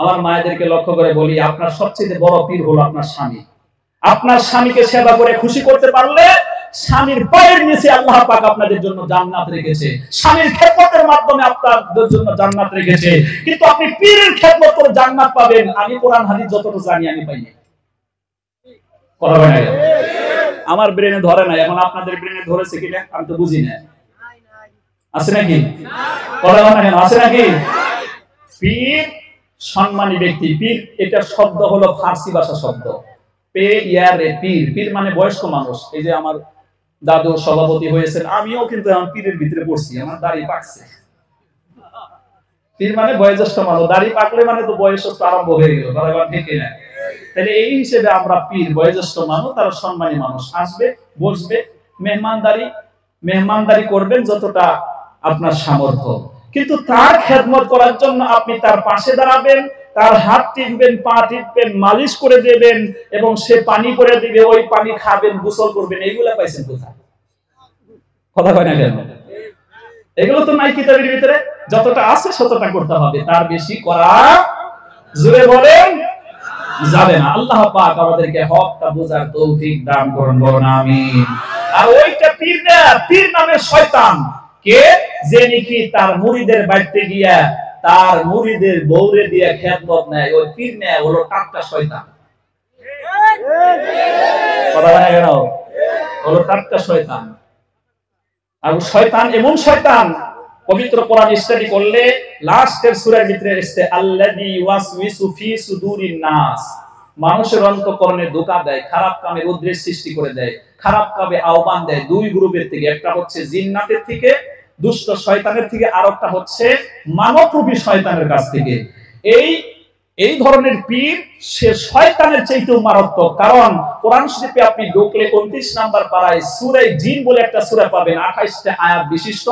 আমার মায়েদেরকে লক্ষ্য করে বলি, আপনার সবচেয়ে বড় পীর হলো আপনার স্বামী। আপনার স্বামীকে সেবা করে খুশি করতে পারলে স্বামীর পায়ের নিচে আল্লাহ পাক আপনাদের জন্য জান্নাত রেখেছে, স্বামীর খেদমতের মাধ্যমে আপনাদের জন্য জান্নাত রেখেছে। কিন্তু আপনি পীরের খেদমত করে জান্নাত পাবেন, আমি কোরআন হাদিস যতটুকু জানি আমি পাই না। কথা বলেন না, আমার ব্রেনে ধরে না। এখন আপনাদের ব্রেনে ধরেছে কিনা আমি তো বুঝি না। আছে নাকি? কথা বলেন না কেন? আছে নাকি? পীর সম্মানী ব্যক্তি। পীর এটা শব্দ হলো ফার্সি ভাষা শব্দ, পে ইয়ারে পীর। পীর মানে বয়স্ক মানুষ। এই যে আমার দাদু সভাপতি হয়েছেন, আমিও কিন্তু এখন পীরের ভিতরে পড়ছি, আমার দাড়ি পাকছে। পীর মানে বয়োজ্যেষ্ঠ মানুষ, দাড়ি পাকলে মানে তো বয়স আরম্ভ হয়ে গেল। ঠিক না? তাহলে এই হিসেবে আমরা পীর বয়োজ্যেষ্ঠ মানুষ, তারা সম্মানী মানুষ, আসবে বসবে, মেহমানদারি করবেন যতটা আপনার সামর্থ্য। কিন্তু তার খেদমত করার জন্য আপনি তার পাশে দাঁড়াবেন, তার হাত টিপবেন, পা টিপবেন, মালিশ করে দেবেন এবং সে পানি করে দিবে, ওই পানি খাবেন, গোসল করবেন। এইগুলা পাইছেন কোথায়? কথা কয় না কেন? এগুলো তো নাই কিতাবের ভিতরে। যতটা আছে ততটা করতে হবে, তার বেশি করা জোরে বলেন যাবে না। আল্লাহ পাক আমাদেরকে হকটা বোঝার তৌফিক দান করুন, বলুন আমিন। আর ওইটা পীর না, পীর নামে শয়তান কে, যে নাকি তার মুরিদের বাড়িতে গিয়া তার মুরিদের বউরে দিয়ে খেদমত নেয়, ওই পীর নেয় হলো টাটকা শয়তান। কথা বলে কেন? হলো টাটকা শয়তান। আর শয়তান এমন শয়তান, পবিত্র কোরআন স্টাডি করলে লাস্টের সূরার ভিতরে এসেছে আল্লাযী ওয়াসওয়িসু ফি সুদুরিন নাস, মানুষের অন্তঃকরণে ধোঁকা দেয়, খারাপ কামের উদ্দেশ্য সৃষ্টি করে দেয়, খারাপ কামে আহ্বান দেয়। দুই গ্রুপের থেকে, একটা হচ্ছে জিন্নাতের থেকে, দুষ্ট শয়তানের থেকে, আর একটা হচ্ছে মানবরূপী শয়তানের কাছ থেকে। এই ধরনের পীর সে শয়তানের চাইতেও মারাত্মক। কারণ কোরআন শরীফে আপনি ঢুকলে 29 নাম্বার পারায় সূরা জিন বলে একটা সূরা পাবেন, 28টা আয়াত বিশিষ্ট,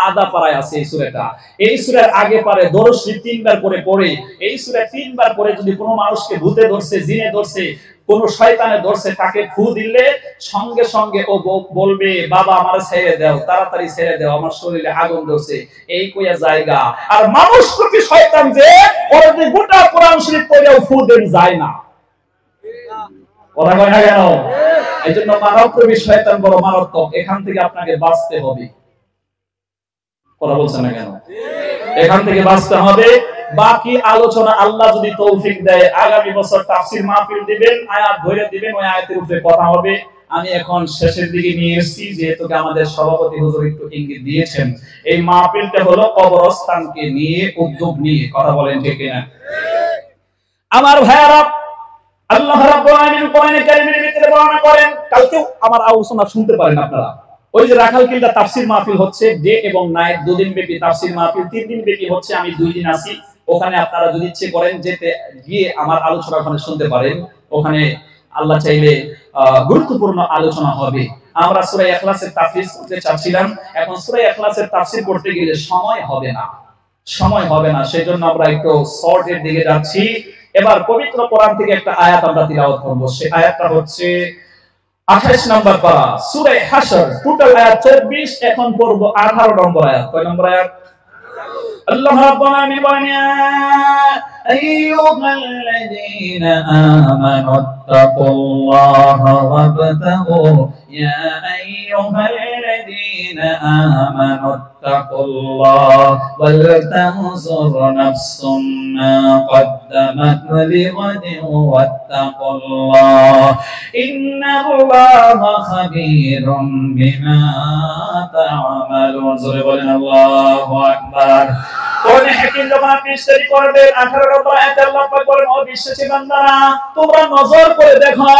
আধা পারায় আছে এই সূরাটা। এই সূরার আগে পারে দরুদ শরীফ 3 বার করে পড়ে, এই সূরা 3 বার পড়ে যদি কোনো মানুষকে ভূতে ধরছে, জিনে ধরছে, কোন শয়তানে ধরছে, তাকে ফু দিলে সঙ্গে সঙ্গে ও বলবে বাবা আমার ছেড়ে দাও, তাড়াতাড়ি ছেড়ে দাও, আমার শরীরে আগুন ধরছে, এই কইয়া জায়গা। আর মানুষ রূপী শয়তান যে ওর যে গোটা কোরআন শরীফ পড়েও ফু দেন যায় না। কথা কয় না কেন? এইজন্য মানবরূপী শয়তান বড় মারাত্মক, এখান থেকে আপনাকে বাঁচতে হবে। কথা বলছেন না কেন? এখান থেকে বাঁচতে হবে। বাকি আলোচনা আল্লাহ যদি তৌফিক দেয় আগামী বছর তাফসীর মাহফিল দিবেন, আয়াত ধরে দিবেন, ওই আয়াতের উপরে কথা হবে। আমি এখন শেষের দিকে নিয়ে এসেছি, যেহেতু আমাদের সভাপতি হুজুর একটু ইঙ্গিত দিয়েছেন। এই মাহফিলটা হলো কবরস্থানকে নিয়ে, উদ্যোগ নিয়ে। কথা বলেন ঠিক কিনা? আমার ভাইয়ারা, আল্লাহ রাব্বুল আলামিন কোরআনে কারীমের ভিতরে বর্ণনা করেন, কালকেও আমার আলোচনা শুনতে পারেন আপনারা। ওই যে রাখালকিল্লা তাফসীর মাহফিল হচ্ছে, ডে এবং নাইট, দুদিন ব্যাপী তাফসীর মাহফিল, 3 দিন ব্যাপী হচ্ছে। আমি 2 দিন আছি ওখানে। আপনারা যদি ইচ্ছে করেন যেতে গিয়ে আমার আলোচনা ওখানে শুনতে পারেন। ওখানে আল্লাহ চাইলে গুরুত্বপূর্ণ আলোচনা হবে। আমরা সূরা ইখলাসের তাফসীর করতে চাচ্ছিলাম, এখন সূরা ইখলাসের তাফসীর করতে গেলে সময় হবে না, সেজন্য আমরা একটু শর্টের দিকে যাচ্ছি। এবার পবিত্র কোরআন থেকে একটা আয়াত আমরা তিলাওয়াত করব। সেই আয়াতটা হচ্ছে 28 নম্বর পারা, সূরা হাশর। টোটাল আয়াত 24, এখন পড়ব 18 নম্বর আয়াত। কয় নম্বর আয়াত? আল্লাহ রাব্বুল আলামিন বলেন, ইয়া আইয়ুহাল্লাযীনা আমানুত্তাকুল্লাহা ওয়াবতাগু, ইয়া আইয়ুহাল্লাযীনা আমানুত্তাকুল্লাহা ওয়াল তানজুর নাফসুম মা قدمت لغد واتقوا الله إن الله خبير بما تعملون الله أكبر কোন হাকিম যখন আপনি ইশতেরি করবেন 18 নম্বর আয়াতে আল্লাহ পাক বলেন, ও বিশ্বাসী বান্দারা তোমরা নজর করে দেখো,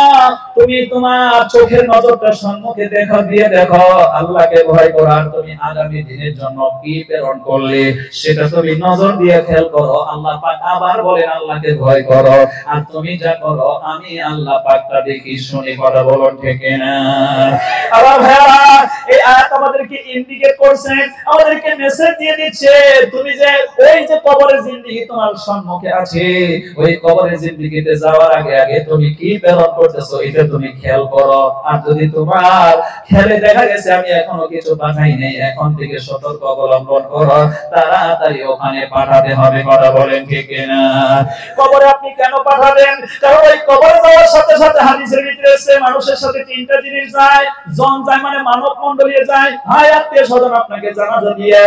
তুমি তোমার চোখের নজরটা সম্মুখে দেখো আল্লাহকে ভয় করো, আর তুমি আগামী দিনের জন্য কি প্রেরণ করলে সেটা তুমি নজর দিয়ে খেয়াল করো। আল্লাহ পাক আবার বলেন আল্লাহকে ভয় করো, আর তুমি যা করো আমি আল্লাহ পাক তা দেখি শুনি। কথা বলো ঠিক না? আবার ভাইরা এই আয়াত আমাদেরকে ইন্ডিকেট করছে, আমাদেরকে মেসেজ দিয়ে দিচ্ছে, তুমি যে ওই যে কবরের জিন্দেগি তোমার সম্মুখে আছে, ওই কবরের জিন্দেগিতে যাওয়ার আগে তুমি কি প্রেরণ করতেছো এটা তুমি খেয়াল করো। আর যদি তোমার খেয়ালে দেখা গেছে আমি এখনো কিছু পাঠাই নাই, এখন থেকে সতর্ক অবলম্বন করো, তাড়াতাড়ি ওখানে পাঠাতে হবে। কথা বলেন ঠিক না? কবরে আপনি কেন পাঠাবেন? কারণ ওই কবরে যাওয়ার সাথে সাথে হাদিসের ভিতরে আছে মানুষের সাথে 3টা জিনিস যায়। জন যায় মানে মানব মণ্ডলী যায়, ভাই আত্মীয় স্বজন আপনাকে জানাজা দিয়ে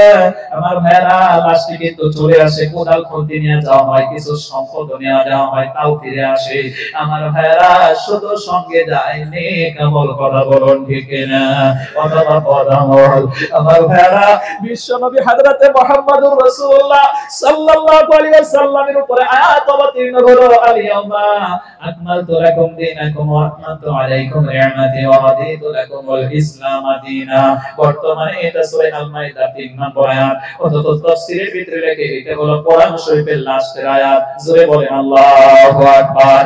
আমার ভাইরা লাশটি কিন্তু চলে আসে, কোদাল খুঁটি নিয়ে যাওয়া হয়, কিছু সম্পদ নিয়ে যাওয়া হয়, তাও ফিরে আসে। আমার ভাইরা শুধু সঙ্গে যায় নেক আমল। কথা বলুন ঠিক না? অথবা পদামল। আমার ভাইরা বিশ্বনবী হযরতে মুহাম্মদুর রাসূলুল্লাহ সাল্লাল্লাহু আলাইহি ওয়াসাল্লামের উপরে আয়াত অবতীর্ণ হলো, আল-ইয়াউমা আকমালতু লাকুম দীনাকুম ওয়া আতমামতু আলাইকুম নি'মাতি ওয়া রাদিতু লাকুমুল ইসলাম দীনা। বর্তমানে এটা সূরা আল-মাইদা 3 নম্বর আয়াত। অথচ তাফসীরের ভিতরে লেখে এটা হলো কোরআন শরীফের লাস্টের আয়াত। জোরে বলেন আল্লাহু আকবার।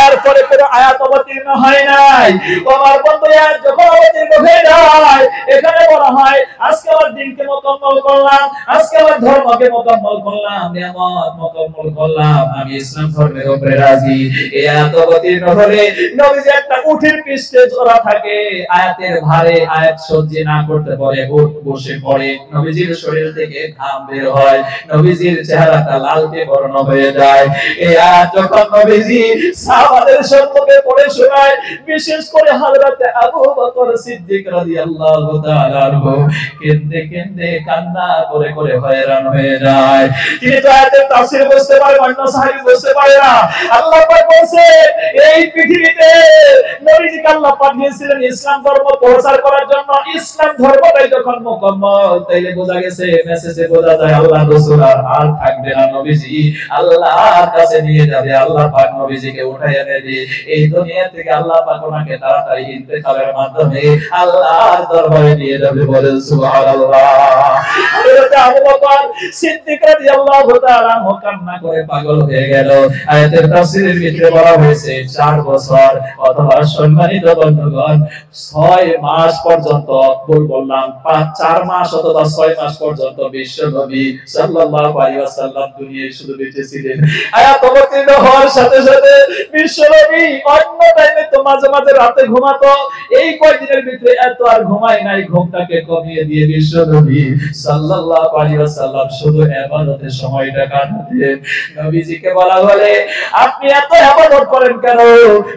এরপরে কোন আয়াত অবতীর্ণ হয় নাই। আমার বন্ধু আয়াত যখন অবতীর্ণ হয়ে যায় এখানে বলা হয় আজকে আমার দিনকে মুকম্মল করলাম, আজকে আমার ধর্মকে মুকম্মল করলাম, নিয়ামত মুকম্মল করলাম, আমি ইসলাম ধর্মের উপরে রাজি। এই আয়াত অবতীর্ণ হলে নবীজি একটা উটের পৃষ্ঠে জড়া থাকে, আয়াতের ভারে আয়াত সহ্য না করতে পারে উট বসে পড়ে, নবীজির শরীর থেকে ঘাম বের হয়, নবীজির চেহারাটা লালচে বর্ণ হয়ে যায়। এই আয়াত যখন নবীজি সাহাবাদের সম্মুখে পড়ে শোনায়, বিশেষ করে হযরত আবু বকর সিদ্দিক রাদিয়াল্লাহু তাআলা আনহু কেঁদে কেঁদে কান্না করে করে হয়রান হয়ে যায়। তিনি তো আয়াতের তাফসীর বুঝতে পারে, অন্য সাহাবী বুঝতে পারে না। আল্লাহ পাক বলেছে এই পৃথিবীতে নবীজিকে আল্লাহ পাঠিয়েছিলেন ইসলাম ধর্ম প্রচার করার জন্য। ইসলাম ধর্মটাই যখন মুকম্মল, তাইলে বোঝা গেছে মেসেজে বোঝা যায় আল্লাহ রাসূল আর থাকবে না, নবীজি আল্লাহর কাছে নিয়ে যাবে, আল্লাহ পাক নবীজিকে উঠাইয়া নেবে এই দুনিয়া থেকে। আল্লাহ পাক ওনাকে তাড়াতাড়ি ইন্তেকালের মাধ্যমে আল্লাহর দরবারে নিয়ে যাবে। বলেন সুবহানাল্লাহ। হযরত আবু বকর সিদ্দিক রাদিয়াল্লাহু তাআলা কান্না করে পাগল হয়ে গেল। আয়াতের তাফসীরের ভিতরে বলা হয়েছে 4 বছর অথবা সম্মানিত বন্ধুগণ 6 মাস পর্যন্ত, বললাম 4 মাস অথবা 6 মাস পর্যন্ত বিশ্ব নবী সাল্লাল্লাহু আলাইহি ওয়াসাল্লাম দুনিয়ায় শুধু বেঁচে ছিলেন। আয়াত অবতীর্ণ হওয়ার সাথে সাথে বিশ্ব নবী অন্য টাইমে তো মাঝে মাঝে রাতে ঘুমাতো, এই কয়েকদিনের ভিতরে এত আর ঘুমায় নাই, ঘুমটাকে কমিয়ে দিয়ে বিশ্ব নবী সাল্লাল্লাহু আলাইহি ওয়াসাল্লাম শুধু ইবাদতে সময়টা কাটাতেন। নবীজিকে বলা বলে আপনি এত ইবাদত করেন কেন?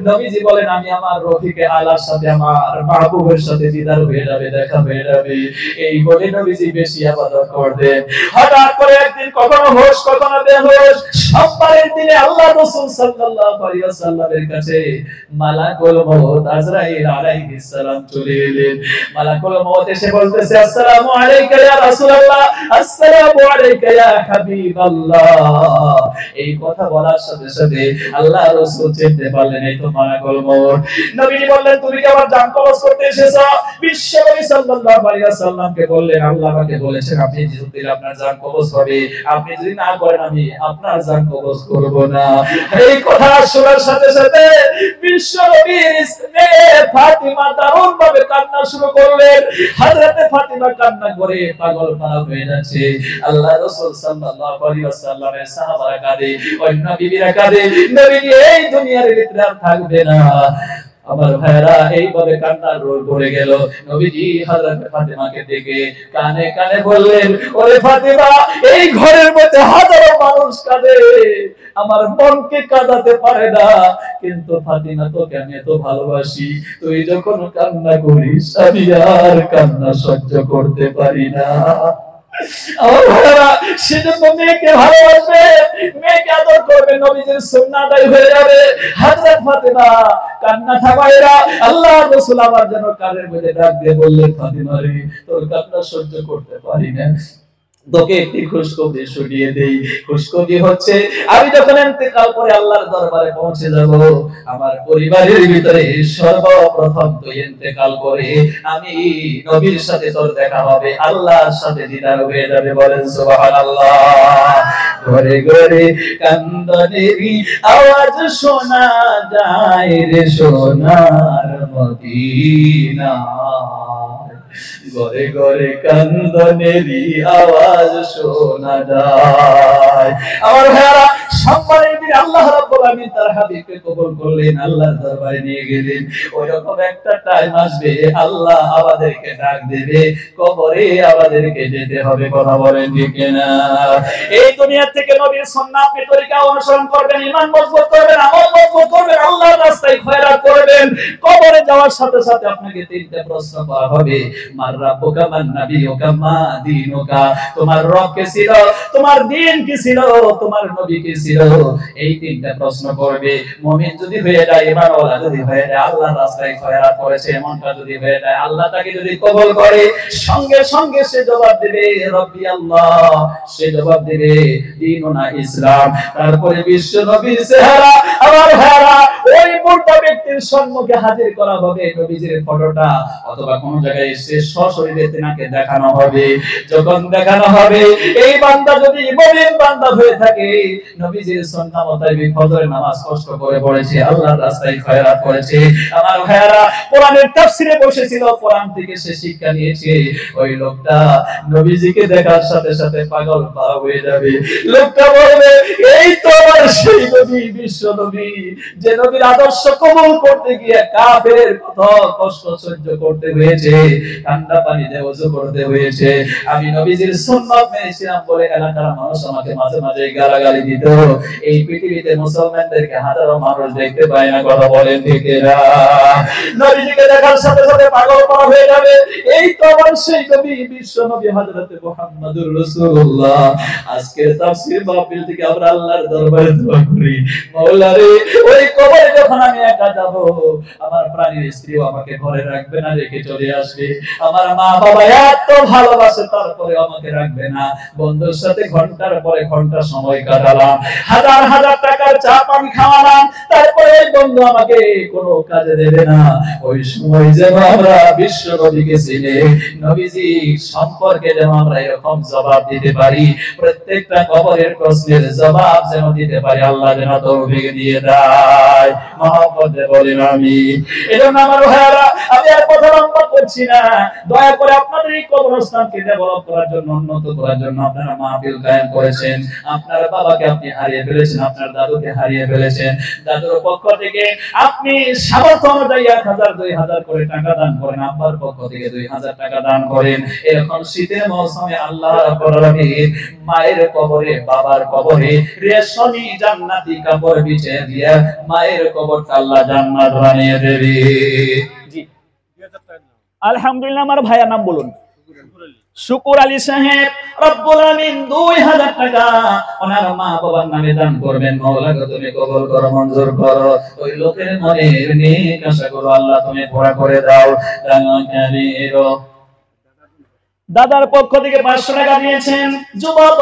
নবীজি বলেন আমি আমার রফিকে আলার সাথে, আমার মাহবুবের সাথে দিদার হয়ে যাবে, দেখা হয়ে যাবে, এই বলে নবীজি বেশি ইবাদত করতেন। হঠাৎ করে একদিন কখনো হোশ কখনো বেহুশ, সোমবারের দিনে আল্লাহ রাসূল সাল্লাল্লাহু আলাইহি ওয়াসাল্লামের কাছে মালাকুল মউত আজরাইল আলাইহিস সালাম চলে এলেন। মালাকুল মউত এসে বলতেছে, আসসালামু আলাইকা ইয়া রাসূলুল্লাহ, আসসালামু আলাইকা ইয়া হাবিবাল্লাহ। এই কথা বলার সাথে সাথে আল্লাহ রাসূল চিনতে পারলেন এই তো মালাকুল মউত। নবীজি বললেন, তুমি কি আমার জান কবজ করতে এসেছো? বিশ্বনবী সাল্লাল্লাহু আলাইহি ওয়াসাল্লামকে বললেন, আল্লাহ আমাকে বলেছেন আপনি যদি আপনার জান কবজ হবে, আপনি যদি না করেন আমি আপনার জান কবজ করব না। এই কথা শোনার সাথে সাথে বিশ্বনবীর স্ত্রী ফাতিমা দারুণ ভাবে কান্না শুরু করলেন। হযরতে ফাতিমা কান্না করে পাগল পারা হয়ে যাচ্ছে। আল্লাহ রাসূল সাল্লাল্লাহু আলাইহি ওয়াসাল্লামের সাহাবারা কাঁদে, অন্য বিবিরা কাঁদে, নবীজি এই দুনিয়ার ভিতরে আর থাকবে না। আমার ভাইরা এইভাবে কান্নার রোল পড়ে গেল। নবীজি হযরত ফাতিমাকে ডেকে কানে কানে বললেন, ওরে ফাতিমা, এই ঘরের মধ্যে হাজারো মানুষ কাঁদে, আমার মনকে কাঁদাতে পারে না, কিন্তু ফাতিমা তোকে আমি এত ভালোবাসি, তুই যখন কান্না করিস আমি আর কান্না সহ্য করতে পারি না। আমার ভাইরা সেজন্য মেয়েকে ভালোবাসবে, মেয়েকে আদর করবে, নবীজির সুন্নাহ আদায় হয়ে যাবে। হযরত ফাতিমা কান্না থামাইরা আল্লাহর রাসূল আমার যেন কানের মধ্যে ডাক দিয়ে বললেন, ফাতিমা রে, তোর কান্না সহ্য করতে পারি না, তোকে একটি খুশখবরি শুনিয়ে দেই। খুশখবরি হচ্ছে আমি যখন ইন্তেকাল করে আল্লাহর দরবারে পৌঁছে যাব, আমার পরিবারের ভিতরে সর্বপ্রথম তুই ইন্তেকাল করে আমি নবীর সাথে তোর দেখা হবে, আল্লাহর সাথে দিদার হয়ে যাবে। বলেন সুবহানাল্লাহ। ঘরে ঘরে কান্দনেরই আওয়াজ শোনা যায় রে সোনার মদিনা, ঘরে ঘরে কান্দনেরই আওয়াজ শোনা যায়। আমার ভাইরা, সম্মানের দিন আল্লাহ রাব্বুল আলামিন তার হাবিবকে কবুল করলেন, আল্লাহর দরবারে নিয়ে গেলেন। ওইরকম একটা টাইম আসবে আল্লাহ আমাদেরকে ডাক দেবে, কবরে আমাদেরকে যেতে হবে। কথা বলেন ঠিক না? এই দুনিয়া থেকে নবীর সুন্নাহ আপনি তরিকা অনুসরণ করবেন, ঈমান মজবুত করবেন, আমল মজবুত করবেন, আল্লাহর রাস্তায় খয়রাত করবেন। কবরে যাওয়ার সাথে সাথে আপনাকে তিনটা প্রশ্ন করা হবে, মার রাব্বুকা মান নাবিয়ুকা মা দীনুকা, তোমার রব কে ছিল, তোমার দ্বীন কি ছিল, তোমার নবী কে ছিল। এই তিনটা প্রশ্ন করবে। মুমিন যদি হয়ে যায়, ঈমানওয়ালা যদি হয়ে যায়, আল্লাহর রাস্তায় খয়রাত করেছে এমনটা যদি হয়ে যায়, আল্লাহ তাকে যদি কবুল করে, সঙ্গে সঙ্গে সে জবাব দেবে রব্বি আল্লাহ, সে জবাব দেবে দ্বীনুনা ইসলাম। তারপরে বিশ্ব নবীর চেহারা আমার ভাইরা ওই মুর্দা ব্যক্তির সম্মুখে হাজির করা হবে, নবীজির ফটোটা অথবা কোন জায়গায় এসে সশরীরে তেনাকে দেখানো হবে। যখন দেখানো হবে, এই বান্দা যদি মুমিন বান্দা হয়ে থাকে, নবীজির সুন্নাহ মোতাবেক ফজরের নামাজ কষ্ট করে পড়েছে, আল্লাহর রাস্তায় খয়রাত করেছে, আমার ভাইরা কোরআনের তাফসিরে বসেছিল, কোরআন থেকে সে শিক্ষা নিয়েছে, ওই লোকটা নবীজিকে দেখার সাথে সাথে পাগল পারা হয়ে যাবে। লোকটা বলবে, এই তো আমার সেই নবী, বিশ্ব নবী, যে নবীর আদর্শ কবুল করতে গিয়ে কাফেরের কত কষ্ট সহ্য করতে হয়েছে, ঠান্ডা পানি দিয়ে ওযু করতে হয়েছে, আমি নবীজির সুন্নাত মেনেছিলাম বলে এলাকার মানুষ আমাকে মাঝে মাঝে গালাগালি দিত। এই পৃথিবীতে মুসলমানদেরকে হাজারো মানুষ দেখতে পায় না। কথা বলেন ঠিক না? নবীজিকে দেখার সাথে সাথে পাগল করা হয়ে যাবে। এই তো আমার সেই নবী, বিশ্ব নবী হযরত মুহাম্মদুর রাসূলুল্লাহ। আজকের তাফসীর মাহফিল থেকে আমরা আল্লাহর দরবারে দোয়া করি, মাওলা রে, ওই কবরে যখন আমি একা যাব, আমার প্রাণের স্ত্রীও আমাকে ঘরে রাখবে না, রেখে চলে আসবে। আমার মা বাবা এত ভালোবাসে, তারপরে আমাকে রাখবে না। বন্ধুর সাথে ঘন্টার পরে ঘন্টা সময় কাটালাম, হাজার হাজার টাকার চা পানি খাওয়ালাম, তারপরে ওই বন্ধু আমাকে কোনো কাজে দেবে না। ওই সময় যেন আমরা বিশ্ব নবীকে চিনে, নবীজি সম্পর্কে যেন আমরা এরকম জবাব দিতে পারি, প্রত্যেকটা কবরের প্রশ্নের জবাব যেন দিতে পারি, আল্লাহ যেন তৌফিক দিয়ে দেয়। মহব্বতে বলেন আমিন। এজন্য আমার ভাইরা, আমি আর কথা লম্বা করছি না, দয়া করে আপনাদের এই কবরস্থানকে ডেভেলপ করার জন্য, উন্নত করার জন্য আপনারা মাহফিল কায়েম করেছেন। আপনার বাবাকে আপনি হারিয়ে ফেলেছেন, আপনার দাদুকে হারিয়ে ফেলেছেন, দাদুর পক্ষ থেকে আপনি সামর্থ্য অনুযায়ী 1000 2000 করে টাকা দান করেন, আব্বার পক্ষ থেকে 2000 টাকা দান করেন। এরকম শীতের মৌসুমে আল্লাহ রাব্বুল আলামিন মায়ের কবরে, বাবার কবরে রেশমি জান্নাতি কাপড় বিছিয়ে দিয়ে মায়ের কবরটা আল্লাহ জান্নাত বানিয়ে দেবে। জি, আলহামদুলিল্লাহ। আমার ভাইয়ার নাম বলুন? শুকুর আলী সাহেব রব্বুল আমিন 2000 টাকা ওনার মা বাবার নামে দান করবেন। মাওলা গো তুমি কবুল করো, মঞ্জুর করো। ওই লোকের মনের নেক আশাগুলো আল্লাহ তুমি পুরা করে দাও। দাদার পক্ষ থেকে 500 টাকা দিয়েছেন যুবক